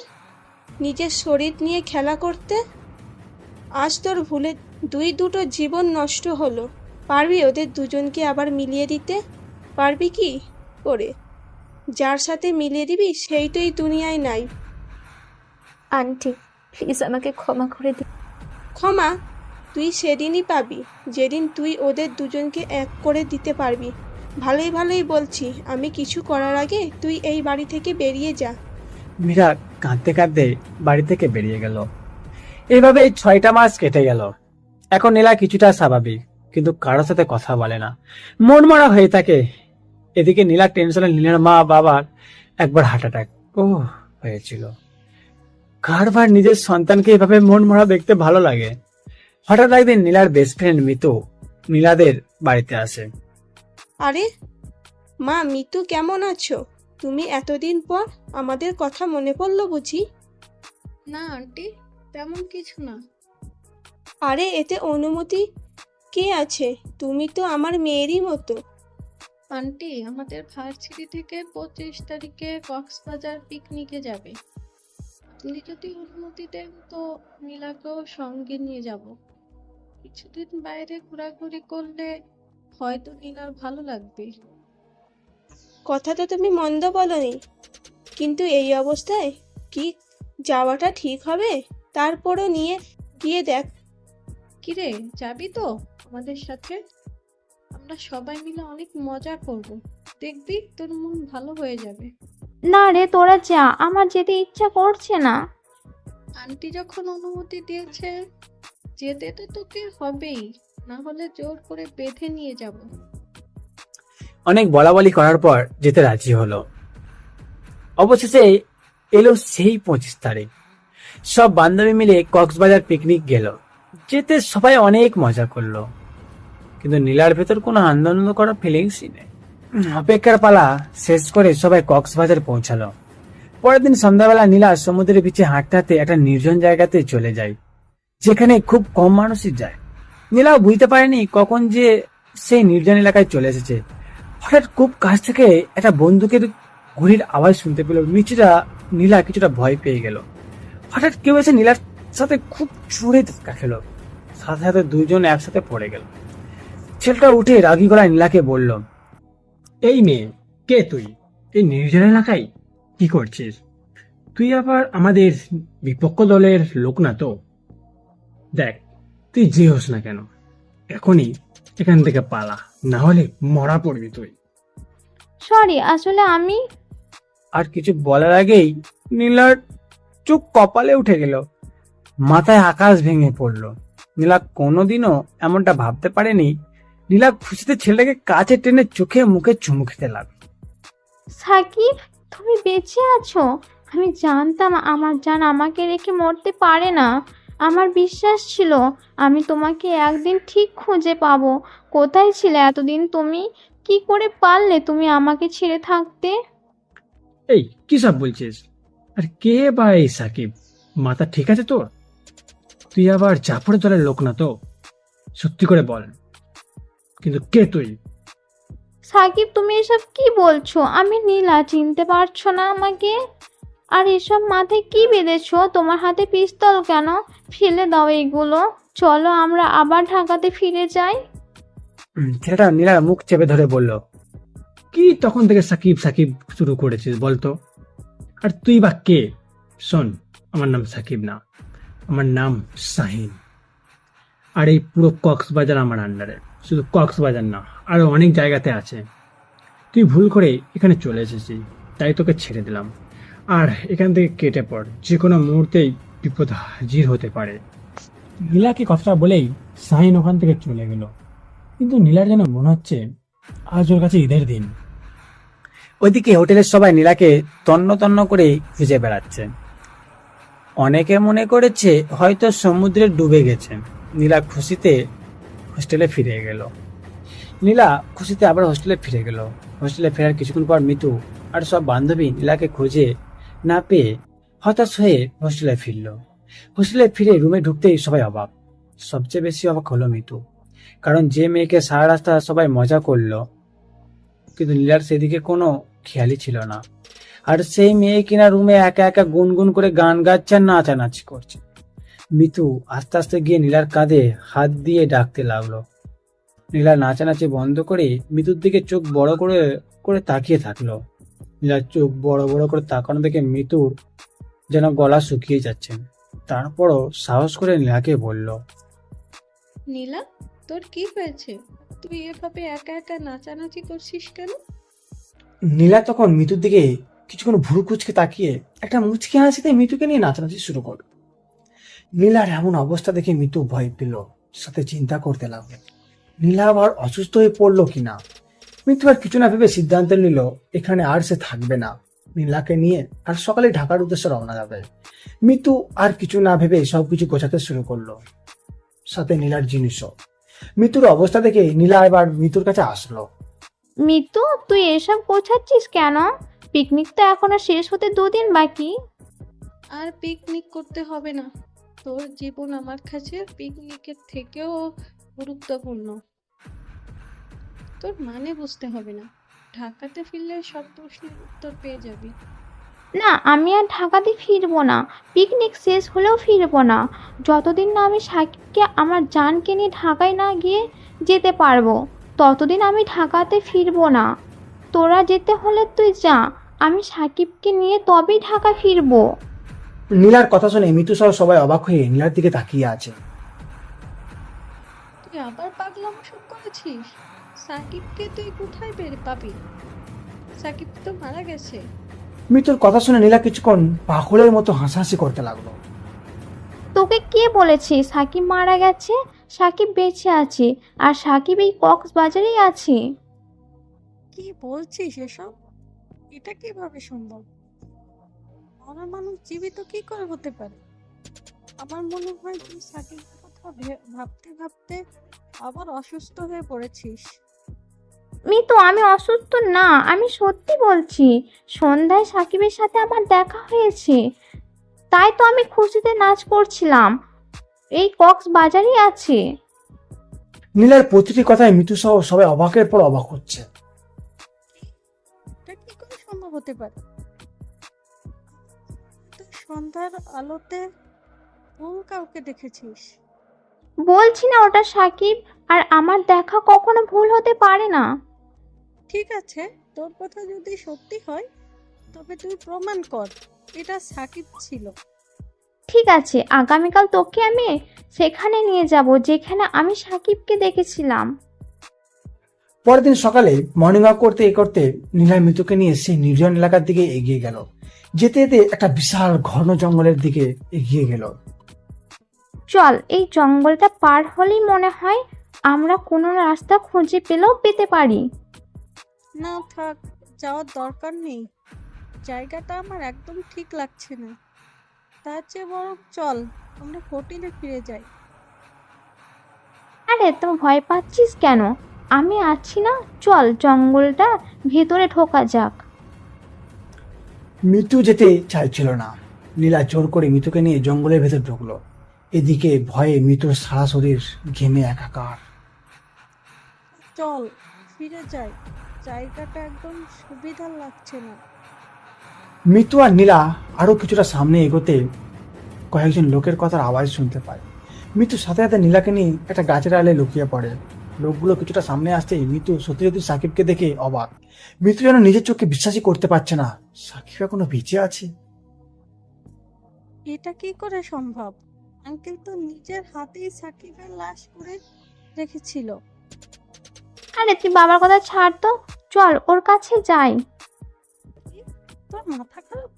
নিজের শরীর নিয়ে খেলা করতে? আজ তোর ভুলে দুটো জীবন নষ্ট হলো। পারবি ওদের দুজনকে আবার মিলিয়ে দিতে? পারবি কি করে? যার সাথে মিলিয়ে দিবি সেই তো এই দুনিয়ায় নাই। আন্টি প্লিজ আমাকে ক্ষমা করে দিন। ক্ষমা তুই সেদিনই পাবি যেদিন তুই ওদের দুজনকে এক করে দিতে পারবি। ভালোই ভালোই বলছি, আমি কিছু করার আগে তুই এই বাড়ি থেকে বেরিয়ে যা। মীরা কাঁদতে কাঁদতে বাড়ি থেকে বেরিয়ে গেল। এইভাবে 6টা মাস কেটে গেল। এখন নীলা কিছুটা স্বাভাবিক, কিন্তু কারোর সাথে কথা বলে না, মন মরা হয়ে থাকে। এদিকে নীলা টেনশনে নীলার মা বাবার একবার হার্ট অ্যাটাক হয়েছিল। কারবার নিজের সন্তানকে এভাবে মন মরা দেখতে ভালো লাগে। হঠাৎ একদিন নীলার বেস্ট ফ্রেন্ড মিতু নীলাদের বাড়িতে আসে। আরে মা, মিতু কেমন আছো? তুমি এতদিন পর আমাদের কথা মনে পড়লো বুঝি? না আন্টি, তেমন কিছু না। আরে এতে অনুমতি কে আছে? তুমি তো আমার মেয়েরই মতো। আন্টি আমাদের ভার্সিটি থেকে 25 তারিখে কক্সবাজার পিকনিকে যাবে। আপনি যদি অনুমতি দেন তো নীলাকেও সঙ্গে নিয়ে যাব। কিছুদিন বাইরে ঘোরাঘুরি করলে হয়তো নীলার ভালো লাগবে। কথা তো তুমি মন্দ বলনি, কিন্তু এই অবস্থায় কি যাওয়াটা ঠিক হবে? তারপরও নিয়ে গিয়ে দেখ। কিরে, যাবি তো আমাদের সাথে? আমরা সবাই মিলে অনেক মজা করব, দেখবি তোর মন ভালো হয়ে যাবে। না রে, তোরা যা, আমার যেতে ইচ্ছা করছে না। আন্টি যখন অনুমতি দিয়েছে যেতে তো তোকে হবেই, না হলে জোর করে বেঁধে নিয়ে যাব। অনেক বলাবলি করার পর যেতে রাজি হলো। অবশেষে এলো সেই 25 তারিখ। সব বান্ধবী মিলে কক্সবাজার পিকনিক গেল। যেতে সবাই অনেক মজা করলো, কিন্তু নীলার ভেতর কোনো আনন্দ করার ফিলিংসই নেই। অপেক্ষার পালা শেষ করে সবাই কক্সবাজার পৌঁছালো। পরের দিন সন্ধ্যাবেলা নীলা সমুদ্রের বিচে হাঁটতে হাঁটতে একটা নির্জন জায়গাতে চলে যায়, যেখানে খুব কম মানুষই যায়। নীলাও বুঝতে পারেনি কখন যে সেই নির্জন এলাকায় চলে এসেছে। হঠাৎ খুব কাছ থেকে একটা বন্দুকের গুলির আওয়াজ শুনতে পেল। নিচেটা নীলা কিছুটা ভয় পেয়ে গেল। হঠাৎ কেউ এসে নীলার সাথে খুব জোরে ধাক্কা খেলো। সাথে সাথে দুজন একসাথে পড়ে গেল। ছেলেটা উঠে রাগী গলায় নীলাকে বলল, এই মেয়ে, কে তুই? এই নির্জন এলাকায় কি করছিস? তুই আবার আমাদের বিপক্ষ দলের লোক না তো? দেখ, তুই যে হোস না কেন, এখনই এখান থেকে পালা, না হলে মরা পড়বি তুই। সরি, আসলে আমি। আর কিছু বলার আগেই নীলার চোখ কপালে উঠে গেল, মাথায় আকাশ ভেঙে পড়ল। নীলা কোনোদিনও এমনটা ভাবতে পারেনি। নীলা খুশিতে ছেলেটাকে কাছে টেনে চোখে মুখে চুমু খেতে লাগলো। সাকিব, তুমি বেঁচে আছো? আমি জানতাম আমার জান আমাকে রেখে মরতে পারে না। আমার বিশ্বাস ছিল আমি তোমাকে একদিন ঠিক খুঁজে পাবো। কোথায় ছিলে এতদিন তুমি? কি করে পারলে তুমি আমাকে ছেড়ে থাকতে? এই কি সব বলছিস? আর কে বা এই সাকিব? মাথা ঠিক আছে তোর? তুই আবার জাফরের দলের লোক না তো? সত্যি করে বল, কিন্তু কে তুই? সাকিব, তুমি এসব কি বলছো? আমি নীলা, চিনতে পারছো না আমাকে? আর এসব মাথায় কি বেঁধেছো? তোমার হাতে পিস্তল কেন? ফেলে দাও এইগুলো। চলো আমরা আবার ঢাকাতে ফিরে যাই। ছেলেটা নীলার মুখ চেপে ধরে বলল, কি তখন থেকে সাকিব সাকিব শুরু করেছিস বলতো? আর তুই বা কে? শোন, আমার নাম সাকিব না, আমার নাম শাহিন। আর এই পুরো কক্সবাজার আমার আন্ডারে। শুধু কক্সবাজার না, আরো অনেক জায়গাতে আছে। তুই ভুল করে এখানে চলে এসেছিস, তাই তোকে ছেড়ে দিলাম। আর এখান থেকে কেটে পড়, যে কোনো মুহূর্তেই বিপদ হাজির হতে পারে। নীলাকে কথাটা বলেই শাহিন ওখান থেকে চলে গেল। কিন্তু নীলার যেন মনে হচ্ছে আজ ওর কাছে ঈদের দিন। ওইদিকে হোটেলের সবাই নীলাকে তন্ন তন্ন করে খুঁজে বেড়াচ্ছে। অনেকে মনে করেছে হয়তো সমুদ্রে ডুবে গেছে। নীলা খুশিতে হোস্টেলে ফিরে গেল। হোস্টেলে ফেরার কিছুক্ষণ পর মিতু আর সব বান্ধবী নীলাকে খুঁজে না পেয়ে হতাশ হয়ে হোস্টেলে ফিরল। হোস্টেলে ফিরে রুমে ঢুকতেই সবাই অবাক। সবচেয়ে বেশি অবাক হলো মিতু, কারণ যে মেয়েকে সারা রাস্তা সবাই মজা করলো, কিন্তু নীলার সেদিকে কোনো খেয়ালই ছিল না। আর সেই মেয়ে কিনা রুমে একা একা গুনগুন করে গান গাচ্ছে আর নাচানাচি করছে। মিতু আস্তে আস্তে গিয়ে নীলার কাঁধে হাত দিয়ে ডাকতে লাগলো। নীলা নাচানাচি বন্ধ করে মিতুর দিকে চোখ বড় করে করে তাকিয়ে থাকলো। নীলার চোখ বড় বড় করে তাকানো দেখে মিতুর যেন গলা শুকিয়ে যাচ্ছে। তারপরও সাহস করে নীলাকে বলল, নীলা, তোর কি হয়েছে? তুই এভাবে একা একা নাচানাচি করছিস কেন? নীলা তখন মিতুর দিকে কিছুক্ষণ ভুরু কুচকে তাকিয়ে একটা মুচকি হাসিতে মিতুকে নিয়ে নাচানাচি শুরু করলো। নীলার এমন অবস্থা দেখে মিতু ভয় পেল, সাথে চিন্তা করতে লাগলো নীলা আবার অসুস্থ হয়ে পড়লো কিনা। মিতু আর কিছু না ভেবে সিদ্ধান্ত নিল এখানে আর সে থাকবে না, নীলাকে নিয়ে আর সকালে ঢাকার উদ্দেশ্যে রওনা যাবে। মিতু আর কিছু না ভেবে সবকিছু গোছাতে শুরু করলো, সাথে নীলার জিনিসও। মিতুর অবস্থা দেখে নীলা এবার মিতুর কাছে আসলো। মিতু, তুই এসব গোছাচ্ছিস কেন? পিকনিক তো এখনো শেষ হতে 2 দিন বাকি। আর পিকনিক করতে হবে না, তোর জীবন আমার কাছে পিকনিকের থেকেও গুরুত্বপূর্ণ। তোর মানে বুঝতে হবে না, ঢাকাতে ফিরলে সব প্রশ্নের উত্তর পেয়ে যাবি। না, আমি আর ঢাকাতে ফিরবো না। পিকনিক শেষ হলেও ফিরবো না, যতদিন না আমি সাকিবকে আমার জানকে নিয়ে ঢাকায় না গিয়ে যেতে পারবো ততদিন আমি ঢাকাতে ফিরবো না। তোরা যেতে হলে তুই যা, আমি সাকিবকে নিয়ে তবেই ঢাকা ফিরবো। নীলার কথা শুনে মিতু সহ সবাই অবাক হয়ে নীলার দিকে তাকিয়ে আছে। তুই আবার পাগলামো শুরু করেছিস? সাকিবকে তুই কোথায় পাবি? সাকিব তো মারা গেছে। মিতুর কথা শুনে নীলা কিছুক্ষণ পাগলের মতো হাসাহাসি করতে লাগলো। তোকে কে বলেছে সাকিব মারা গেছে? সাকিব বেঁচে আছে, আর সাকিব এই কক্সবাজারেই আছে। কি বলছিস এসব? এটা কিভাবে সম্ভব? মরা মানুষ জীবিত কি করে হতে পারে? আমার মনে হয় তুই সাকিবের কথা ভাবতে ভাবতে আবার অসুস্থ হয়ে পড়েছিস। মিতু, আমি অসুস্থ না, আমি সত্যি বলছি। সন্ধ্যায় সাকিবের সাথে আমার দেখা হয়েছে, তাই তো আমি খুশিতে নাচ করছিলাম। এই কক্সবাজারই আছে। নীলার প্রতিটি কথায় মিতু সহ সবাই অবাকের পর অবাক হচ্ছে। এটা কি করে সম্ভব হতে পারে? তুই সন্ধ্যার আলোতে ভুল কাউকে দেখেছিস। বলছি না ওটা সাকিব, আর আমার দেখা কখনো ভুল হতে পারে না। ঠিক আছে, তোর কথা যদি সত্যি হয় তবে তুই প্রমাণ কর এটা সাকিব ছিল। ঠিক আছে, আগামীকাল তোকে আমি সেখানে নিয়ে যাব যেখানে আমি সাকিবকে দেখেছিলাম। পরের দিন সকালে মর্নিং ওয়াক করতে করতে নীলা মিতুকে নিয়ে সেই নির্জন এলাকার দিকে এগিয়ে গেল। যেতে যেতে একটা বিশাল ঘন জঙ্গলের দিকে এগিয়ে গেল। চল, এই জঙ্গলটা পার হলেই মনে হয় আমরা কোনো রাস্তা খুঁজে পেলেও পেতে পারি। না থাক, যাওয়ার দরকার নেই। জায়গাটা আমার একদম ঠিক লাগছে না। তার চেয়ে বরং চল আমরা হোটেলে ফিরে যাই। আরে তো ভয় পাচ্ছিস কেন? আমি আছি না, চল জঙ্গলটা ভেতরে ঢোকা যাক। মিতু যেতে চাইছিল না। নীলা জোর করে মিতুকে নিয়ে জঙ্গলের ভেতর ঢুকলো। এদিকে ভয়ে মিতুর সারা শরীর ঘেমে একাকার। চল ফিরে যাই, জায়গাটা একদম সুবিধা লাগছে না। মিতু আর নীলা আরো কিছুটা সামনে এগোতে কয়েকজন লোকের কথার আওয়াজ শুনতে পায়। মিতু সাথে সাথে নীলাকে নিয়ে একটা গাছের আড়ালে লুকিয়ে পড়ে। লোকগুলো কিছুটা সামনে আসতেই মিতু সত্যি সত্যি সাকিবকে দেখে অবাক। মিতু যেন নিজের চোখকে বিশ্বাসই করতে পারছে না, সাকিব এখনো বেঁচে আছে। এটা কি করে সম্ভব? আঙ্কেল তো নিজের হাতেই সাকিবের লাশ করে রেখেছিল। আরে তুই বাবার কথা ছাড় তো, চল ওর কাছে যাই। তোর মাথা খারাপ?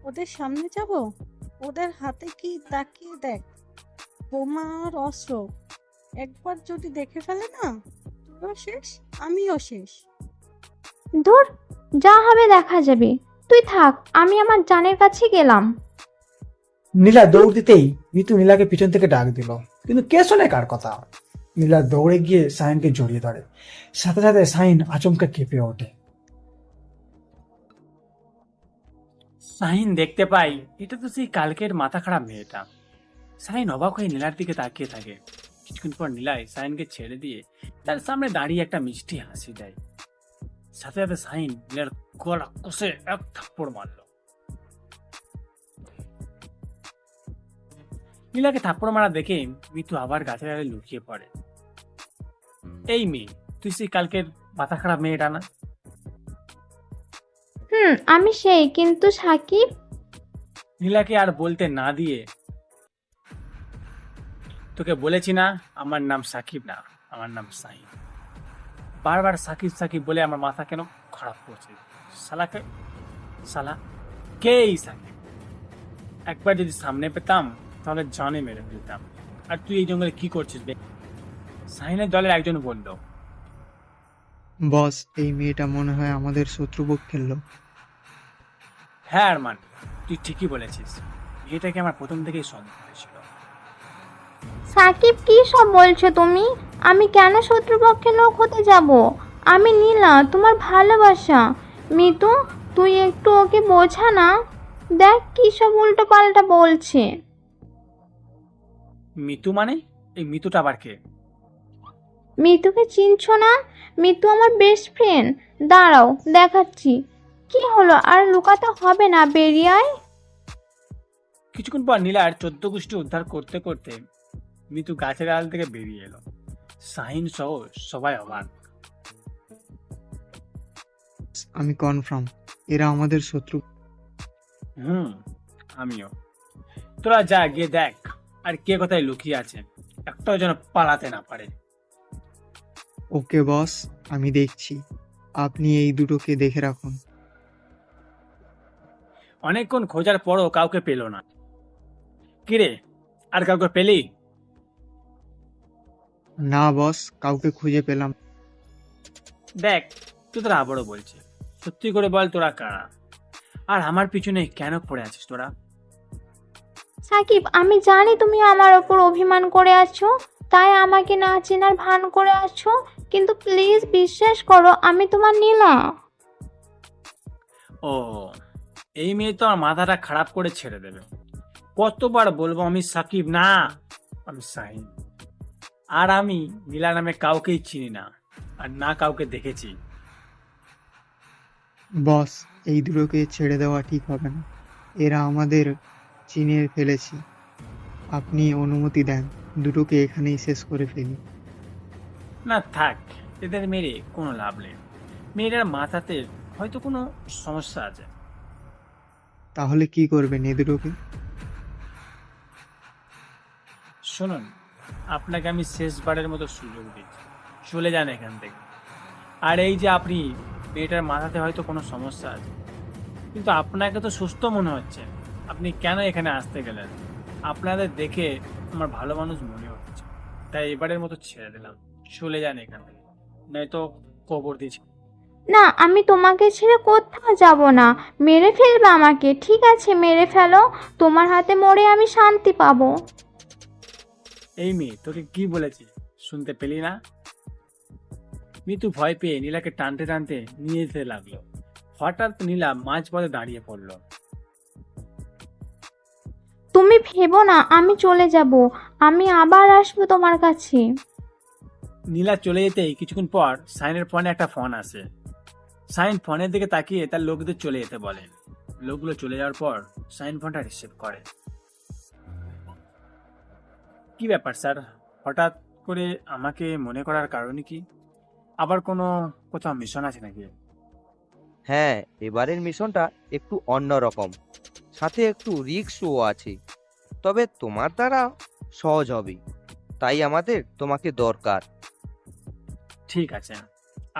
ওদের সামনে যাব? ওদের হাতে কি তাকিয়ে দেখ, বোমা আর অস্ত্র। একবার যদি দেখে ফেলে না, তুইও শেষ, আমিও শেষ। ধুর, যা হবে দেখা যাবে। তুই থাক, আমি আমার জানের কাছে গেলাম। নীলা দৌড় দিতেই মিতু নীলাকে পিছন থেকে ডাক দিল, কিন্তু কে শোনে কার কথা। নীলা দৌড়ে গিয়ে সাইনকে জড়িয়ে ধরে। সাথে সাথে সাইন আচমকা কেঁপে ওঠে। সাইন দেখতে পাই এটা তো সেই কালকের মাথা খারাপ মেয়েটা। সাইন অবাক হয়ে নীলার দিকে তাকিয়ে থাকে। কিছুক্ষণ পর নীলাই সাইনকে ছেড়ে দিয়ে তার সামনে দাঁড়িয়ে একটা মিষ্টি হাসি দেয়। সাথে সাথে সাইন নীলার গলা কষে এক থাপ্পড় মারল। নীলাকে থাপ্পড় মারা দেখে মিতু আবার গাছের আড়ে লুকিয়ে পড়ে। এই মেয়ে, তুই সেই কালকের মাথা খারাপ মেয়েটা না? আমি সেই, কিন্তু সাকিব। নীলাকে আর বলতে না দিয়ে, তোকে বলেছি না আমার নাম সাকিব না, আমার নাম সাইন। বারবার সাকিব সাকিব বলে আমার মাথা কেন খারাপ করছে। সালা কে এই সাকিব? একবার যদি সামনে পেতাম তাহলে জানে মেরে ফেলতাম। আর তুই এই জঙ্গলে কি করছিস বে? সাইনের দলের একজন বলল। বস, এই মেয়েটা মনে হয় আমাদের শত্রুপক্ষের লোক। হ্যাঁ আরমান, তুই ঠিকই বলেছিস, মেয়েটাকে আমার প্রথম থেকেই সন্দেহ হয়েছিল। সাকিব, কি সব বলছো তুমি? আমি কেন শত্রুপক্ষের লোক হতে যাব? আমি নীলা, তোমার ভালোবাসা। মিতু, তুই একটু ওকে বোঝা না। দেখ কি সব উল্টো পাল্টা বলছে। মিতু মানে? এই মিতুটা আবার কে? মিতুকে চিনছো না? মিতু আমার বেস্ট ফ্রেন্ড। দাঁড়াও, দেখাচ্ছি। কি হলো, আর লুকাতে হবে না, বেরিয়ে আয়। কিছুক্ষণ পর নীলার 14 গোষ্ঠী উদ্ধার করতে করতে মিতু গাছের আড়াল থেকে বেরিয়ে এলো। সাইন সহ সবাই অবাক। আমি কনফার্ম এরা আমাদের শত্রু। আমিও। তোরা যা গিয়ে দেখ আর কে কোথায় লুকিয়ে আছে, একটাও যেন পালাতে না পারে। ওকে বস, আমি দেখছি। আপনি এই দুটোকে দেখে রাখুন। অনেকক্ষণ খোঁজার পরও কাউকে পেল না। কিরে, আর কাউকে পেলি? না বস, কাউকে খুঁজে পেলাম। দেখ, তুই তোরা আবারও বলছে, সত্যি করে বল তোরা কারা, আর আমার পিছনে কেন পড়ে আছিস তোরা? সাকিব, আমি জানি তুমি আমার ওপর অভিমান করে আছো, তাই আমাকে না চেনার ভান করে আছো, কিন্তু প্লিজ বিশ্বাস করো, আমি তোমার নীলা। ও, এই মেয়ে তো আমার মাথাটা খারাপ করে ছেড়ে দেবে। কতবার বলবো আমি সাকিব না, আমি সাহিন। আর আমি নীলা নামে কাউকেই চিনি না, আর না কাউকে দেখেছি। বস, এই দুটোকে ছেড়ে দেওয়া ঠিক হবে না। এরা আমাদের চিনে ফেলেছে। আপনি অনুমতি দেন, দুটোকে এখানেই শেষ করে ফেলি। না থাক, এদের মেরে কোনো লাভ নেই। মেয়েটার মাথাতে হয়তো কোনো সমস্যা আছে। তাহলে কি করবেন এই দুটোকে? শুনুন, আপনাকে আমি শেষবারের মতো সুযোগ দিচ্ছি, চলে যান এখান থেকে। আর এই যে আপনি, মেয়েটার মাথাতে হয়তো কোনো সমস্যা আছে, কিন্তু আপনাকে তো সুস্থ মনে হচ্ছে, আপনি কেন এখানে আসতে গেলেন? আপনাদের দেখে আমার ভালো মানুষ মনে হচ্ছে, তাই এবারের মতো ছেড়ে দিলাম। চলে যান এখান থেকে, নয়তো কবর দিচ্ছি। না, আমি তোমাকে ছেড়ে কোথাও যাব না। মেরে ফেলবে আমাকে, ঠিক আছে মেরে ফেলো, তোমার হাতে মরে আমি শান্তি পাবো। এই মেয়ে, তোকে কি বলেছি শুনতে পেলি না? মিতু ভয় পেয়ে নীলাকে টানতে টানতে নিয়ে যেতে লাগলো। হঠাৎ নীলা মাঝপথে দাঁড়িয়ে পড়লো। তুমি ভেবো না আমি চলে যাব, আমি আবার আসবো তোমার কাছে। নীলা চলে যেতেই কিছুক্ষণ পর সাইনের ফোনে একটা ফোন আসে। সাইন ফোনের দিকে তাকিয়ে তার লোকদের চলে যেতে বলে। লোকগুলো চলে যাওয়ার পর সাইন ফোনটা রিসিভ করে। কি ব্যাপার স্যার, হঠাৎ করে আমাকে মনে করার কারণ কি? আবার কোনো কোথাও মিশন আছে নাকি? হ্যাঁ, এবারের মিশনটা একটু অন্যরকম, সাথে একটু রিস্কও আছে, তবে তোমার দ্বারা সহজ হবে, তাই আমাদের তোমাকে দরকার। ঠিক আছে,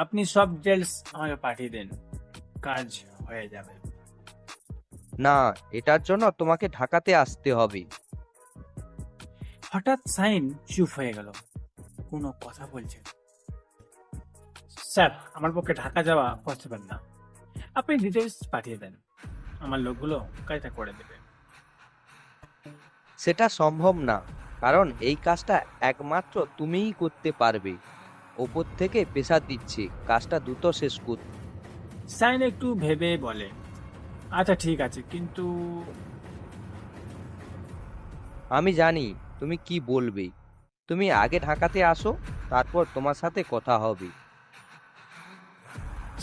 আপনি সব ডিটেলস আমাকে পাঠিয়ে দেন, কাজ হয়ে যাবে। না, এটার জন্য তোমাকে ঢাকাতে আসতে হবে। হঠাৎ সাইন চুপ হয়ে গেল, কোনো কথা বলছে না। স্যার, আমার পক্ষে ঢাকা যাওয়া পসিবল না, আপনি ডিটেলস পাঠিয়ে দেন, আমার লোকগুলো কাজটা করে দেবে। সেটা সম্ভব না, কারণ এই কাজটা একমাত্র তুমিই করতে পারবে। ওপর থেকে প্রেসার দিচ্ছি কাজটা দ্রুত শেষ করতে। সাইন একটু ভেবে বলে, আচ্ছা ঠিক আছে, কিন্তু আমি জানি তুমি কি বলবে। তুমি আগে ঢাকাতে আসো, তারপর তোমার সাথে কথা হবে।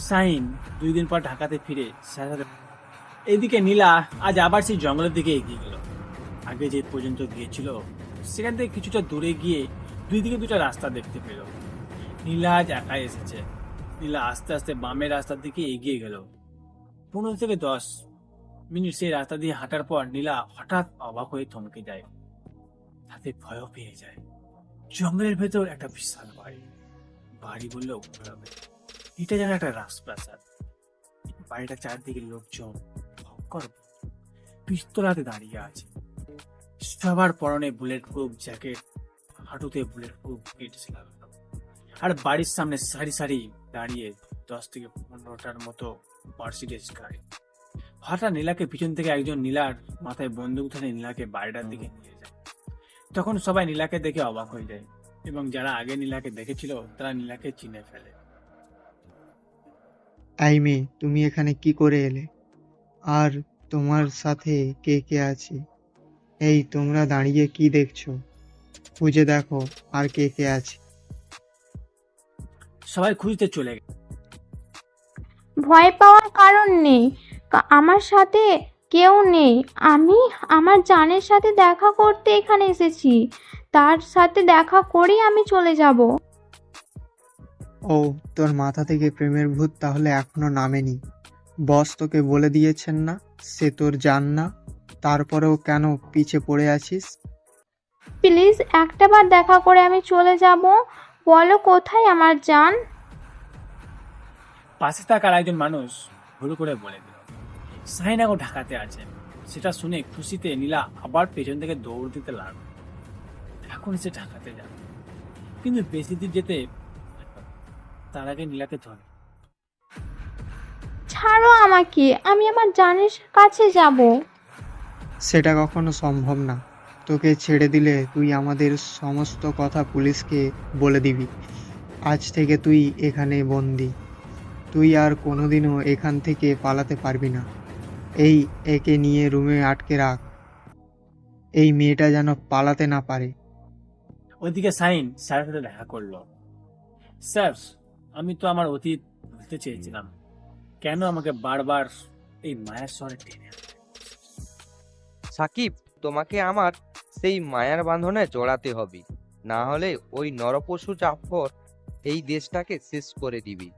সাইন 2 দিন পর ঢাকাতে ফিরে স্যার এদিকে নীলা আজ আবার সেই জঙ্গলের দিকে এগিয়ে গেল। আগে যে পর্যন্ত গিয়েছিল সেখান থেকে কিছুটা দূরে গিয়ে দুই দিকে দুটো রাস্তা দেখতে পেল। নীলা আজ একাই এসেছে। নীলা আস্তে আস্তে বামের রাস্তার দিকে এগিয়ে গেল। 15 থেকে 10 মিনিট সেই রাস্তা দিয়ে হাঁটার পর নীলা হঠাৎ অবাক হয়ে থমকে যায়, তাতে ভয়ও পেয়ে যায়। জঙ্গলের ভেতর একটা বিশাল বাড়ি, বাড়ি বললেও ভুল হবে, এটা যেন একটা রাজপ্রাসাদ। বাড়িটা চারদিকে লোকজন পিস্তল হাতে দাঁড়িয়ে আছে। সবার পরনে বুলেট প্রুফ জ্যাকেট, হাঁটুতে বুলেট প্রুফ কিটস লাগানো। আর বাড়ির সামনে সারি সারি দাঁড়িয়ে 10 থেকে 15টার মতো মার্সিডিজ গাড়ি। হঠাৎ নীলাকে পিছন থেকে একজন নীলার মাথায় বন্দুক ধরে নীলাকে বাড়িটার দিকে নিয়ে যায়। তখন সবাই নীলাকে দেখে অবাক হয়ে যায় এবং যারা আগে নীলাকে দেখেছিল তারা নীলাকে চিনে ফেলে। এই মেয়ে, তুমি এখানে কি করে এলে? আর তোমার সাথে কে কে আছে? এই তোমরা দাঁড়িয়ে কি দেখছো? খুঁজে দেখো আর কে কে আছে। সবাই খুঁজতে চলে গেল। ভয় পাওয়ার কারণ নেই, আমার সাথে কেউ নেই। আমি আমার জানের সাথে দেখা করতে এখানে এসেছি, তার সাথে দেখা করেই আমি চলে যাব। ও, তোর মাথা থেকে প্রেমের ভূত তাহলে এখনো নামেনি। বস তোকে বলে দিয়েছেন না সে তোর জান না, তারপরেও কেন পিছে পড়ে আছিস? প্লিজ একটাবার দেখা করে আমি চলে যাব। বলো কোথায় আমার জান? পাশে থাকার একজন মানুষ ভুল করে বলে দিল সাইনাগো ঢাকাতে আছে। সেটা শুনে খুশিতে নীলা আবার পেছন থেকে দৌড় দিতে লাগলো। এখন সে ঢাকাতে যাবে, কিন্তু বেশি দূর যেতে তার আগে নীলাকে ধরে। ছাড়ো আমাকে, আমি আমার জানের কাছে যাব। সেটা কখনো সম্ভব না। তোকে ছেড়ে দিলে তুই আমাদের সমস্ত কথা পুলিশকে বলে দিবি। আজ থেকে তুই এখানে বন্দি। তুই আর কোনোদিনও এখান থেকে পালাতে পারবি না। একে নিয়ে রুমে আটকে রাখ। এই মেয়েটা যেন পালাতে না পারে। ওইদিকে সাইন স্যারের সাথে দেখা করলো। স্যার, আমি তো আমার অতীত ভুলতে চেয়েছিলাম, কেন আমাকে বারবার এই মায়ের শহরে টেনে আনলে? সাকিব, তোমাকে আমার সেই মায়ার বাঁধনে জড়াতে হবে, না হলে ওই নরপশু জাফর এই দেশটাকে শেষ করে দিবি।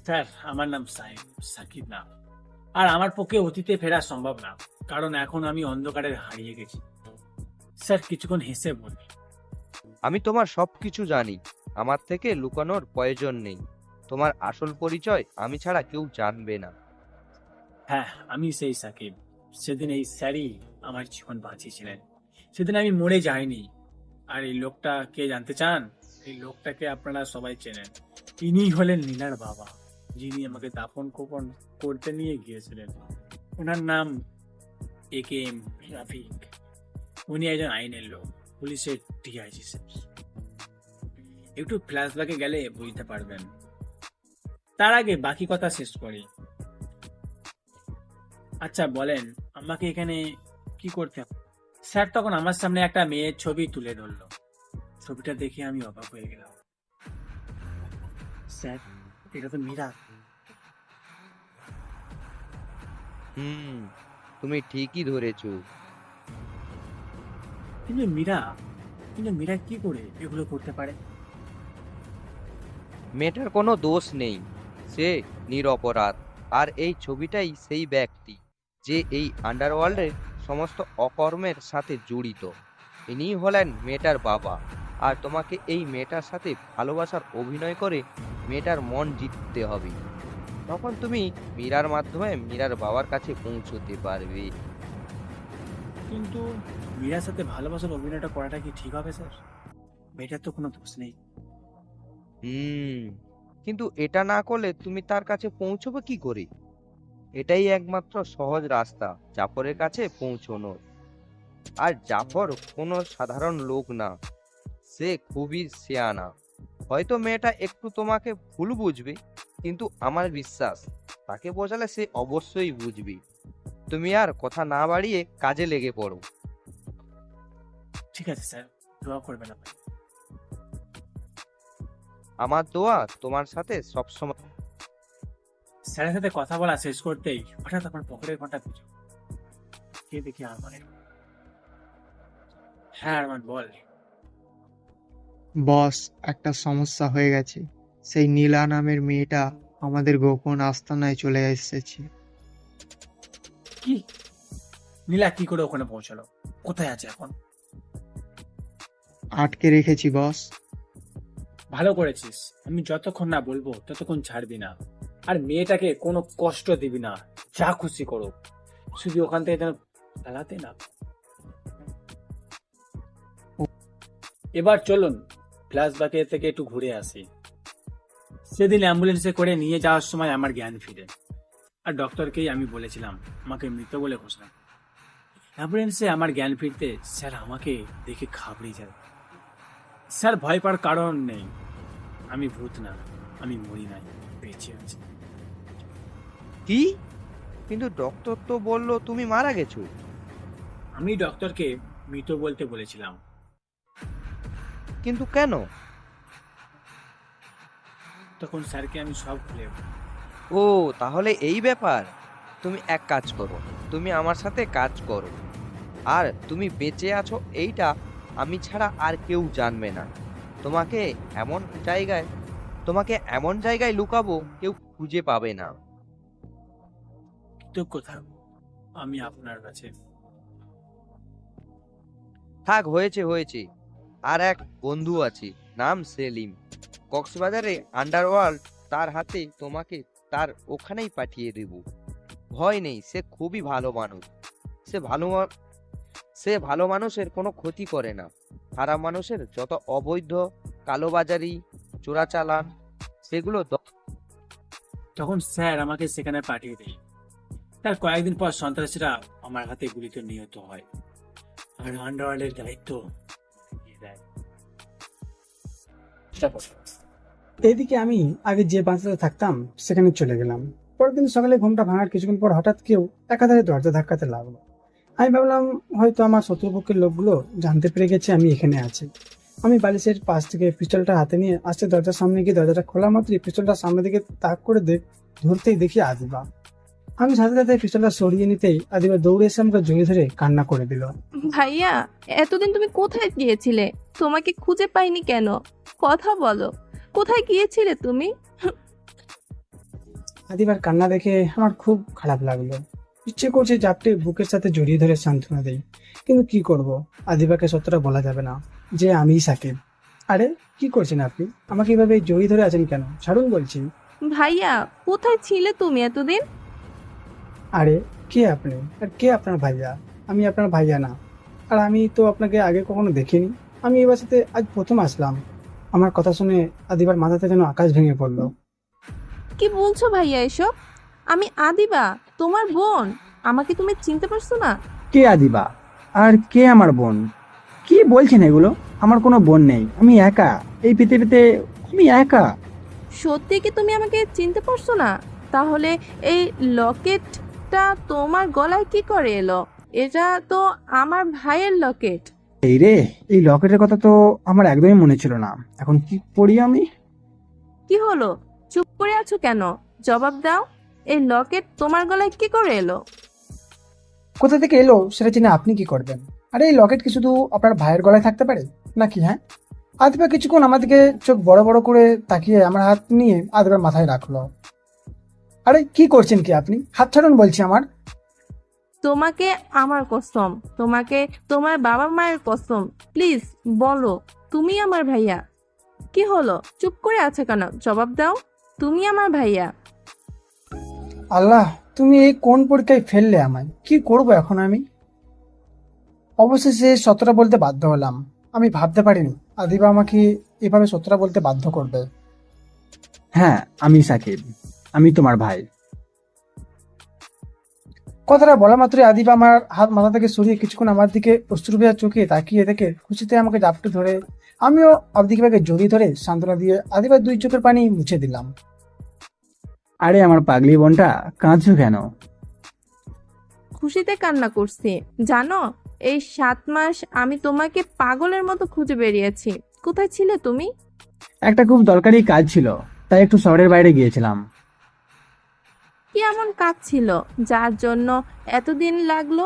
স্যার, আমার নাম সাকিব না। আর আমার পক্ষে অতীতে ফেরা সম্ভব না, কারণ এখন আমি অন্ধকারে হারিয়ে গেছি। স্যার, কিছুক্ষণ হেসে বলি, আমি তোমার সবকিছু জানি, আমার থেকে লুকানোর প্রয়োজন নেই। তোমার আসল পরিচয় আমি ছাড়া কেউ জানবে না। হ্যাঁ, আমি সেই সাকিব। সেদিন এই স্যারই আমার জীবন বাঁচিয়েছিলেন। সেদিন আমি মরে যাইনি। আর এই লোকটা কে জানতে চান? এই লোকটাকে আপনারা সবাই চেনেন। ইনি হলেন নীলার বাবা, যিনি আমাকে দাফন কোপন করতে নিয়ে গিয়েছিলেন। ওনার নাম AKM রাফিক। উনি একজন আইনের লোক, পুলিশের DIG। একটু ফ্ল্যাশব্যাকে গেলে বুঝতে পারবেন। তার আগে বাকি কথা শেষ করি। আচ্ছা বলেন, আমাকে এখানে কি করতে হবে? স্যার তখন আমার সামনে একটা মেয়ের ছবি তুলে ধরলো। ছবিটা দেখে আমি অবাক হয়ে গেলাম। স্যার, এটা তো মীরা। তুমি ঠিকই ধরেছো। কিন্তু মীরা কি করে এগুলো করতে পারে? মেয়েটার কোনো দোষ নেই, সে নিরপরাধ। আর এই ছবিটাই সেই ব্যক্তি যে এই আন্ডারওয়ার্ল্ডের সমস্ত অকর্মের সাথে জড়িত। ইনি হলেন মেয়েটার বাবা। আর তোমাকে এই মেয়েটার সাথে ভালোবাসার অভিনয় করে মেয়েটার মন জিততে হবে। তখন তুমি মীরার মাধ্যমে মীরার বাবার কাছে পৌঁছতে পারবে। কিন্তু মীরার সাথে ভালোবাসার অভিনয়টা করাটা কি ঠিক হবে স্যার? মেয়েটার তো কোনো দোষ নেই। কিন্তু এটা না করলে তুমি তার কাছে পৌঁছবে কি করে? এটাই একমাত্র সহজ রাস্তা জাফরের কাছে পৌঁছানোর। আর জাফর কোনো সাধারণ লোক না, সে খুবই সিয়ানা। হয়তো মেয়েটা একটু তোমাকে ভুল বুঝবে, কিন্তু আমার বিশ্বাস তাকে বোঝালে সে অবশ্যই বুঝবে। তুমি আর কথা না বাড়িয়ে কাজে লেগে পড়ো। ঠিক আছে স্যার, দোয়া করবেন আপনি। আমার দোয়া তোমার সাথে সবসময়। স্যারের সাথে কথা বলা শেষ করতেই হঠাৎ আমার পকেটের ঘন্টা পিছু কে দেখি আরমানের। হ্যাঁ আরমান বল। বস, একটা সমস্যা হয়ে গেছে। সেই নীলা নামের মেয়েটা আমাদের গোপন আস্তানায় চলে এসেছে। কি? নীলা কি করে ওখানে পৌঁছালো? কোথায় আছে এখন? আটকে রেখেছি বস। ভালো করেছিস। আমি যতক্ষণ না বলবো ততক্ষণ ছাড়বি না। আর মেয়েটাকে কোনো কষ্ট দিবি না, যা খুশি করো, শুধু ওখান থেকে যেন পালাতে না। এবার চলুন ফ্ল্যাশব্যাকে থেকে একটু ঘুরে আসি। সেদিন অ্যাম্বুলেন্সে করে নিয়ে যাওয়ার সময় আমার জ্ঞান ফিরে, আর ডক্টরকেই আমি বলেছিলাম আমাকে মৃত বলে ঘোষণা। অ্যাম্বুলেন্সে আমার জ্ঞান ফিরতে স্যার আমাকে দেখে ঘাবড়ে যায়। স্যার ভয় পাওয়ার কারণ নেই, আমি ভূত না, আমি মরি নাই, বেঁচে আছি। কি? কিন্তু ডক্টর তো বললো তুমি মারা গেছো। আমি ডক্টরকে মৃত বলতে বলেছিলাম। কিন্তু কেন? তখন স্যারকে আমি সব খুলে বলি। ও তাহলে এই ব্যাপার। তুমি এক কাজ করো, তুমি আমার সাথে কাজ করো, আর তুমি বেঁচে আছো এইটা আমি ছাড়া আর কেউ জানবে না। তোমাকে এমন জায়গায় লুকাবো কেউ খুঁজে পাবে না। কৃতজ্ঞতা আমি আপনার কাছে। থাক, হয়েছে। আর এক বন্ধু আছে, নাম সেলিম, কক্সবাজারে আন্ডারওয়ার্ল্ড, তার হাতে তোমাকে তার ওখানেই পাঠিয়ে দেব। ভয় নেই, সে খুবই ভালো মানুষ। সে ভালো মানুষের কোনো ক্ষতি করে না। খারাপ মানুষের যত অবৈধ কালোবাজারি, চোরাচালান, সেগুলো তখন স্যার আমাকে সেখানে পাঠিয়ে দেয়। তার কয়েকদিন পর সন্ত্রাসীরা আমার হাতে গুলিতে নিহত হয়, আর আন্ডারওয়ার্ল্ডের দায়িত্ব দিয়ে দেয়। এইদিকে আমি আগে যে বাসাতে থাকতাম সেখানে চলে গেলাম। পরের দিন সকালে ঘুমটা ভাঙার কিছুক্ষণ পর হঠাৎ কেউ একাধারে দরজা ধাক্কাতে লাগলো। আমি ভাবলাম হয়তো আমার শত্রুপক্ষের লোকগুলো জানতে পেরে গেছে আমি এখানে আছি। আমি বালিশের পাশ থেকে পিস্তলটা হাতে নিয়ে আসতে দরজার সামনে গিয়ে দরজাটা খোলা মাত্রই পিস্তলটা সামনের দিকে তাক করে ধরতেই দেখি আদিবা। আমি সাথে সাথে পিস্তলটা সরিয়ে নিতেই আদিবা দৌড়ে এসে আমাকে জড়িয়ে ধরে কান্না করে দিল। ভাইয়া, এতদিন তুমি কোথায় গিয়েছিলে? তোমাকে খুঁজে পাইনি কেন? কথা বলো, কোথায় গিয়েছিলে তুমি? আদিবার কান্না দেখে আমার খুব খারাপ লাগলো। ইচ্ছে করছে জাপটে বুকের সাথে জড়িয়ে ধরে সান্ত্বনা দেই, কিন্তু কি করব, আদিবাকে সত্যটা বলা যাবে না যে আমিই সাকিব। আরে কি করছেন আপনি? আমাকে এভাবে জড়িয়ে ধরে আছেন কেন? ছাড়ুন বলছি। ভাইয়া, কোথায় ছিলে তুমি এতদিন? আরে কে আপনি আর কে আপনার ভাইয়া? আমি আপনার ভাইয়া না, আর আমি তো আপনাকে আগে কখনো দেখিনি। আমি এই বাসাতে আজ প্রথম আসলাম। আমার কথা শুনে আদিবার মাথাতে যেন আকাশ ভেঙে পড়লো। কি বলছো ভাইয়া এসব? আমি আদিবা, তোমার বোন। আমাকে তুমি চিনতে পারছো না? কে আদিবা আর কে আমার বোন? কি বলছেন এগুলো? আমার কোনো বোন নেই, আমি একা এই পৃথিবীতে, আমি একা। সত্যি কি তুমি আমাকে চিনতে পারছো না? তাহলে এই লকেটটা তোমার গলায় কি করে এলো? এটা তো আমার ভাইয়ের লকেট। এই রে, এই লকেটের কথা তো আমার একদমই মনে ছিল না। এখন কি পড়ি আমি? কি হলো, চুপ করে আছো কেন? জবাব দাও, এই লকেট তোমার গলায় কি করে এলো? কোথা থেকে এলো সেটা জেনে আপনি কি করবেন? আরে এই লকেট কি শুধু আপনার ভাইয়ের গলায় থাকতে পারে নাকি? হ্যাঁ, আদিবা কিছুক্ষণ আমার দিকে চোখ বড় বড় করে তাকিয়ে আমার হাত নিয়ে আদিবার মাথায় রাখলো। আরে কি করছেন কি আপনি? হাত ছাড়ুন বলছি আমার। তোমাকে আমার কসম, তোমাকে তোমার বাবা মায়ের কসম, প্লিজ বলো তুমি আমার ভাইয়া। কি হলো, চুপ করে আছে কেন? জবাব দাও, তুমি আমার ভাইয়া। আল্লাহ, তুমি এই কোন পরীক্ষায় ফেললে আমায়? কি করব এখন আমি? অবশেষে সত্যটা বলতে বাধ্য হলাম। আমি ভাবতে পারিনি আদিবা আমাকে এভাবে সত্যটা বলতে বাধ্য করবে। হ্যাঁ, আমি সাকিব, আমি তোমার ভাই। কথাটা বলা মাত্রই আদিবা আমার হাত মাথা থেকে সরিয়ে কিছুক্ষণ আমার দিকে অশ্রুভেজা চোখে তাকিয়ে দেখে খুশিতে আমাকে জাপটে ধরে আমিও আদিবাকে জড়িয়ে ধরে সান্ত্বনা দিয়ে আদিবার দুই চোখের পানি মুছে দিলাম। আরে আমার পাগলি বোনটা, কাঁদছো কেন? খুশিতে কান্না করছি। জানো, এই 7 মাস আমি তোমাকে পাগলের মতো খুঁজে বেরিয়েছি। কোথায় ছিলে তুমি? একটা খুব দরকারি কাজ ছিল, তাই একটু শহরের বাইরে গিয়েছিলাম। কি এমন কাজ ছিল যার জন্য এতদিন লাগলো,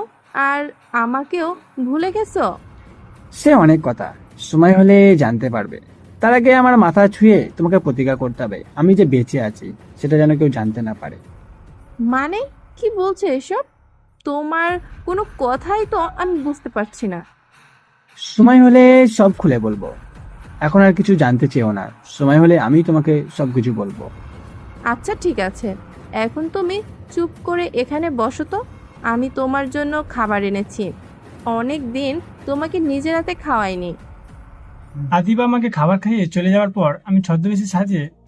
আর আমাকেও ভুলে গেছো? সে অনেক কথা, সময় হলে জানতে পারবে। তার আগে আমার মাথা ছুঁয়ে তোমাকে প্রতিজ্ঞা করতে হবে আমি যে বেঁচে আছি, সেটা যেন কেউ জানতে না পারে। মানে কি বলছো এসব? তোমার কোনো কথাই তো আমি বুঝতে পারছি না। সময় হলে সব খুলে বলবো, এখন আর কিছু জানতে চেও না। সময় হলে আমি তোমাকে সবকিছু বলবো। আচ্ছা ঠিক আছে, এখন তুমি চুপ করে এখানে বসো তো। আমি তোমার জন্য খাবার এনেছি। অনেক দিন তোমাকে নিজের হাতে খাওয়াইনি। আদিবা আমাকে খাবার খাইয়ে চলে যাওয়ার পর আমি ছদ্মবেশী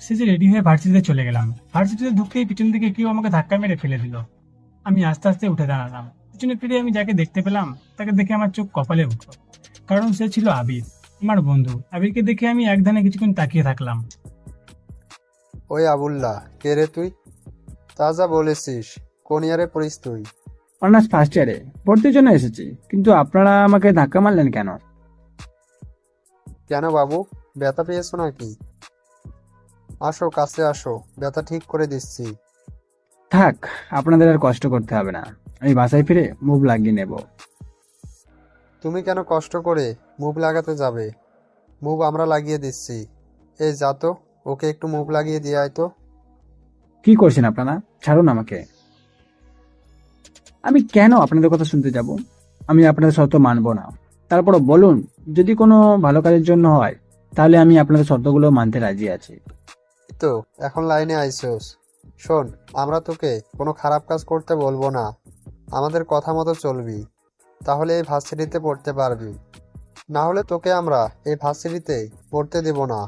সেজে রেডি হয়ে ভার্সিটিতে চলে গেলাম। ভার্সিটিতে ঢুকতেই পিছন থেকে কেউ আমাকে ধাক্কা মেরে ফেলে দিল। আমি আস্তে আস্তে উঠে দাঁড়ালাম। পিছনে ফিরে আমি যাকে দেখতে পেলাম তাকে দেখে আমার চোখ কপালে উঠল, কারণ সে ছিল আবির, আমার বন্ধু। আবিরকে দেখে আমি একধানে কিছুক্ষণ তাকিয়ে থাকলাম। ওই আবুল্লাহ, কে রে তুই? তাজা বলেছিস, কোন ইয়ারে পড়িস তুই? অনার্স ফার্স্ট ইয়ারে ভর্তির জন্য এসেছি, কিন্তু আপনারা আমাকে ধাক্কা মারলেন কেন? কেন বাবু, ব্যথা পেয়েছো নাকি? আসো কাছে আসো, ব্যথা ঠিক করে দিচ্ছি। থাক, আপনাদের আর কষ্ট করতে হবে না, আমি বাসায় ফিরে মুভ লাগিয়ে নেব। তুমি কেন কষ্ট করে মুভ লাগাতে যাবে? মুভ আমরা লাগিয়ে দিচ্ছি। এই যা তো, ওকে একটু মুভ লাগিয়ে দিয়ে আয় তো। কি করছেন আপনারা? ছাড়ুন আমাকে। আমি কেন আপনাদের কথা শুনতে যাব? আমি আপনাদের শর্ত মানব না। তারপরও বলুন, যদি কোনো ভালো কাজের জন্য হয় তাহলে আমি আপনাদের শর্তগুলো মানতে রাজি আছি। এই তো এখন লাইনে আইসোস। শোন, আমরা তোকে কোনো খারাপ কাজ করতে বলবো না, আমাদের কথা মতো চলবি, তাহলে এই ভার্সিটিতে পড়তে পারবি। না হলে তোকে আমরা এই ভার্সিটিতে পড়তে দেব না।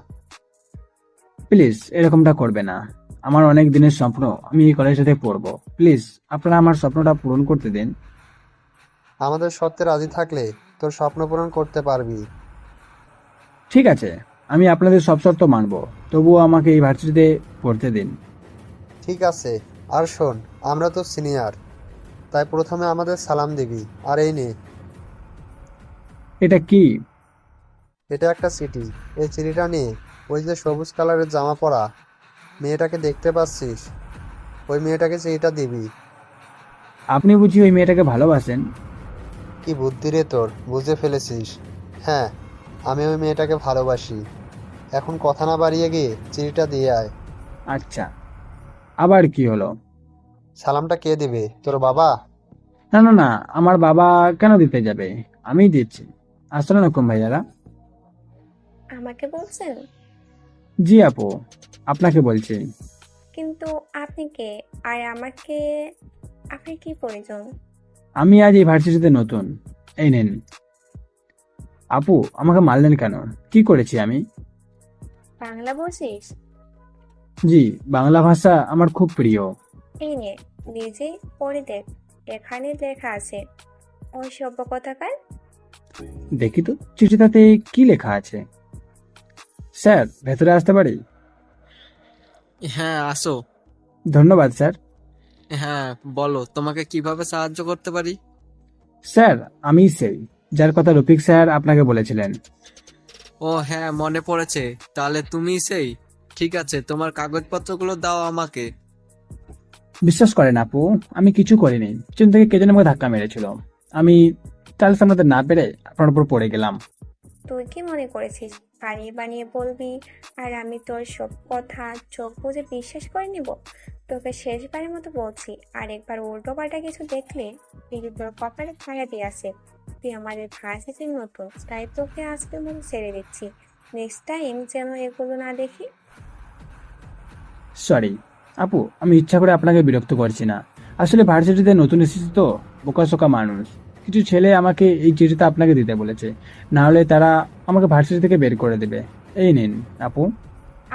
প্লিজ এরকমটা করবে না, আমার অনেক দিনের স্বপ্ন আমি এই কলেজটাতে পড়বো। প্লিজ আপনারা আমার স্বপ্নটা পূরণ করতে দিন। আমাদের শর্তে রাজি থাকলে তোর স্বপ্ন পূরণ করতে পারবি। ঠিক আছে, আমি আপনাদের সব শর্ত মানবো, তবুও আমাকে এই ভার্সিটিতে পড়তে দিন। ঠিক আছে, আর শোন, আমরা তো সিনিয়র, তাই প্রথমে আমাদের সালাম দিবি। আর এই নে, এটা কি? এটা একটা চিঠি। এই চিঠিটা নিয়ে ওই যে সবুজ কালারের জামা পরা মেয়েটাকে দেখতে পাচ্ছিস, ওই মেয়েটাকে চিঠিটা দিবি। আপনি বুঝি ওই মেয়েটাকে ভালোবাসেন? কি বুদ্ধি রে তোর, বুঝে ফেলেছিস। হ্যাঁ, আমি ওই মেয়েটাকে ভালোবাসি। এখন কথা না বাড়িয়ে গিয়ে চিঠিটা দিয়ে আয়। আচ্ছা, আবার কি হলো? সালামটা কে দিবে, তোর বাবা? না না না, আমার বাবা কেন দিতে যাবে, আমিই দিচ্ছি। আসসালামু আলাইকুম ভাইয়ারা। আমাকে বলছেন? জি আপু, আপনাকে বলছি। কিন্তু আপনি কে? আর আমাকে আপনার কি প্রয়োজন? আমি আজ এই ভার্সিটিতে নতুন। এই নেন। আপু, আমাকে মারলেন কেন? কি করেছি আমি? বাংলা বলছিস? জি, বাংলা ভাষা আমার খুব প্রিয়। এই নে, নিজে পড়ে দেখ, এখানে লেখা আছে ওই সভ্য কথাকার। দেখি তো চিঠিটাতে কি লেখা আছে। স্যার, ভেতরে আসতে পারি? হ্যাঁ আসো। ধন্যবাদ স্যার। হ্যাঁ বলো, তোমাকে কিভাবে সাহায্য করতে পারি? স্যার, আমি সেই যার কথা রফিক স্যার আপনাকে বলেছিলেন। ও হ্যাঁ, মনে পড়েছে। তাহলে তুমি সেই? ঠিক আছে, তোমার কাগজপত্রগুলো দাও আমাকে। বিশ্বাস করেন আপু, আমি কিছু করিনি। পিছন থেকে কে যেন আমাকে ধাক্কা মেরেছিল। আমি তাহলে সামলাতে না পেরে আপনার উপর পড়ে গেলাম। তুই কি মনে করেছিস বানিয়ে বানিয়ে বলবি আর আমি তোর সব কথা চোখ বুজে বিশ্বাস করে নিব? তোকে শেষবারের মতো বলছি, আর একবার উল্টো পাল্টা কিছু দেখলে কিন্তু তোর কপালে ছায়া দিয়ে আসে। তুই আমাদের ভার্সিটির নতুন, তাই তোকে আজকের মতো ছেড়ে দিচ্ছি। নেক্সট টাইম যেন এগুলো না দেখি। সরি আপু, আমি ইচ্ছা করে আপনাকে বিরক্ত করছি না। আসলে ভার্সিটিতে নতুন এসেছি তো, বোকাশোকা মানুষ। কিছু ছেলে আমাকে এই চিঠিটা আপনাকে দিতে বলেছে, না হলে তারা আমাকে ভার্সিটি থেকে বের করে দেবে। এই নিন আপু।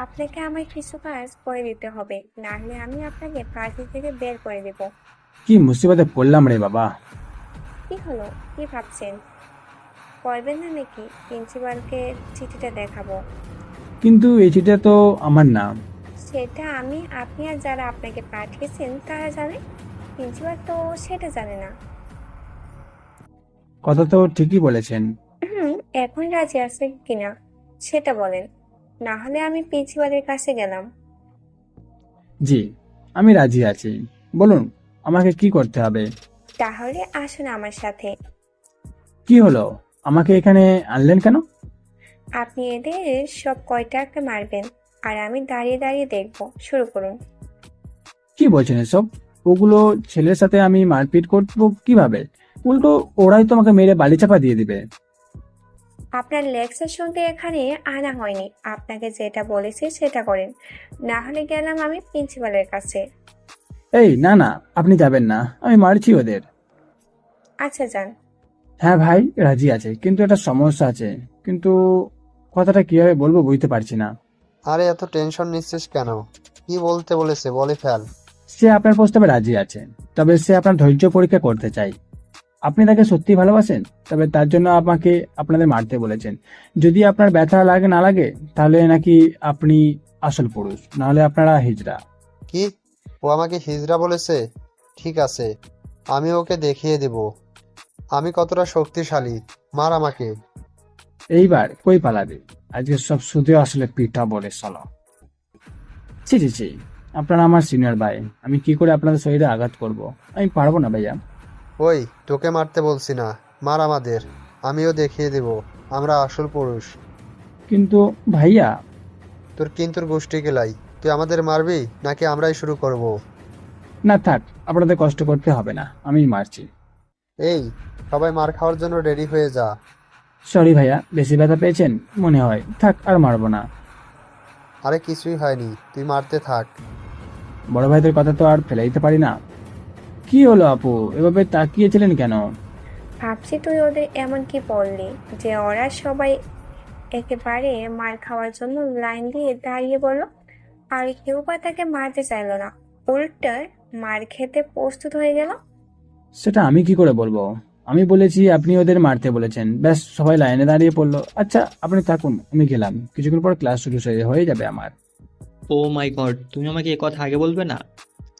আপনাকে আমায় কিছু কাজ করে দিতে হবে, না হলে আমি আপনাকে ভার্সিটি থেকে বের করে দেব। কি মুসিবতে পড়লাম রে বাবা। কি হলো, কি ভাবছেন? করবেন না নাকি? প্রিন্সিপালকে চিঠিটা দেখাবো। কিন্তু এই চিঠিটা তো আমার নাম। সেটা আপনি আর যারা আপনাকে পাঠিয়েছেন তারা জানে, প্রিন্সিপাল তো সেটা জানে না। কথা তো ঠিকই বলেছেন। এখন রাজি আছে কিনা সেটা বলেন। না হলে আমি প্রিন্সিপালের কাছে গেলাম। জি, আমি রাজি আছি। বলুন আমাকে কি করতে হবে? তাহলে আসুন আমার সাথে। কি হলো, আমাকে এখানে আনলেন কেন? আপনি এদের সব কয়টাকে মারবেন আর আমি দাঁড়িয়ে দাঁড়িয়ে দেখব। শুরু করুন। কি বলছেন এসব? ওগুলো ছেলের সাথে আমি মারপিট করবো কিভাবে? উল্টো ওরাই তো আমাকে মেরে বালি চাপা দিয়ে দিবে। আপনার লেকচার শুনতে এখানে আনা হয়নি। আপনাকে যেটা বলেছি সেটা করেন, না হলে গেলাম আমি প্রিন্সিপালের কাছে। এই না না, আপনি যাবেন না, আমি মারছি ওদের। আচ্ছা যান। হ্যাঁ ভাই, রাজি আছে, কিন্তু একটা সমস্যা আছে। কিন্তু কথাটা কিভাবে বলবো বুঝতে পারছি না। আরে এত টেনশন নিচ্ছিস কেন? কি বলতে বলেছে বলে ফেল। সে আপনার প্রস্তাবে রাজি আছে, তবে সে আপনার ধৈর্য পরীক্ষা করতে চায়। আপনি তাকে সত্যি ভালোবাসেন, তবে তার জন্য আমাকে আপনাদের মারতে বলেছেন। যদি আপনার ব্যথা লাগে না লাগে, তাহলে নাকি আপনি আসল পুরুষ, নাহলে আপনারা হিজড়া। কি? ও আমাকে হিজড়া বলেছে? ঠিক আছে, আমি ওকে দেখিয়ে দেব আমি কতটা শক্তিশালী। মার আমাকে। এইবার কই পালাবে? আজকে সব শুধু আসলে পিঠা বলে চলো। ছি ছি ছি, আপনারা আমার সিনিয়র ভাই, আমি কি করে আপনাদের শরীরে আঘাত করব? আমি পারবো না ভাইয়া। ওই, তোকে মারতে বলছি না, মার আমাদের। আমিও দেখিয়ে দেব আমরা আসল পুরুষ। কিন্তু ভাইয়া। তোর কিন্তুর গোষ্ঠী গেলাই, তুই আমাদের মারবি নাকি আমরাই শুরু করব? না থাক, আপনাদের কষ্ট করতে হবে না, আমি মারছি। এই, সবাই মার খাওয়ার জন্য রেডি হয়ে যা। সরি ভাইয়া, বেশি ব্যথা পেয়েছেন মনে হয়, থাক আর মারবো না। আরে কিছুই হয়নি, তুই মারতে থাক। বড় ভাইদের কথা তো আর ফেলে দিতে পারি না। কি হলো আপু, এভাবে তাকিয়েছিলেন কেন? ভাবছি তুই ওদের এমন কি বললি যে ওরা সবাই একেবারে মার খাওয়ার জন্য লাইন দিয়ে দাঁড়িয়ে বলল, আর কেউ বা তাকে মারতে চাইলো না, উল্টার মার খেতে প্রস্তুত হয়ে গেল। সেটা আমি কি করে বলবো? আমি বলেছি আপনি ওদের মারতে বলেছেন, ব্যাস সবাই লাইনে দাঁড়িয়ে পড়লো। আচ্ছা আপনি থাকুন, আমি গেলাম, কিছুক্ষণ পর ক্লাস শুরু হয়ে যাবে আমার। ও মাই গড, তুমি আমাকে এ কথা আগে বলবে না?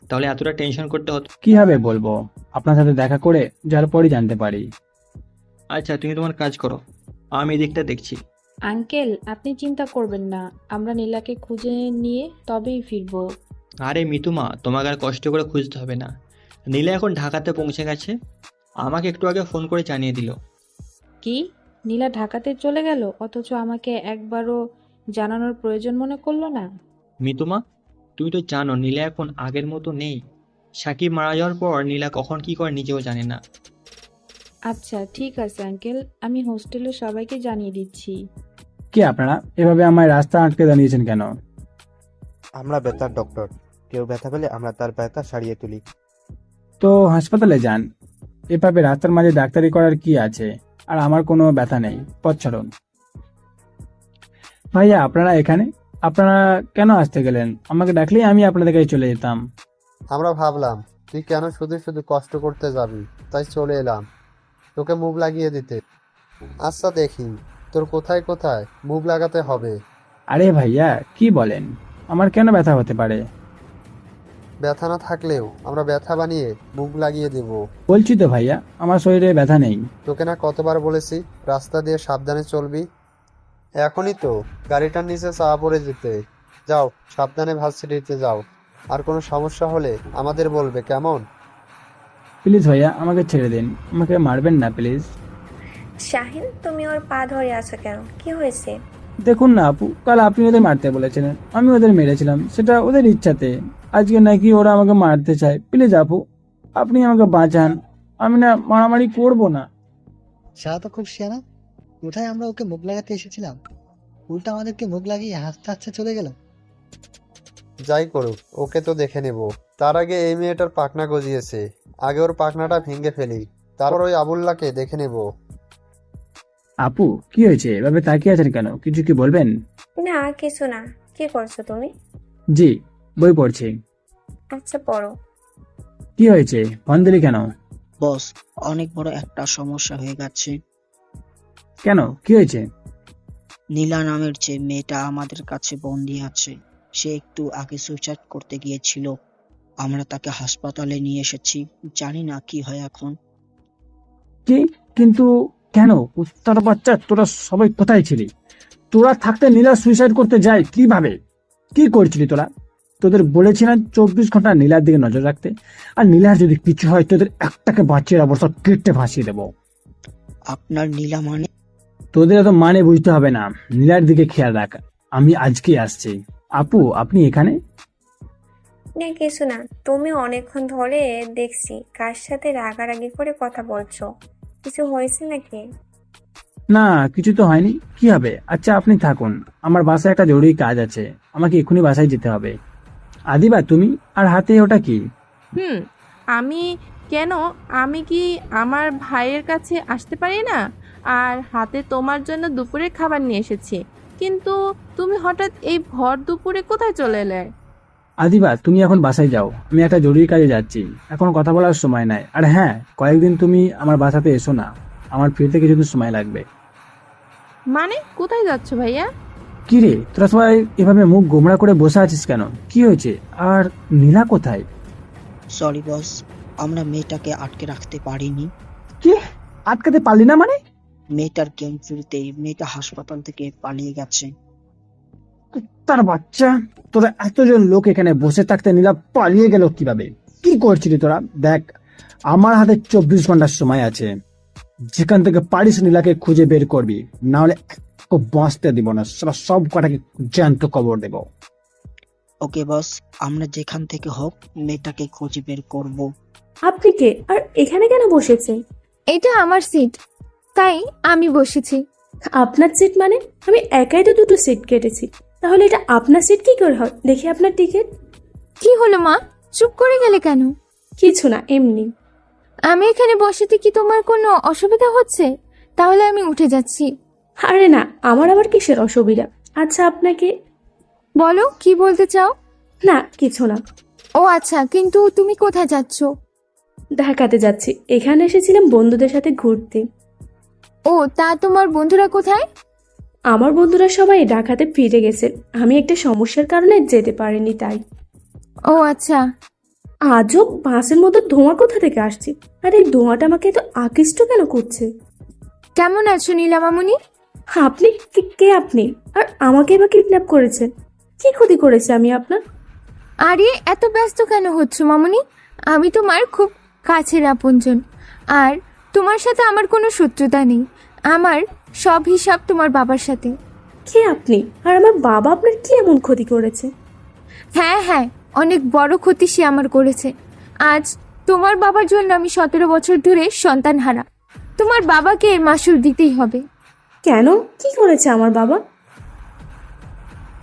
তাহলে এতটা টেনশন করতে হতো? কিভাবে বলবো? আপনার সাথে দেখা করে যার পরই জানতে পারি। আচ্ছা, তুমি তোমার কাজ করো, আমি এদিকটা দেখছি। আঙ্কেল, আপনি চিন্তা করবেন না, আমরা নীলাকে খুঁজে নিয়ে তবেই ফিরবো। আরে মিতুমা, তোমাকে আর কষ্ট করে খুঁজতে হবে না। নীলা এখন ঢাকাতে পৌঁছে গেছে, আমাকে একটু আগে ফোন করে জানিয়ে দিল। কি? নীলা ঢাকাতে চলে গেল, অথচ আমাকে একবারও জানানোর প্রয়োজন মনে করলো না? মিতুমা, তুমি তো জানো নীলা এখন আগের মতো নেই। সাকিব মারা যাওয়ার পর নীলা কখন কি করে নিজেও জানে না। আচ্ছা ঠিক আছে আঙ্কেল, আমি হোস্টেলে সবাইকে জানিয়ে দিচ্ছি। কি আপনারা এভাবে আমায় রাস্তা আটকে দাঁড়িয়েছেন কেন? আমরা ব্যথার ডক্টর, কেউ ব্যথা পেলে আমরা তার ব্যথা সারিয়ে তুলি। তো হাসপাতালে যান, এভাবে রাস্তার মাঝে ডাক্তারি করার কি আছে? আর আমার কোনো ব্যথা নেই, পথ ছাড়ুন। ভাইয়া আপনারা এখানে, আপনারা কেন আসতে গেলেন? আমাকে ডাকলেই আমি আপনাদের কাছে চলে যেতাম। আমরা ভাবলাম তুই কেন শুধু শুধু কষ্ট করতে যাবি, তাই চলে এলাম তোকে মুভ লাগিয়ে দিতে। আচ্ছা দেখি তোর কোথায় কোথায় মুভ লাগাতে হবে। আরে ভাইয়া কি বলেন, আমার কেন ব্যথা হতে পারে? ব্যথা না থাকলেও আমরা ব্যথা বানিয়ে মুভ লাগিয়ে দেব। বলছি তো ভাইয়া, আমার শরীরে ব্যথা নেই। তোকে না কতবার বলেছি রাস্তা দিয়ে সাবধানে চলবি? এখনই তো গাড়িটার নিচে চাপা পড়ে যেতে। যাও সাবধানে ভার্সিটিতে যাও, আর কোনো সমস্যা হলে আমাদের বলবে, কেমন? প্লিজ ভাইয়া আমাকে ছেড়ে দিন, আমাকে মারবেন না প্লিজ। শাহিন, তুমি ওর পা ধরে আছো কেন? কি হয়েছে? দেখুন না আপু, কাল আপনি ওদের মারতে বলেছিলেন, আমি ওদের মেরেছিলাম, সেটা ওদের ইচ্ছাতে। আজকে নাকি ওরা আমাকে মারতে চায়। প্লিজ আপু, আপনি আমাকে বাঁচান, আমি না মারামারি করব না। শাহ তো খুব শিয়ানা, কোথায় আমরা ওকে মুখ লাগাতে এসেছিলাম, উল্টা আমাদেরকে মুখ লাগিয়ে হাসতে হাসতে চলে গেল। যাই করুক, ওকে তো দেখে নেব। তার আগে এই মেয়েটার পাখনা গজিয়েছে, আগে ওর পাখনাটা ভেঙে ফেলি, তারপর ওই আবুল্লাহকে দেখে নেব। আপু কি হয়েছে, এভাবে তাকিয়ে আছেন কেন? কিছু কি বলবেন? না কিছু না। কি করছো তুমি? জি, বই পড়ছি। আচ্ছা পড়ো। কি হয়েছে, ফোন দিলি কেন? বস, অনেক বড় একটা সমস্যা হয়ে গেছে। কেন, কি হয়েছে? নীলা নামের যে মেয়েটা আমাদের কাছে বন্দি আছে, সে একটু আগে সুইসাইড করতে গিয়েছিল। আমরা তাকে হাসপাতালে নিয়ে এসেছি, জানি না কি হয় এখন। কি? কিন্তু কেন? উত্তর বাচ্চা, তোরা সবাই কোথায় ছিলি? তোরা থাকতে নীলা সুইসাইড করতে যায় কিভাবে? কি করছিলি তোরা? তোদের বলেছিলাম 24 ঘন্টা নীলার দিকে নজর রাখতে, আর নীলার যদি কিছু হয় তোদের একটাকে বাঁচিয়ে অবস্থা কেটে ভাসিয়ে দেবো। আপনার নীলা মানে? তোদের এত মানে বুঝতে হবে না, নীলার দিকে খেয়াল রাখ। আমি আজকে আসছি। আপু, আপনি এখানে? না কিছু না, তুমি অনেকক্ষণ ধরে দেখছি কার সাথে রাগারাগি করে কথা বলছো, কিছু হয়েছে নাকি? না, কিছু তো হয়নি। কি হবে? আচ্ছা আপনি থাকুন, আমার বাসায় একটা জরুরি কাজ আছে, আমাকে এক্ষুনি বাসায় যেতে হবে। আদিবা, তুমি আর হাতে ওটা কি? আমি কেন? আমি কি আমার ভাইয়ের কাছে আসতে পারি না? আর হাতে তোমার জন্য দুপুরে খাবার নিয়ে এসেছি, কিন্তু তুমি হঠাৎ এই ভর দুপুরে কোথায় চলে এলে? আদিবা, তুমি এখন বাসায় যাও, আমি একটা জরুরি কাজে যাচ্ছি, এখন কথা বলার সময় নাই। আর হ্যাঁ, কয়েকদিন তুমি আমার বাসাতে এসো না, আমার ফিরতে কিছুদিন সময় লাগবে। মানে কোথায় যাচ্ছ ভাইয়া? কি রে, তোরা সবাই এভাবে মুখ গোমড়া করে বসে আছিস কেন? কি হয়েছে? আর নীলা কোথায়? সরি বস, আমরা মেয়েটাকে আটকে রাখতে পারিনি। কি আটকাতে পারলি না মানে? মেয়েটার জ্ঞান ফিরতেই মেয়েটা হাসপাতাল থেকে পালিয়ে গেছে। তার বাচ্চা, তোরা এতজন লোক এখানে বসে থাকতে নীলা পালিয়ে গেল কিভাবে? কি করছিলি তোরা? দেখ, আমার হাতে 24 ঘন্টার সময় আছে, যেখান থেকে পারিস নীলাকে খুঁজে বের করবি, না হলে বাঁচতে দিব না, সব কটাকে জ্যান্ত কবর দেব। ওকে বস, আমরা যেখান থেকে হোক মেয়েটাকে খুঁজে বের করব। আপনি কে আর এখানে কেন বসেছেন? এটা আমার সিট, তাই আমি বসেছি। আপনার সিট মানে? আমি একাই তো 2টো সিট কেটেছি, তাহলে এটা আপনার সিট কি করে হয়? দেখি আপনার টিকিট। কি হলো মা, চুপ করে গেলে কেন? কিছু না, এমনি। আমি এখানে বসেতে কি তোমার কোনো অসুবিধা হচ্ছে? তাহলে আমি উঠে যাচ্ছি। আরে না, আমার আবার কিসের অসুবিধা? আচ্ছা আপনাকে বলো, কি বলতে চাও? না কিছু না। ও আচ্ছা, কিন্তু তুমি কোথায় যাচ্ছ? ঢাকাতে যাচ্ছি, এখানে এসেছিলাম বন্ধুদের সাথে ঘুরতে। ও, তা তোমার বন্ধুরা কোথায়? আমার বন্ধুরা সবাই ঢাকাতে ফিরে গেছে, আমি একটা সমস্যার কারণে যেতে পারিনি তাই। ও আচ্ছা। আজও বাসের মধ্যে ধোঁয়া কোথা থেকে আসছে, আর এই ধোঁয়াটা আমাকে এত আকৃষ্ট কেন করছে? কেমন আছো নীলা মামুনি? আপনি কে আপনি? আর আমাকে এবার কিডন্যাপ করেছেন? কি ক্ষতি করেছে আমি আপনার? আরে এত ব্যস্ত কেন হচ্ছ মামুনি? আমি তোমার খুব কাছের আপনজন, আর তোমার সাথে আমার কোনো শত্রুতা নেই। আমার সব হিসাব তোমার বাবার সাথে। কে আপনি? আর আমার বাবা আপনার কি এমন ক্ষতি করেছে? হ্যাঁ হ্যাঁ, অনেক বড় ক্ষতি সে আমার করেছে। আজ তোমার বাবার জন্য আমি 17 বছর ধরে সন্তান হারা। তোমার বাবাকে এর মাসুল দিতেই হবে। কেন? কি করেছে আমার বাবা?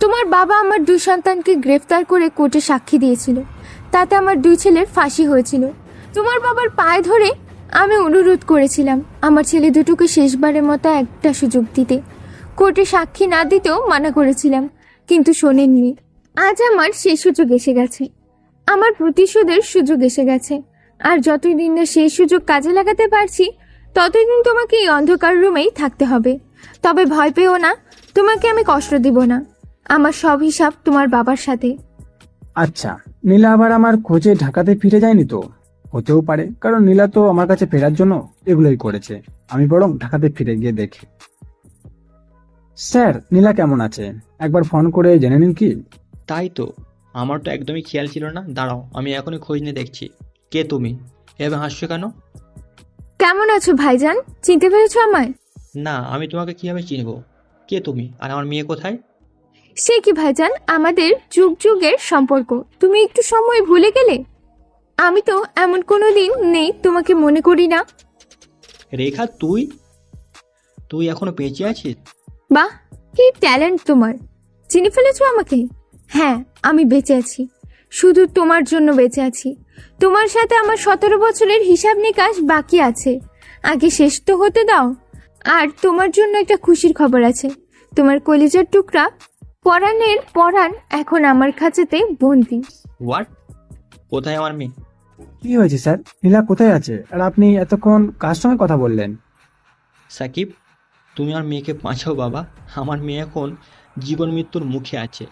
তোমার বাবা আমার 2 সন্তানকে গ্রেফতার করে কোর্টে সাক্ষী দিয়েছিল, তাতে আমার 2 ছেলের ফাঁসি হয়েছিল। তোমার বাবার পায়ে ধরে আমি অনুরোধ করেছিলাম আমার ছেলে দুটোকে শেষবারের মতো একটা সুযোগ দিতে। কোর্টে সাক্ষী না দিতেও মানা করেছিলাম, কিন্তু শোনেননি। আজ আমার সেই সুযোগ এসে গেছে, আমার প্রতিশোধের সুযোগ এসে গেছে। আর যতই দিন না সেই সুযোগ কাজে লাগাতে পারছি, ততদিন তোমাকে এই অন্ধকার রুমেই থাকতে হবে। তবে ভয় পেও না, তোমাকে আমি কষ্ট দিব না। আমার সব হিসাব তোমার বাবার সাথে। আচ্ছা, নীলা আবার আমার খোঁজে ঢাকাতে ফিরে যায়নি তো? হতেও পারে, কারণ নীলা তো আমার কাছে ফেরার জন্য এগুলোই করেছে। আমি বরং ঢাকাতে ফিরে গিয়ে দেখি। স্যার, নীলা কেমন আছে একবার ফোন করে জেনে নিন কি? তাই তো, আমার তো একদমই খেয়াল ছিল না। দাঁড়াও, আমি এখনই খোঁজ নিয়ে দেখছি। কে তুমি? এভাবে হাসছো কেন? কেমন আছো ভাইজান? চিনতে পেরেছো আমায়? না, আমি তোমাকে কিভাবে চিনবো? কে তুমি? আর আমার মেয়ে কোথায়? সে কি ভাইজান, আমাদের যুগ যুগের সম্পর্ক তুমি একটু সময় ভুলে গেলে? আমি তো এমন কোনো দিন নেই তোমাকে মনে করি না। রেখা, তুই এখনো বেঁচে আছিস? বাহ, কি ট্যালেন্ট তোমার! চিনে ফেলেছো আমাকে? হ্যাঁ, আমি বেঁচে আছি, শুধু তোমার জন্য বেঁচে আছি। তোমার সাথে আমার 17 বছরের হিসাব নিকাশ বাকি আছে, আগে শেষ তো হতে দাও। আর তোমার জন্য একটা খুশির খবর আছে। তোমার কলিজার টুকরা পরাণের পরাণ এখন আমার কাছেতে বন্দি। হোয়াট? কোথায় আমার মেয়ে? কি হয়েছে স্যার? নীলা কোথায় আছে? আর আপনি এতক্ষণ কার সঙ্গে কথা বললেন? সাকিব, তুমি আমার মেয়েকে বাঁচাও বাবা। আমার মেয়ে এখন জীবন মৃত্যুর মুখে আছে।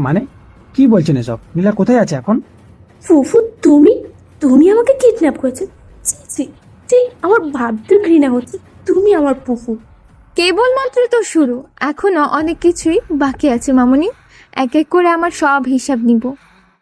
মানে কি বলছেন এসব? নীলা কোথায় আছে এখন? ফুফু, তুমি আমাকে কিডন্যাপ করেছো? ছি ছি ছি, আমার ভাবতে ঘৃণা হচ্ছে। তুমি আমার ফুফু? কেবলমাত্র তো শুরু, এখনো অনেক কিছুই বাকি আছে মামুনি। এক এক করে আমার সব হিসাব নিব।